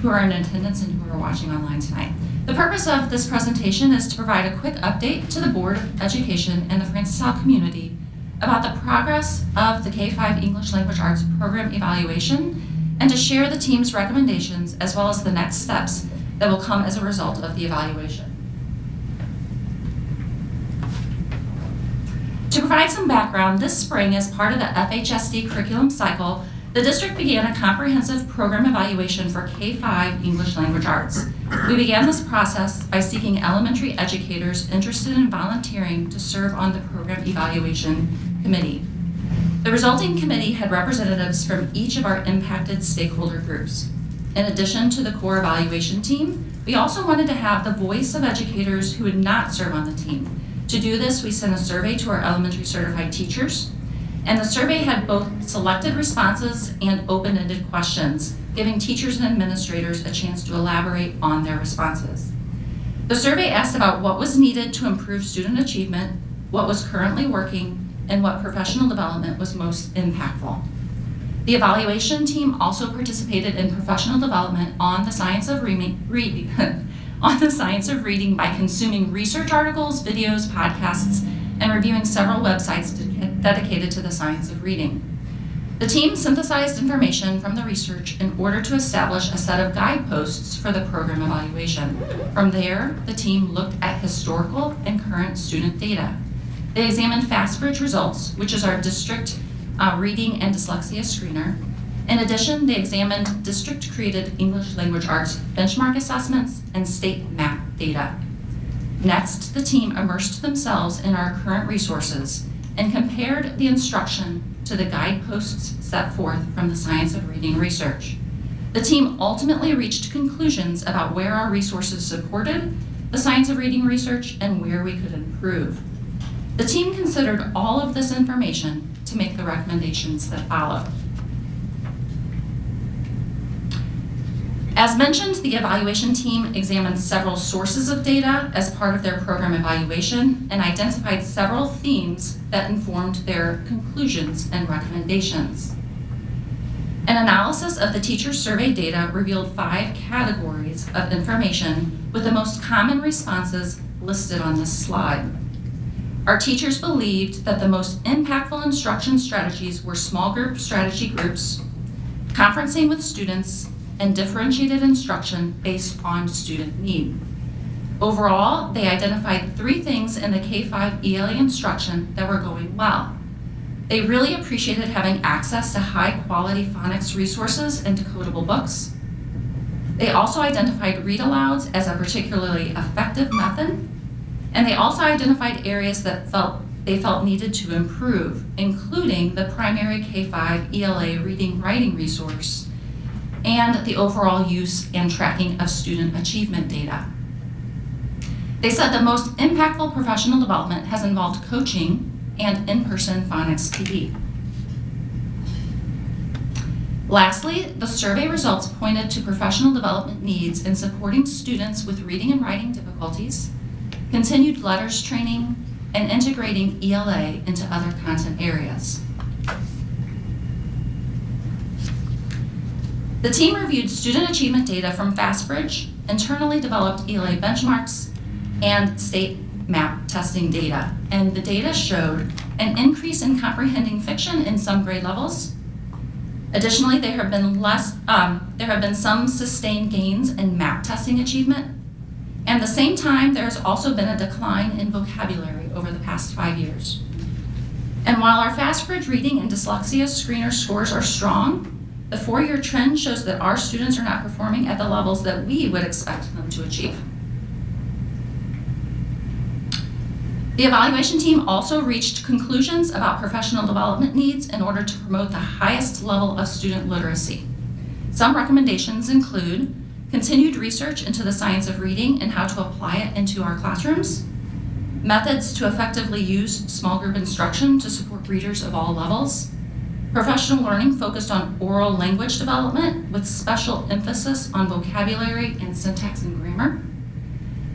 who are in attendance and who are watching online tonight. The purpose of this presentation is to provide a quick update to the Board of Education and the Francis Howell community about the progress of the K-5 English Language Arts program evaluation and to share the team's recommendations as well as the next steps that will come as a result of the evaluation. To provide some background, this spring, as part of the FHSD curriculum cycle, the district began a comprehensive program evaluation for K-5 English Language Arts. We began this process by seeking elementary educators interested in volunteering to serve on the program evaluation committee. The resulting committee had representatives from each of our impacted stakeholder groups. In addition to the core evaluation team, we also wanted to have the voice of educators who would not serve on the team. To do this, we sent a survey to our elementary certified teachers, and the survey had both selected responses and open-ended questions, giving teachers and administrators a chance to elaborate on their responses. The survey asked about what was needed to improve student achievement, what was currently working, and what professional development was most impactful. The evaluation team also participated in professional development on the science of reading by consuming research articles, videos, podcasts, and reviewing several websites dedicated to the science of reading. The team synthesized information from the research in order to establish a set of guideposts for the program evaluation. From there, the team looked at historical and current student data. They examined FastBridge results, which is our district reading and dyslexia screener. In addition, they examined district-created English language arts benchmark assessments and state map data. Next, the team immersed themselves in our current resources and compared the instruction to the guideposts set forth from the science of reading research. The team ultimately reached conclusions about where our resources supported the science of reading research and where we could improve. The team considered all of this information to make the recommendations that follow. As mentioned, the evaluation team examined several sources of data as part of their program evaluation and identified several themes that informed their conclusions and recommendations. An analysis of the teacher survey data revealed 5 categories of information with the most common responses listed on this slide. Our teachers believed that the most impactful instruction strategies were small group strategy groups, conferencing with students, and differentiated instruction based on student need. Overall, they identified 3 things in the K-5 ELA instruction that were going well. They really appreciated having access to high-quality phonics resources and decodable books. They also identified read-alouds as a particularly effective method, and they also identified areas that they felt needed to improve, including the primary K-5 ELA reading-writing resource and the overall use and tracking of student achievement data. They said the most impactful professional development has involved coaching and in-person phonics PD. Lastly, the survey results pointed to professional development needs in supporting students with reading and writing difficulties, continued letters training, and integrating ELA into other content areas. The team reviewed student achievement data from FastBridge, internally developed ELA benchmarks, and state map testing data. And the data showed an increase in comprehending fiction in some grade levels. Additionally, there have been some sustained gains in map testing achievement. And at the same time, there has also been a decline in vocabulary over the past 5 years. And while our FastBridge reading and dyslexia screener scores are strong, the 4-year trend shows that our students are not performing at the levels that we would expect them to achieve. The evaluation team also reached conclusions about professional development needs in order to promote the highest level of student literacy. Some recommendations include continued research into the science of reading and how to apply it into our classrooms, methods to effectively use small group instruction to support readers of all levels, professional learning focused on oral language development with special emphasis on vocabulary and syntax and grammar,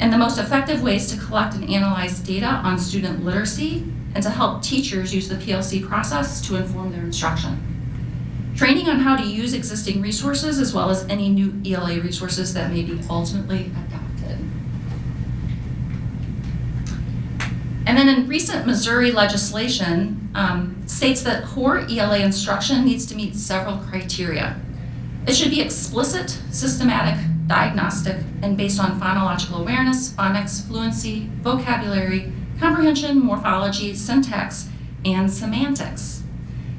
and the most effective ways to collect and analyze data on student literacy and to help teachers use the PLC process to inform their instruction. Training on how to use existing resources as well as any new ELA resources that may be ultimately adopted. And then in recent Missouri legislation, states that core ELA instruction needs to meet several criteria. It should be explicit, systematic, diagnostic, and based on phonological awareness, phonics, fluency, vocabulary, comprehension, morphology, syntax, and semantics.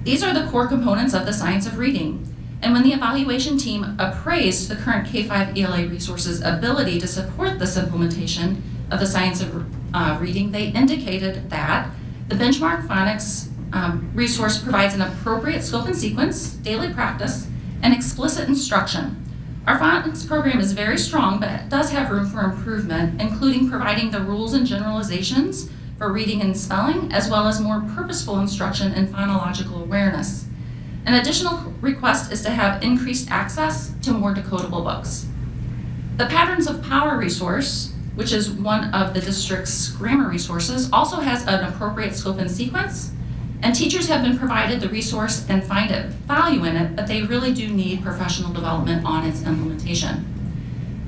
These are the core components of the science of reading. And when the evaluation team appraised the current K-5 ELA resources' ability to support this implementation of the science of reading, they indicated that the benchmark phonics resource provides an appropriate scope and sequence, daily practice, and explicit instruction. Our phonics program is very strong, but it does have room for improvement, including providing the rules and generalizations for reading and spelling, as well as more purposeful instruction in phonological awareness. An additional request is to have increased access to more decodable books. The Patterns of Power resource, which is one of the district's grammar resources, also has an appropriate scope and sequence, and teachers have been provided the resource and find value in it, but they really do need professional development on its implementation.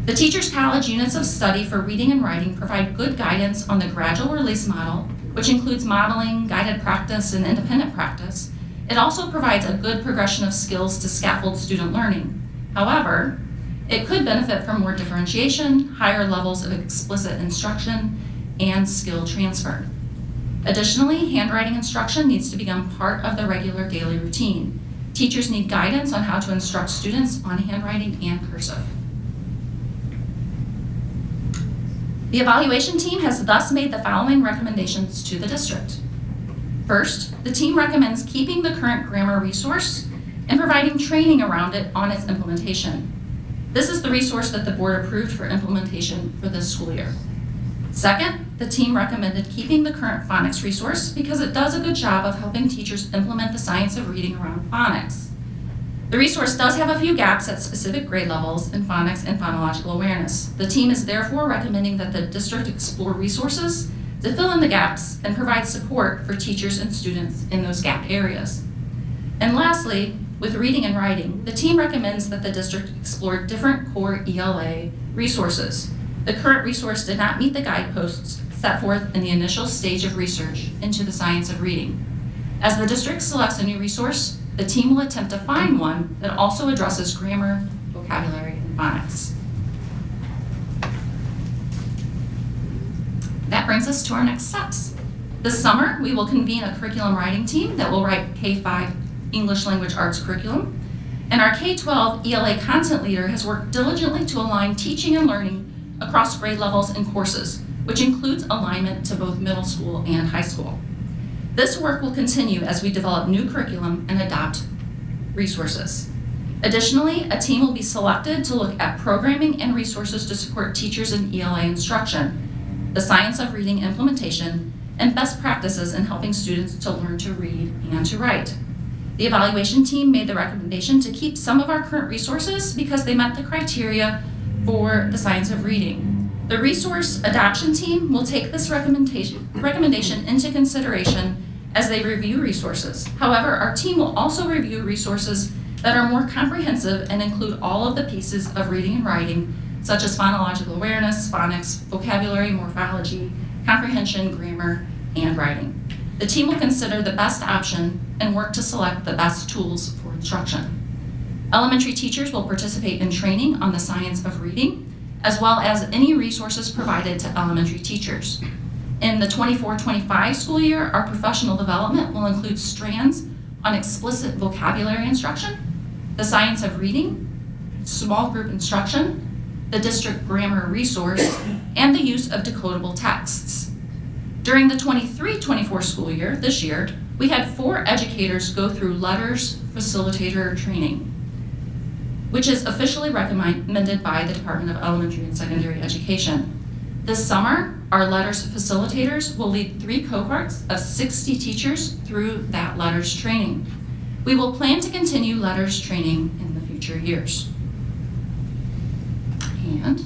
The Teachers College Units of Study for Reading and Writing provide good guidance on the gradual release model, which includes modeling, guided practice, and independent practice, It also provides a good progression of skills to scaffold student learning. However, it could benefit from more differentiation, higher levels of explicit instruction, and skill transfer. Additionally, handwriting instruction needs to become part of the regular daily routine. Teachers need guidance on how to instruct students on handwriting and cursive. The evaluation team has thus made the following recommendations to the district. First, the team recommends keeping the current grammar resource and providing training around it on its implementation. This is the resource that the board approved for implementation for this school year. Second, the team recommended keeping the current phonics resource because it does a good job of helping teachers implement the science of reading around phonics. The resource does have a few gaps at specific grade levels in phonics and phonological awareness. The team is therefore recommending that the district explore resources to fill in the gaps and provide support for teachers and students in those gap areas. And lastly, with reading and writing, the team recommends that the district explore different core ELA resources. The current resource did not meet the guideposts set forth in the initial stage of research into the science of reading. As the district selects a new resource, the team will attempt to find one that also addresses grammar, vocabulary, and phonics. That brings us to our next steps. This summer, we will convene a curriculum writing team that will write K-5 English Language Arts curriculum, and our K-12 ELA content leader has worked diligently to align teaching and learning across grade levels and courses, which includes alignment to both middle school and high school. This work will continue as we develop new curriculum and adopt resources. Additionally, a team will be selected to look at programming and resources to support teachers in ELA instruction, the science of reading implementation, and best practices in helping students to learn to read and to write. The evaluation team made the recommendation to keep some of our current resources because they met the criteria for the science of reading. The resource adoption team will take this recommendation into consideration as they review resources. However, our team will also review resources that are more comprehensive and include all of the pieces of reading and writing, such as phonological awareness, phonics, vocabulary, morphology, comprehension, grammar, and writing. The team will consider the best option and work to select the best tools for instruction. Elementary teachers will participate in training on the science of reading, as well as any resources provided to elementary teachers. In the 24-25 school year, our professional development will include strands on explicit vocabulary instruction, the science of reading, small group instruction, the district grammar resource, and the use of decodable texts. During the 23-24 school year, this year, we had 4 educators go through letters facilitator training, which is officially recommended by the Department of Elementary and Secondary Education. This summer, our letters facilitators will lead 3 cohorts of 60 teachers through that letters training. We will plan to continue letters training in the future years. And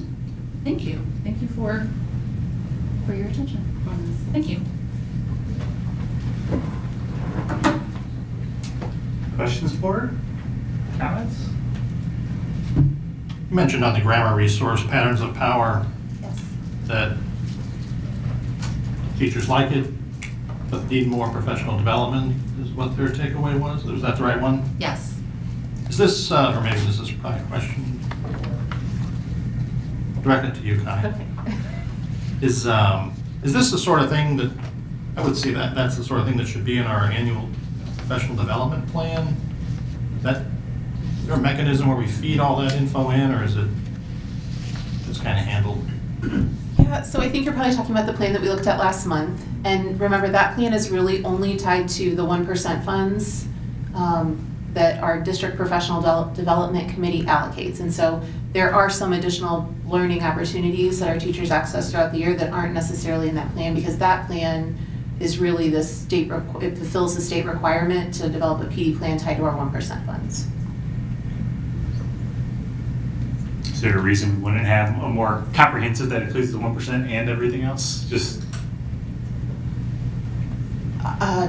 thank you. Thank you for your attention on this. Thank you. Questions, board? Comments? You mentioned on the grammar resource, patterns of power, that teachers like it, but need more professional development is what their takeaway was. Is that the right one? Yes. Is this, or maybe this is probably a question directed to you, Connie. Okay. Is this the sort of thing that, I would say that's the sort of thing that should be in our annual professional development plan? Is there a mechanism where we feed all that info in, or is it just kind of handled? Yeah, so I think you're probably talking about the plan that we looked at last month. And remember, that plan is really only tied to the 1% funds that our district professional development committee allocates. And so there are some additional learning opportunities that our teachers access throughout the year that aren't necessarily in that plan, because that plan is really the state, it fulfills the state requirement to develop a PD plan tied to our 1% funds. Is there a reason we wouldn't have a more comprehensive that includes the 1% and everything else? Just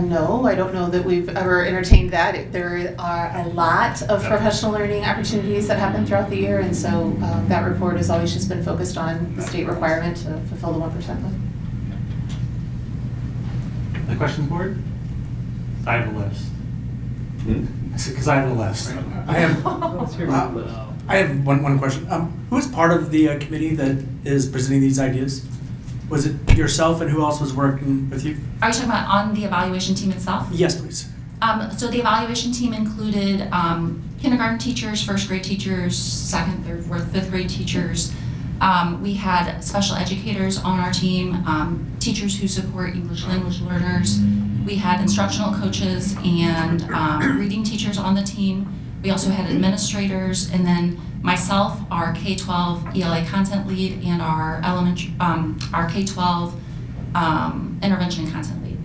No, I don't know that we've ever entertained that. There are a lot of professional learning opportunities that happen throughout the year, and so that report has always just been focused on the state requirement to fulfill the 1% fund. the questions, board? I have a list. Because I have a list. I have one question. Who is part of the committee that is presenting these ideas? Was it yourself, and who else was working with you? Are you talking about on the evaluation team itself? Yes, please. So the evaluation team included kindergarten teachers, first grade teachers, second, third, fourth, fifth grade teachers. We had special educators on our team, teachers who support English language learners. We had instructional coaches and reading teachers on the team. We also had administrators, and then myself, our K-12 ELA content lead, and our our K-12 intervention and content lead.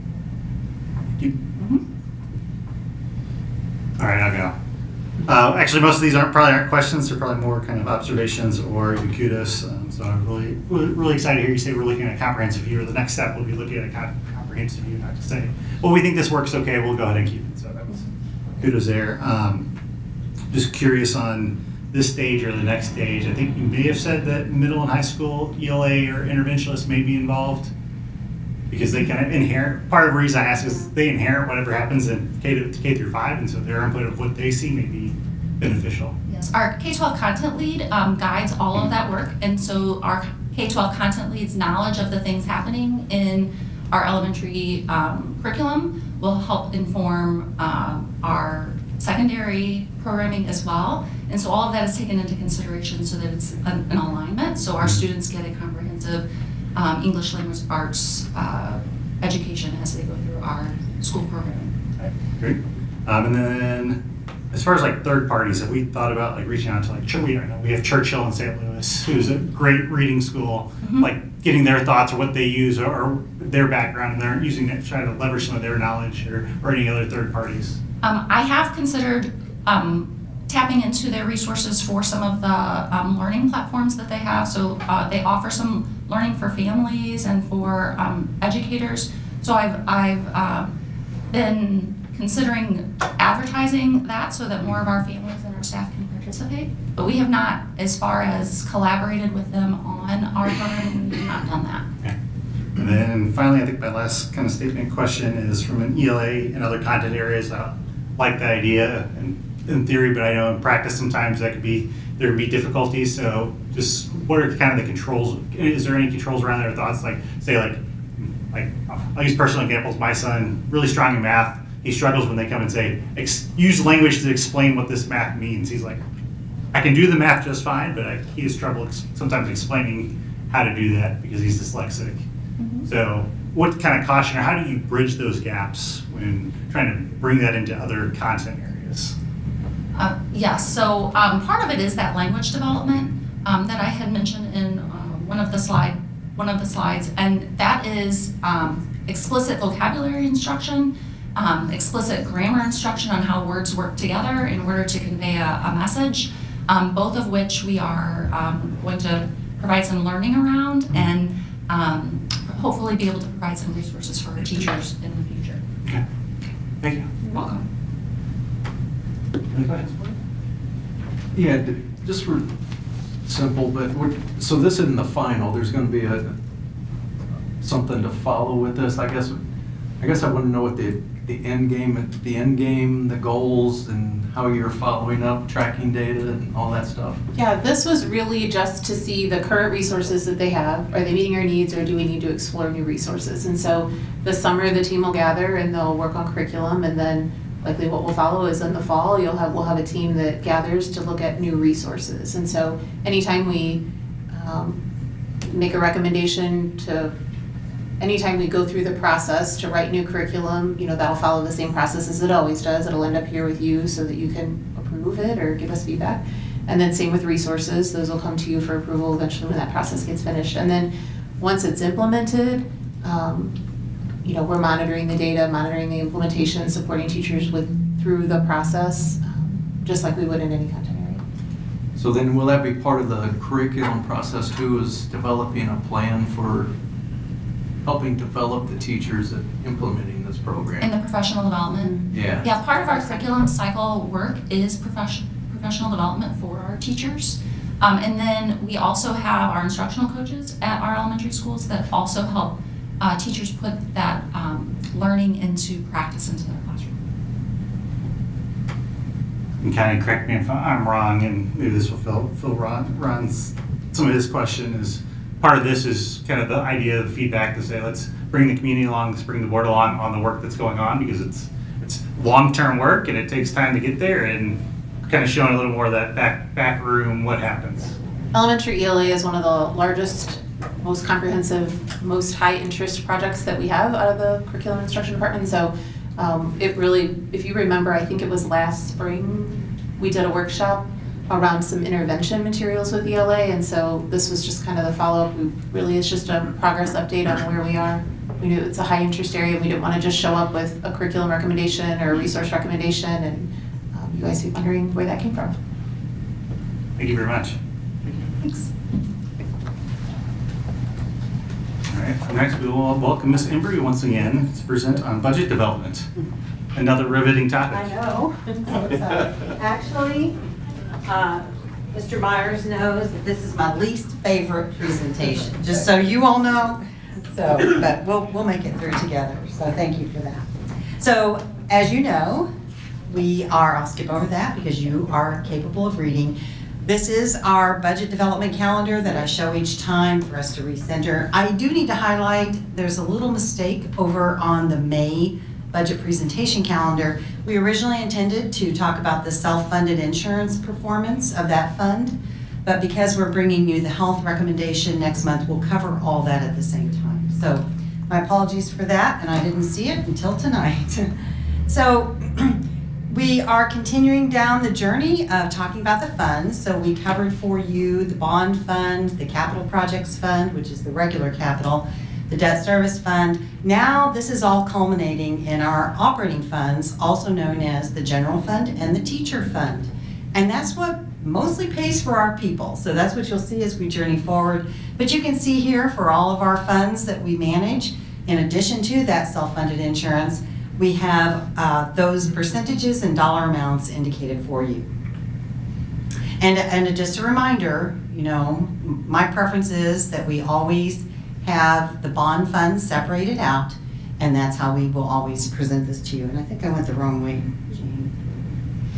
All right, I'll go. Actually, most of these probably aren't questions. They're probably more kind of observations or even kudos. So I'm really excited to hear you say we're looking at a comprehensive view, or the next step will be looking at a comprehensive view, not to say, well, we think this works okay, we'll go ahead and keep it. So that was kudos there. Just curious on this stage or the next stage. I think you may have said that middle and high school ELA or interventionists may be involved, because they kind of inherit, part of the reason I ask is they inherit whatever happens in K through 5, and so their input of what they see may be beneficial. Yes, our K-12 content lead guides all of that work, and so our K-12 content lead's knowledge of the things happening in our elementary curriculum will help inform our secondary programming as well. And so all of that is taken into consideration so that it's an alignment, so our students get a comprehensive English language arts education as they go through our school programming. Great. And then as far as like third parties, have we thought about like reaching out to like, we have Churchill in St. Louis, who's a great reading school, like getting their thoughts or what they use or their background, and they're using it, trying to leverage some of their knowledge or any other third parties? I have considered tapping into their resources for some of the learning platforms that they have. So they offer some learning for families and for educators. So I've been considering advertising that so that more of our families and our staff can participate. But we have not, as far as collaborated with them on our program, we have not done that. Okay. And then finally, I think my last kind of statement question is from an ELA and other content areas. I like that idea in theory, but I know in practice sometimes there can be difficulties. So just what are kind of the controls? Is there any controls around there? Thoughts like, say like I'll use personal examples. My son, really strong in math. He struggles when they come and say, use language to explain what this math means. He's like, I can do the math just fine, but he has trouble sometimes explaining how to do that because he's dyslexic. So what kind of caution, or how do you bridge those gaps when trying to bring that into other content areas? Yes, so part of it is that language development that I had mentioned in one of the slides, and that is explicit vocabulary instruction, explicit grammar instruction on how words work together in order to convey a message, both of which we are going to provide some learning around and hopefully be able to provide some resources for our teachers in the future. Okay, thank you. You're welcome. Any questions? Yeah, just for simple, but so this isn't the final. There's going to be something to follow with this. I guess I want to know what the end game, the goals, and how you're following up, tracking data, and all that stuff. Yeah, this was really just to see the current resources that they have. Are they meeting our needs, or do we need to explore new resources? And so this summer the team will gather and they'll work on curriculum, and then likely what will follow is in the fall we'll have a team that gathers to look at new resources. And so anytime we make a recommendation anytime we go through the process to write new curriculum, that'll follow the same process as it always does. It'll end up here with you so that you can approve it or give us feedback. And then same with resources, those will come to you for approval eventually when that process gets finished. And then once it's implemented, we're monitoring the data, monitoring the implementation, supporting teachers through the process, just like we would in any content area. So then will that be part of the curriculum process too, is developing a plan for helping develop the teachers at implementing this program? In the professional development? Yeah. Yeah, part of our curriculum cycle work is professional development for our teachers. And then we also have our instructional coaches at our elementary schools that also help teachers put that learning into practice into their classroom. and kind of correct me if I'm wrong, and maybe this will fill Ron's, some of his question is, part of this is kind of the idea of the feedback to say, let's bring the community along, let's bring the board along on the work that's going on, because it's long-term work and it takes time to get there, and kind of showing a little more of that back room, what happens. Elementary ELA is one of the largest, most comprehensive, most high-interest projects that we have out of the curriculum instruction department. So it really, if you remember, I think it was last spring, we did a workshop around some intervention materials with ELA, and so this was just kind of the follow-up. It's just a progress update on where we are. We knew it's a high-interest area. We didn't want to just show up with a curriculum recommendation or a resource recommendation, and you guys be wondering where that came from. Thank you very much. Thanks. All right, next we will welcome Ms. Embry once again to present on budget development. Another riveting topic. I know. Actually, Mr. Myers knows that this is my least favorite presentation, just so you all know. So, but we'll make it through together. So thank you for that. So as you know, I'll skip over that because you are capable of reading. This is our budget development calendar that I show each time for us to recenter. I do need to highlight, there's a little mistake over on the May budget presentation calendar. We originally intended to talk about the self-funded insurance performance of that fund, but because we're bringing you the health recommendation next month, we'll cover all that at the same time. So my apologies for that, and I didn't see it until tonight. So we are continuing down the journey of talking about the funds. So we covered for you the bond fund, the capital projects fund, which is the regular capital, the debt service fund. Now this is all culminating in our operating funds, also known as the general fund and the teacher fund. And that's what mostly pays for our people. So that's what you'll see as we journey forward. But you can see here for all of our funds that we manage, in addition to that self-funded insurance, we have those percentages and dollar amounts indicated for you. And just a reminder, my preference is that we always have the bond funds separated out, and that's how we will always present this to you. And I think I went the wrong way, Jane.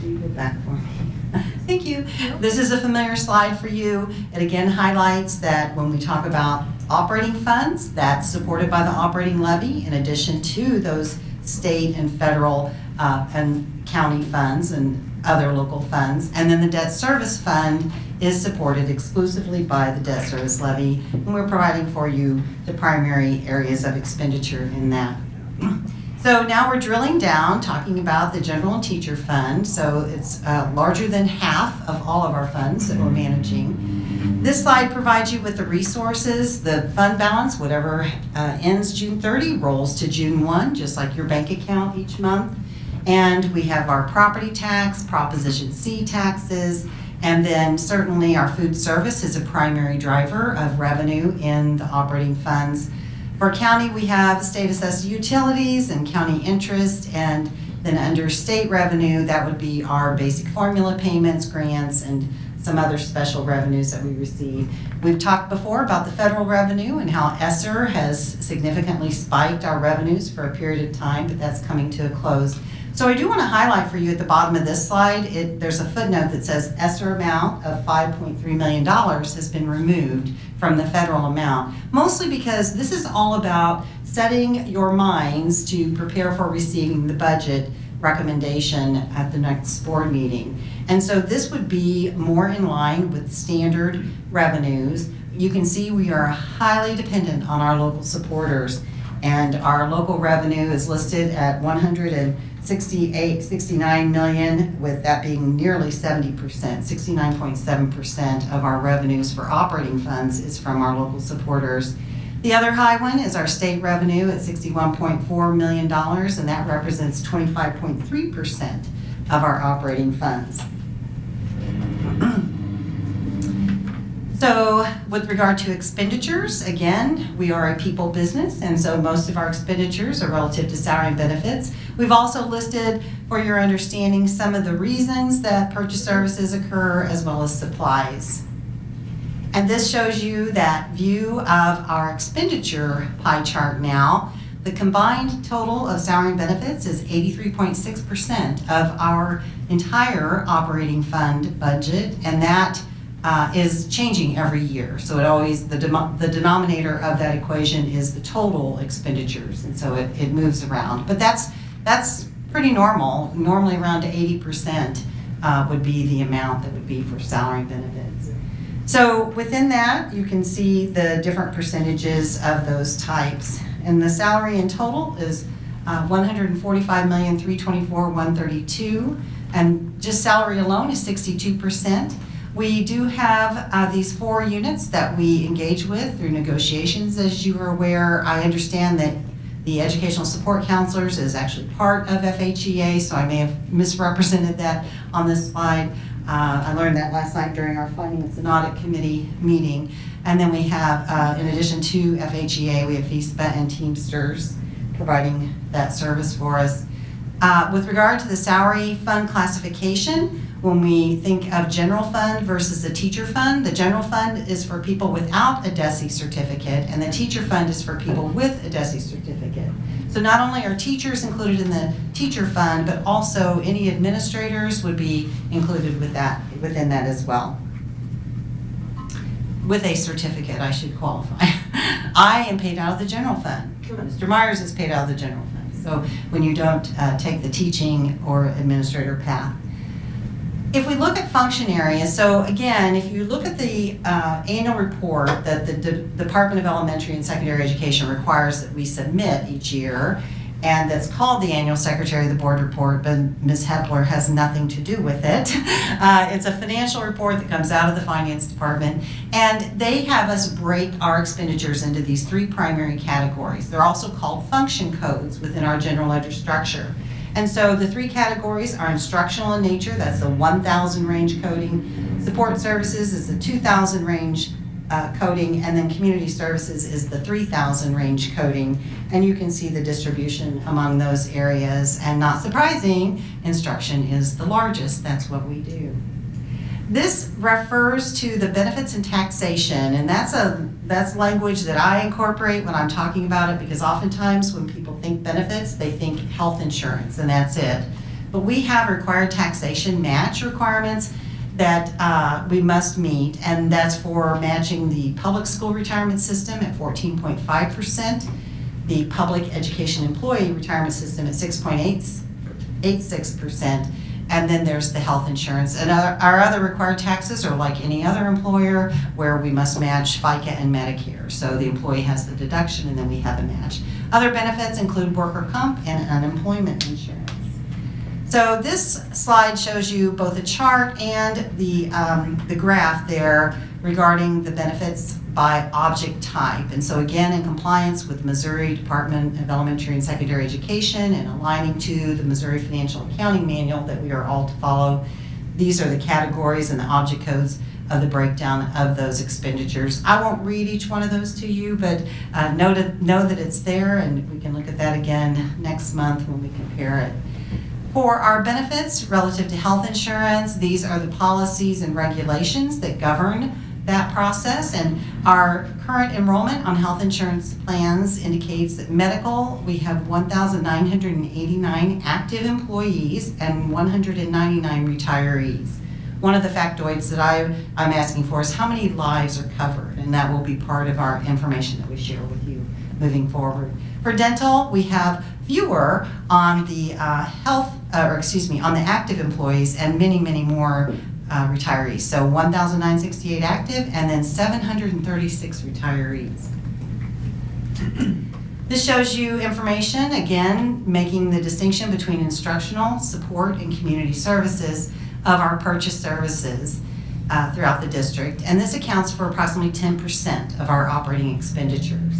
Can you go back for me? Thank you. This is a familiar slide for you. It again highlights that when we talk about operating funds, that's supported by the operating levy, in addition to those state and federal and county funds and other local funds. And then the debt service fund is supported exclusively by the debt service levy, and we're providing for you the primary areas of expenditure in that. So now we're drilling down, talking about the general and teacher fund. So it's larger than half of all of our funds that we're managing. This slide provides you with the resources. The fund balance, whatever ends June 30, rolls to June 1, just like your bank account each month. And we have our property tax, Proposition C taxes, and then certainly our food service is a primary driver of revenue in the operating funds. For county, we have state assessed utilities and county interest, and then under state revenue, that would be our basic formula payments, grants, and some other special revenues that we receive. We've talked before about the federal revenue and how ESSER has significantly spiked our revenues for a period of time, but that's coming to a close. So I do want to highlight for you at the bottom of this slide, there's a footnote that says ESSER amount of $5.3 million has been removed from the federal amount, mostly because this is all about setting your minds to prepare for receiving the budget recommendation at the next board meeting. And so this would be more in line with standard revenues. You can see we are highly dependent on our local supporters, and our local revenue is listed at 169 million, with that being nearly 70%, 69.7% of our revenues for operating funds is from our local supporters. The other high one is our state revenue at $61.4 million, and that represents 25.3% of our operating funds. So with regard to expenditures, again, we are a people business, and so most of our expenditures are relative to salary and benefits. We've also listed, for your understanding, some of the reasons that purchase services occur, as well as supplies. And this shows you that view of our expenditure pie chart now. the combined total of salary and benefits is 83.6% of our entire operating fund budget, and that is changing every year. So it always, the denominator of that equation is the total expenditures, and so it moves around. But that's pretty normal. Normally around 80% would be the amount that would be for salary and benefits. So within that, you can see the different percentages of those types. And the salary in total is $145,324,132, and just salary alone is 62%. We do have these 4 units that we engage with through negotiations. As you are aware, I understand that the educational support counselors is actually part of FHEA, so I may have misrepresented that on this slide. I learned that last night during our Finance and Audit Committee meeting. And then we have, in addition to FHEA, we have FISPA and Teamsters providing that service for us. With regard to the salary fund classification, when we think of general fund versus the teacher fund, the general fund is for people without a DESE certificate, and the teacher fund is for people with a DESE certificate. So not only are teachers included in the teacher fund, but also any administrators would be included within that as well. With a certificate, I should qualify. I am paid out of the general fund. Mr. Myers is paid out of the general fund. So when you don't take the teaching or administrator path. If we look at function areas, so again, if you look at the annual report that the Department of Elementary and Secondary Education requires that we submit each year, and that's called the Annual Secretary of the Board Report, but Ms. Hepler has nothing to do with it. It's a financial report that comes out of the Finance Department, and they have us break our expenditures into these 3 primary categories. They're also called function codes within our general ledger structure. And so the 3 categories are instructional in nature, that's the 1,000 range coding. Support services is the 2,000 range coding, and then community services is the 3,000 range coding. And you can see the distribution among those areas. And not surprising, instruction is the largest. That's what we do. This refers to the benefits and taxation, and that's language that I incorporate when I'm talking about it, because oftentimes when people think benefits, they think health insurance, and that's it. But we have required taxation match requirements that we must meet, and that's for matching the public school retirement system at 14.5%, the public education employee retirement system at 6.86%, and then there's the health insurance. And our other required taxes are like any other employer, where we must match FICA and Medicare. So the employee has the deduction, and then we have a match. Other benefits include worker comp and unemployment insurance. So this slide shows you both a chart and the graph there regarding the benefits by object type. And so again, in compliance with Missouri Department of Elementary and Secondary Education and aligning to the Missouri Financial Accounting Manual that we are all to follow, these are the categories and the object codes of the breakdown of those expenditures. I won't read each one of those to you, but know that it's there, and we can look at that again next month when we compare it. For our benefits relative to health insurance, these are the policies and regulations that govern that process, and our current enrollment on health insurance plans indicates that medical, we have 1,989 active employees and 199 retirees. One of the factoids that I'm asking for is how many lives are covered, and that will be part of our information that we share with you moving forward. For dental, we have fewer on the on the active employees and many, many more retirees. So 1,968 active and then 736 retirees. This shows you information, again, making the distinction between instructional, support, and community services of our purchase services throughout the district. And this accounts for approximately 10% of our operating expenditures.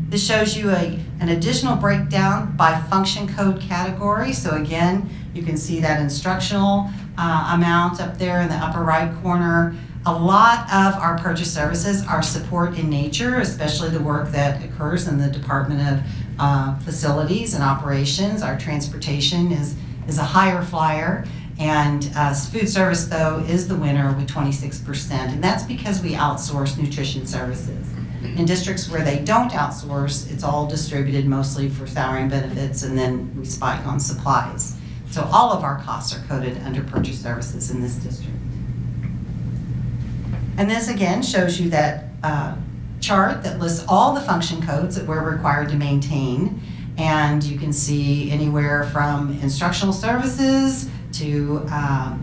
This shows you an additional breakdown by function code category. So again, you can see that instructional amount up there in the upper right corner. A lot of our purchase services are support in nature, especially the work that occurs in the Department of Facilities and Operations. Our transportation is a higher flyer, and food service, though, is the winner with 26%, and that's because we outsource nutrition services. In districts where they don't outsource, it's all distributed mostly for salary and benefits, and then we spike on supplies. So all of our costs are coded under purchase services in this district. And this again shows you that chart that lists all the function codes that we're required to maintain. And you can see anywhere from instructional services to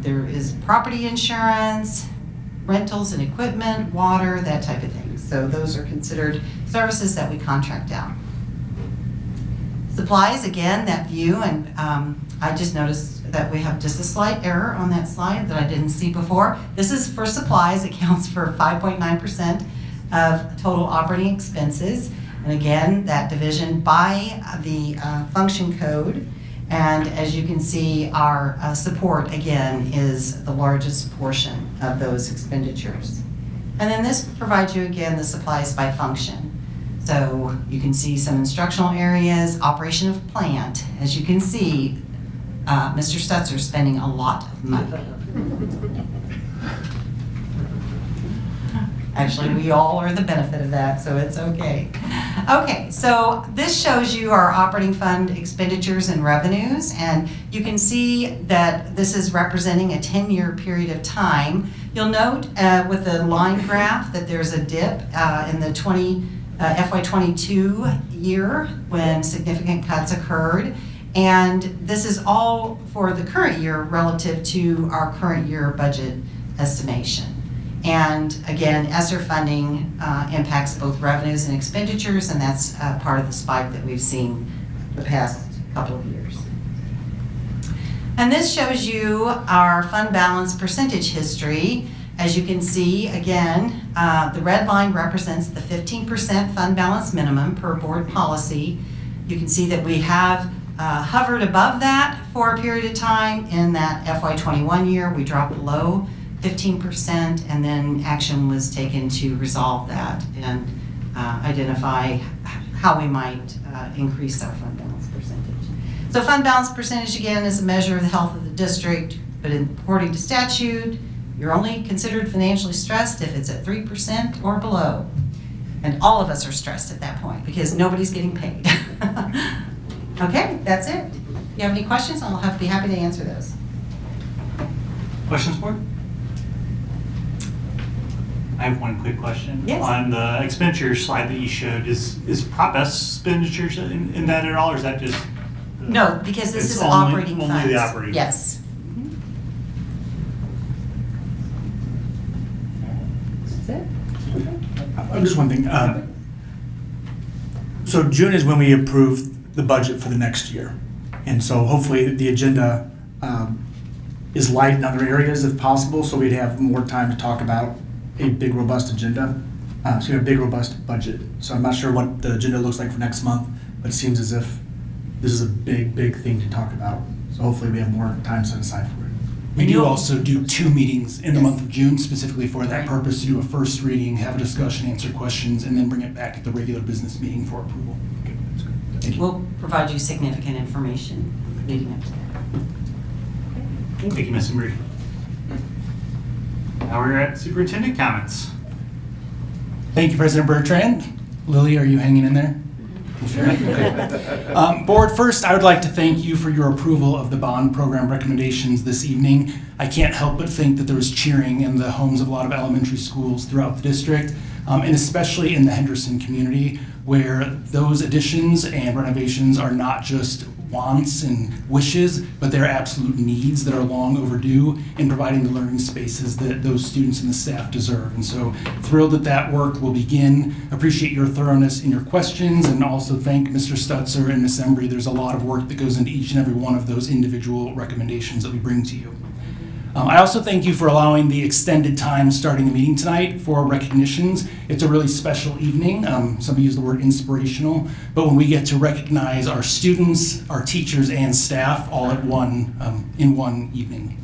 there is property insurance, rentals and equipment, water, that type of thing. So those are considered services that we contract out. Supplies, again, that view, and I just noticed that we have just a slight error on that slide that I didn't see before. This is for supplies, it counts for 5.9% of total operating expenses. And again, that division by the function code. And as you can see, our support, again, is the largest portion of those expenditures. And then this provides you, again, the supplies by function. So you can see some instructional areas, operation of plant. As you can see, Mr. Stutzer is spending a lot of money. Actually, we all are the benefit of that, so it's okay. Okay, so this shows you our operating fund expenditures and revenues, and you can see that this is representing a 10-year period of time. You'll note with the line graph that there's a dip in the FY22 year when significant cuts occurred, and this is all for the current year relative to our current year budget estimation. And again, ESSER funding impacts both revenues and expenditures, and that's part of the spike that we've seen the past couple of years. And this shows you our fund balance percentage history. As you can see, again, the red line represents the 15% fund balance minimum per board policy. You can see that we have hovered above that for a period of time. In that FY21 year, we dropped below 15%, and then action was taken to resolve that and identify how we might increase our fund balance percentage. So fund balance percentage, again, is a measure of the health of the district, but according to statute, you're only considered financially stressed if it's at 3% or below. And all of us are stressed at that point because nobody's getting paid. Okay, that's it. If you have any questions, I'll be happy to answer those. Questions, board? I have one quick question. Yes. On the expenditure slide that you showed, is prop expenditures in that at all, or is that just? No, because this it's is only, operating funds. Only the operating. Yes. That's it. Just one thing. So June is when we approve the budget for the next year. And so hopefully the agenda is light in other areas if possible, so we'd have more time to talk about a big, robust agenda. So we have a big, robust budget. So I'm not sure what the agenda looks like for next month, but it seems as if this is a big, big thing to talk about. So hopefully we have more time set aside for it. We do also do 2 meetings in the month of June specifically for that purpose, to do a first reading, have a discussion, answer questions, and then bring it back at the regular business meeting for approval. Okay, that's good. Thank you. We'll provide you significant information leading up to that. Thank you, Ms. Embry. Now we're at superintendent comments. Thank you, President Bertrand. Lily, are you hanging in there? Sure. Okay. Board, first, I would like to thank you for your approval of the bond program recommendations this evening. I can't help but think that there was cheering in the homes of a lot of elementary schools throughout the district, and especially in the Henderson community, where those additions and renovations are not just wants and wishes, but they're absolute needs that are long overdue in providing the learning spaces that those students and the staff deserve. And so thrilled that that work will begin. Appreciate your thoroughness in your questions, and also thank Mr. Stutzer and Ms. Embry. There's a lot of work that goes into each and every one of those individual recommendations that we bring to you. I also thank you for allowing the extended time starting the meeting tonight for recognitions. It's a really special evening. Somebody used the word inspirational, but when we get to recognize our students, our teachers, and staff all at in one evening.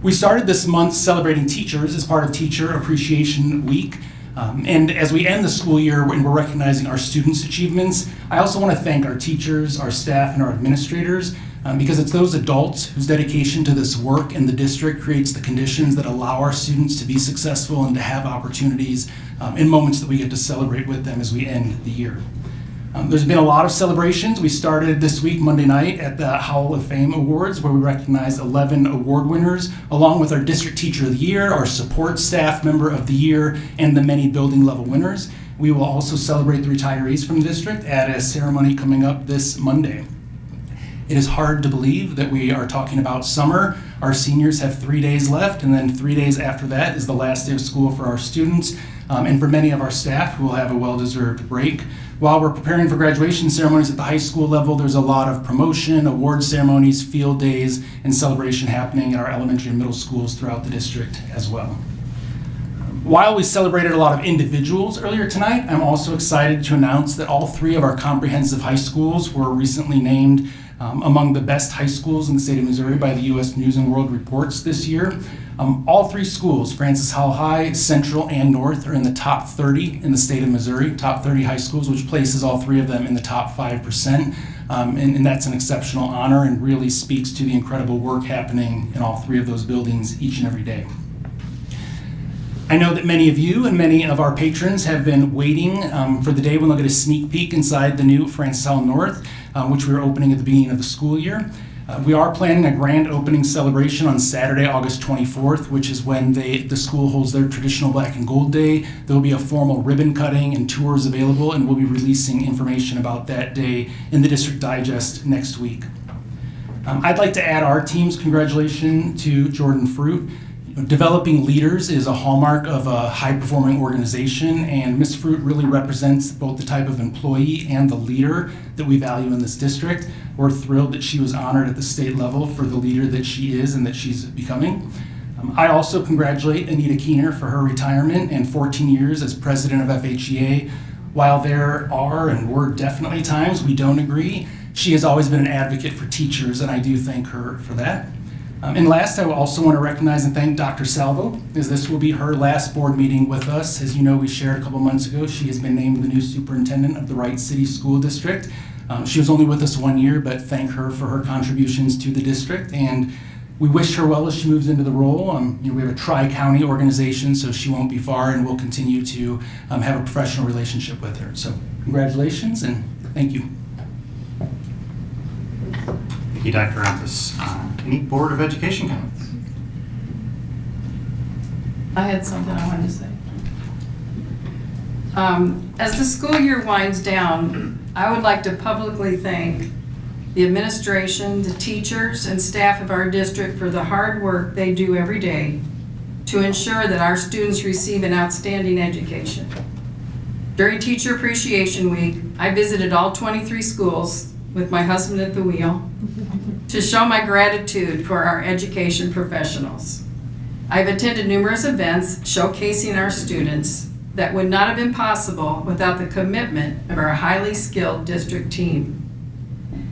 We started this month celebrating teachers as part of Teacher Appreciation Week. And as we end the school year and we're recognizing our students' achievements, I also want to thank our teachers, our staff, and our administrators. because it's those adults whose dedication to this work in the district creates the conditions that allow our students to be successful and to have opportunities in moments that we get to celebrate with them as we end the year. There's been a lot of celebrations. We started this week, Monday night, at the Howell of Fame Awards, where we recognized 11 award winners, along with our District Teacher of the Year, our Support Staff Member of the Year, and the many building level winners. We will also celebrate the retirees from the district at a ceremony coming up this Monday. It is hard to believe that we are talking about summer. Our seniors have 3 days left, and then 3 days after that is the last day of school for our students, and for many of our staff who will have a well-deserved break. While we're preparing for graduation ceremonies at the high school level, there's a lot of promotion, award ceremonies, field days, and celebration happening at our elementary and middle schools throughout the district as well. While we celebrated a lot of individuals earlier tonight, I'm also excited to announce that all 3 of our comprehensive high schools were recently named among the best high schools in the state of Missouri by the U.S. News and World Reports this year. All 3 schools, Francis Howell High, Central, and North, are in the top 30 in the state of Missouri, top 30 high schools, which places all 3 of them in the top 5%. And that's an exceptional honor and really speaks to the incredible work happening in all 3 of those buildings each and every day. I know that many of you and many of our patrons have been waiting for the day when they'll get a sneak peek inside the new Francis Howell North, which we are opening at the beginning of the school year. We are planning a grand opening celebration on Saturday, August 24th, which is when the school holds their traditional Black and Gold Day. There will be a formal ribbon cutting and tours available, and we'll be releasing information about that day in the District Digest next week. I'd like to add our team's congratulations to Jordan Fruit. Developing leaders is a hallmark of a high-performing organization, and Ms. Fruit really represents both the type of employee and the leader that we value in this district. We're thrilled that she was honored at the state level for the leader that she is and that she's becoming. I also congratulate Anita Keener for her retirement and 14 years as president of FHEA. While there are and were definitely times we don't agree, she has always been an advocate for teachers, and I do thank her for that. And last, I also want to recognize and thank Dr. Salvo, as this will be her last board meeting with us. As you know, we shared a couple months ago, she has been named the new superintendent of the Wright City School District. She was only with us 1 year, but thank her for her contributions to the district, and we wish her well as she moves into the role. We have a tri-county organization, so she won't be far, and we'll continue to have a professional relationship with her. So congratulations, and thank you. Thank you, Dr. Rumpus. Any Board of Education comments? I had something I wanted to say. As the school year winds down, I would like to publicly thank the administration, the teachers, and staff of our district for the hard work they do every day to ensure that our students receive an outstanding education. During Teacher Appreciation Week, I visited all 23 schools with my husband at the wheel to show my gratitude for our education professionals. I've attended numerous events showcasing our students that would not have been possible without the commitment of our highly skilled district team.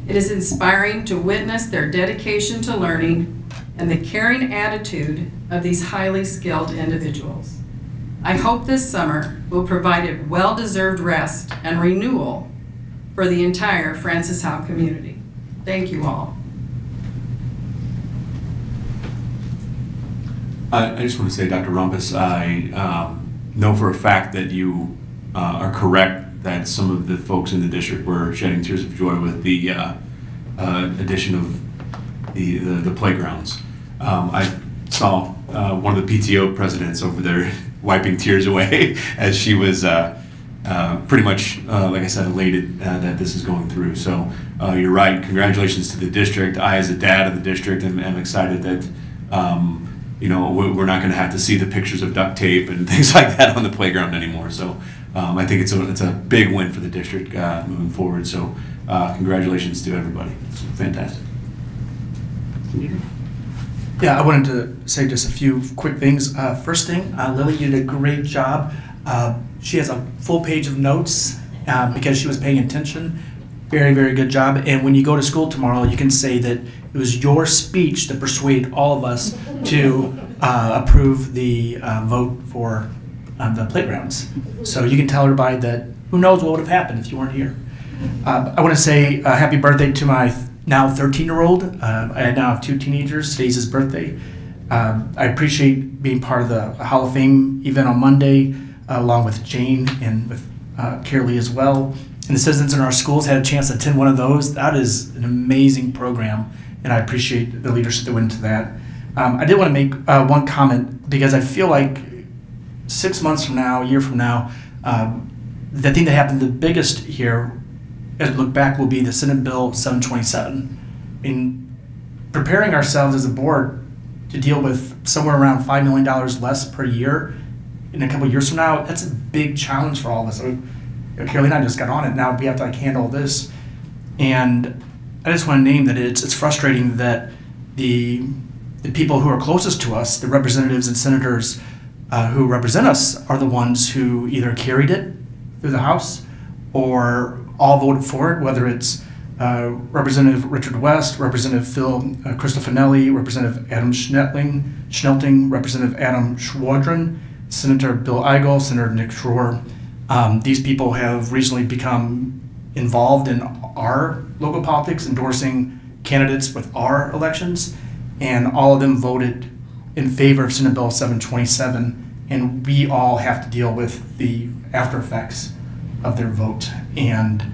It is inspiring to witness their dedication to learning and the caring attitude of these highly skilled individuals. I hope this summer will provide a well-deserved rest and renewal for the entire Francis Howell community. Thank you all. I just want to say, Dr. Rumpus, I know for a fact that you are correct that some of the folks in the district were shedding tears of joy with the addition of the playgrounds. I saw one of the PTO presidents over there wiping tears away as she was pretty much, like I said, elated that this is going through. So you're right. Congratulations to the district. I, as a dad of the district, am excited that we're not going to have to see the pictures of duct tape and things like that on the playground anymore. So I think it's a big win for the district moving forward. So congratulations to everybody. It's fantastic. Yeah, I wanted to say just a few quick things. First thing, Lily, you did a great job. She has a full page of notes because she was paying attention. Very, very good job. And when you go to school tomorrow, you can say that it was your speech that persuaded all of us to approve the vote for the playgrounds. So you can tell everybody that who knows what would have happened if you weren't here. I want to say happy birthday to my now 13-year-old. I now have 2 teenagers. Today's his birthday. I appreciate being part of the Hall of Fame event on Monday, along with Jane and with Carolee as well. And the citizens in our schools had a chance to attend one of those. That is an amazing program, and I appreciate the leadership that went into that. I did want to make one comment, because I feel like 6 months from now, a year from now, the thing that happened the biggest here, as we look back, will be the Senate Bill 727. In preparing ourselves as a board to deal with somewhere around $5 million less per year in a couple of years from now, that's a big challenge for all of us. Carolee and I just got on it. Now we have to handle this. And I just want to name that it's frustrating that the people who are closest to us, the representatives and senators who represent us, are the ones who either carried it through the House or all voted for it, whether it's Representative Richard West, Representative Phil Cristofanelli, Representative Adam Schnelting, Representative Adam Schwadron, Senator Bill Eigel, Senator Nick Schroer. These people have recently become involved in our local politics, endorsing candidates with our elections, and all of them voted in favor of Senate Bill 727, and we all have to deal with the after effects of their vote. And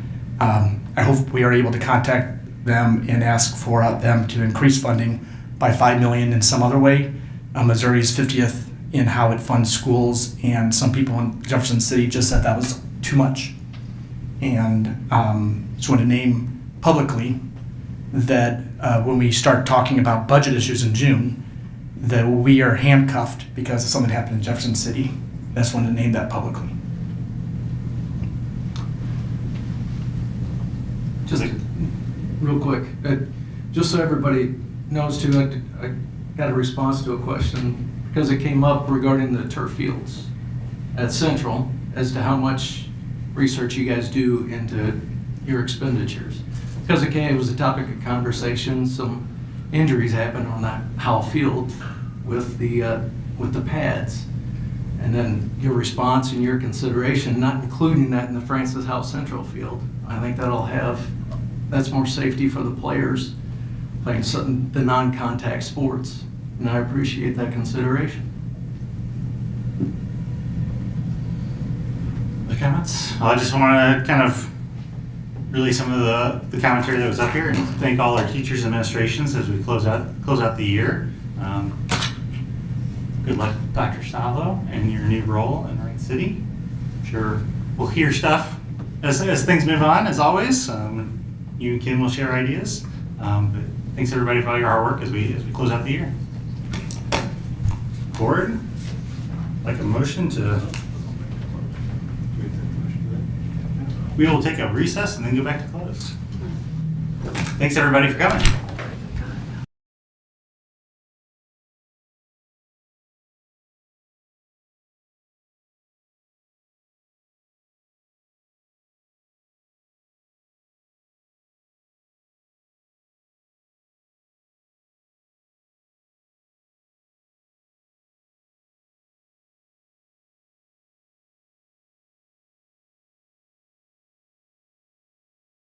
I hope we are able to contact them and ask for them to increase funding by $5 million in some other way. Missouri's 50th in how it funds schools, and some people in Jefferson City just said that was too much. And just want to name publicly that when we start talking about budget issues in June, that we are handcuffed because of something happened in Jefferson City. I just wanted to name that publicly. Just real quick, just so everybody knows too, I got a response to a question because it came up regarding the turf fields at Central as to how much research you guys do into your expenditures. Because it was a topic of conversation. Some injuries happened on that Howell field with the pads, and then your response and your consideration, not including that in the Francis House Central field. I think that's more safety for the players playing the non-contact sports, and I appreciate that consideration. The comments? I just want to kind of relay some of the commentary that was up here, and thank all our teachers and administrations as we close out the year. Good luck, Dr. Salvo, in your new role in Wright City. I'm sure we'll hear stuff as things move on, as always. You and Kim will share ideas. But thanks everybody for all your hard work as we close out the year. Board, like a motion to. We will take a recess and then go back to close. Thanks everybody for coming.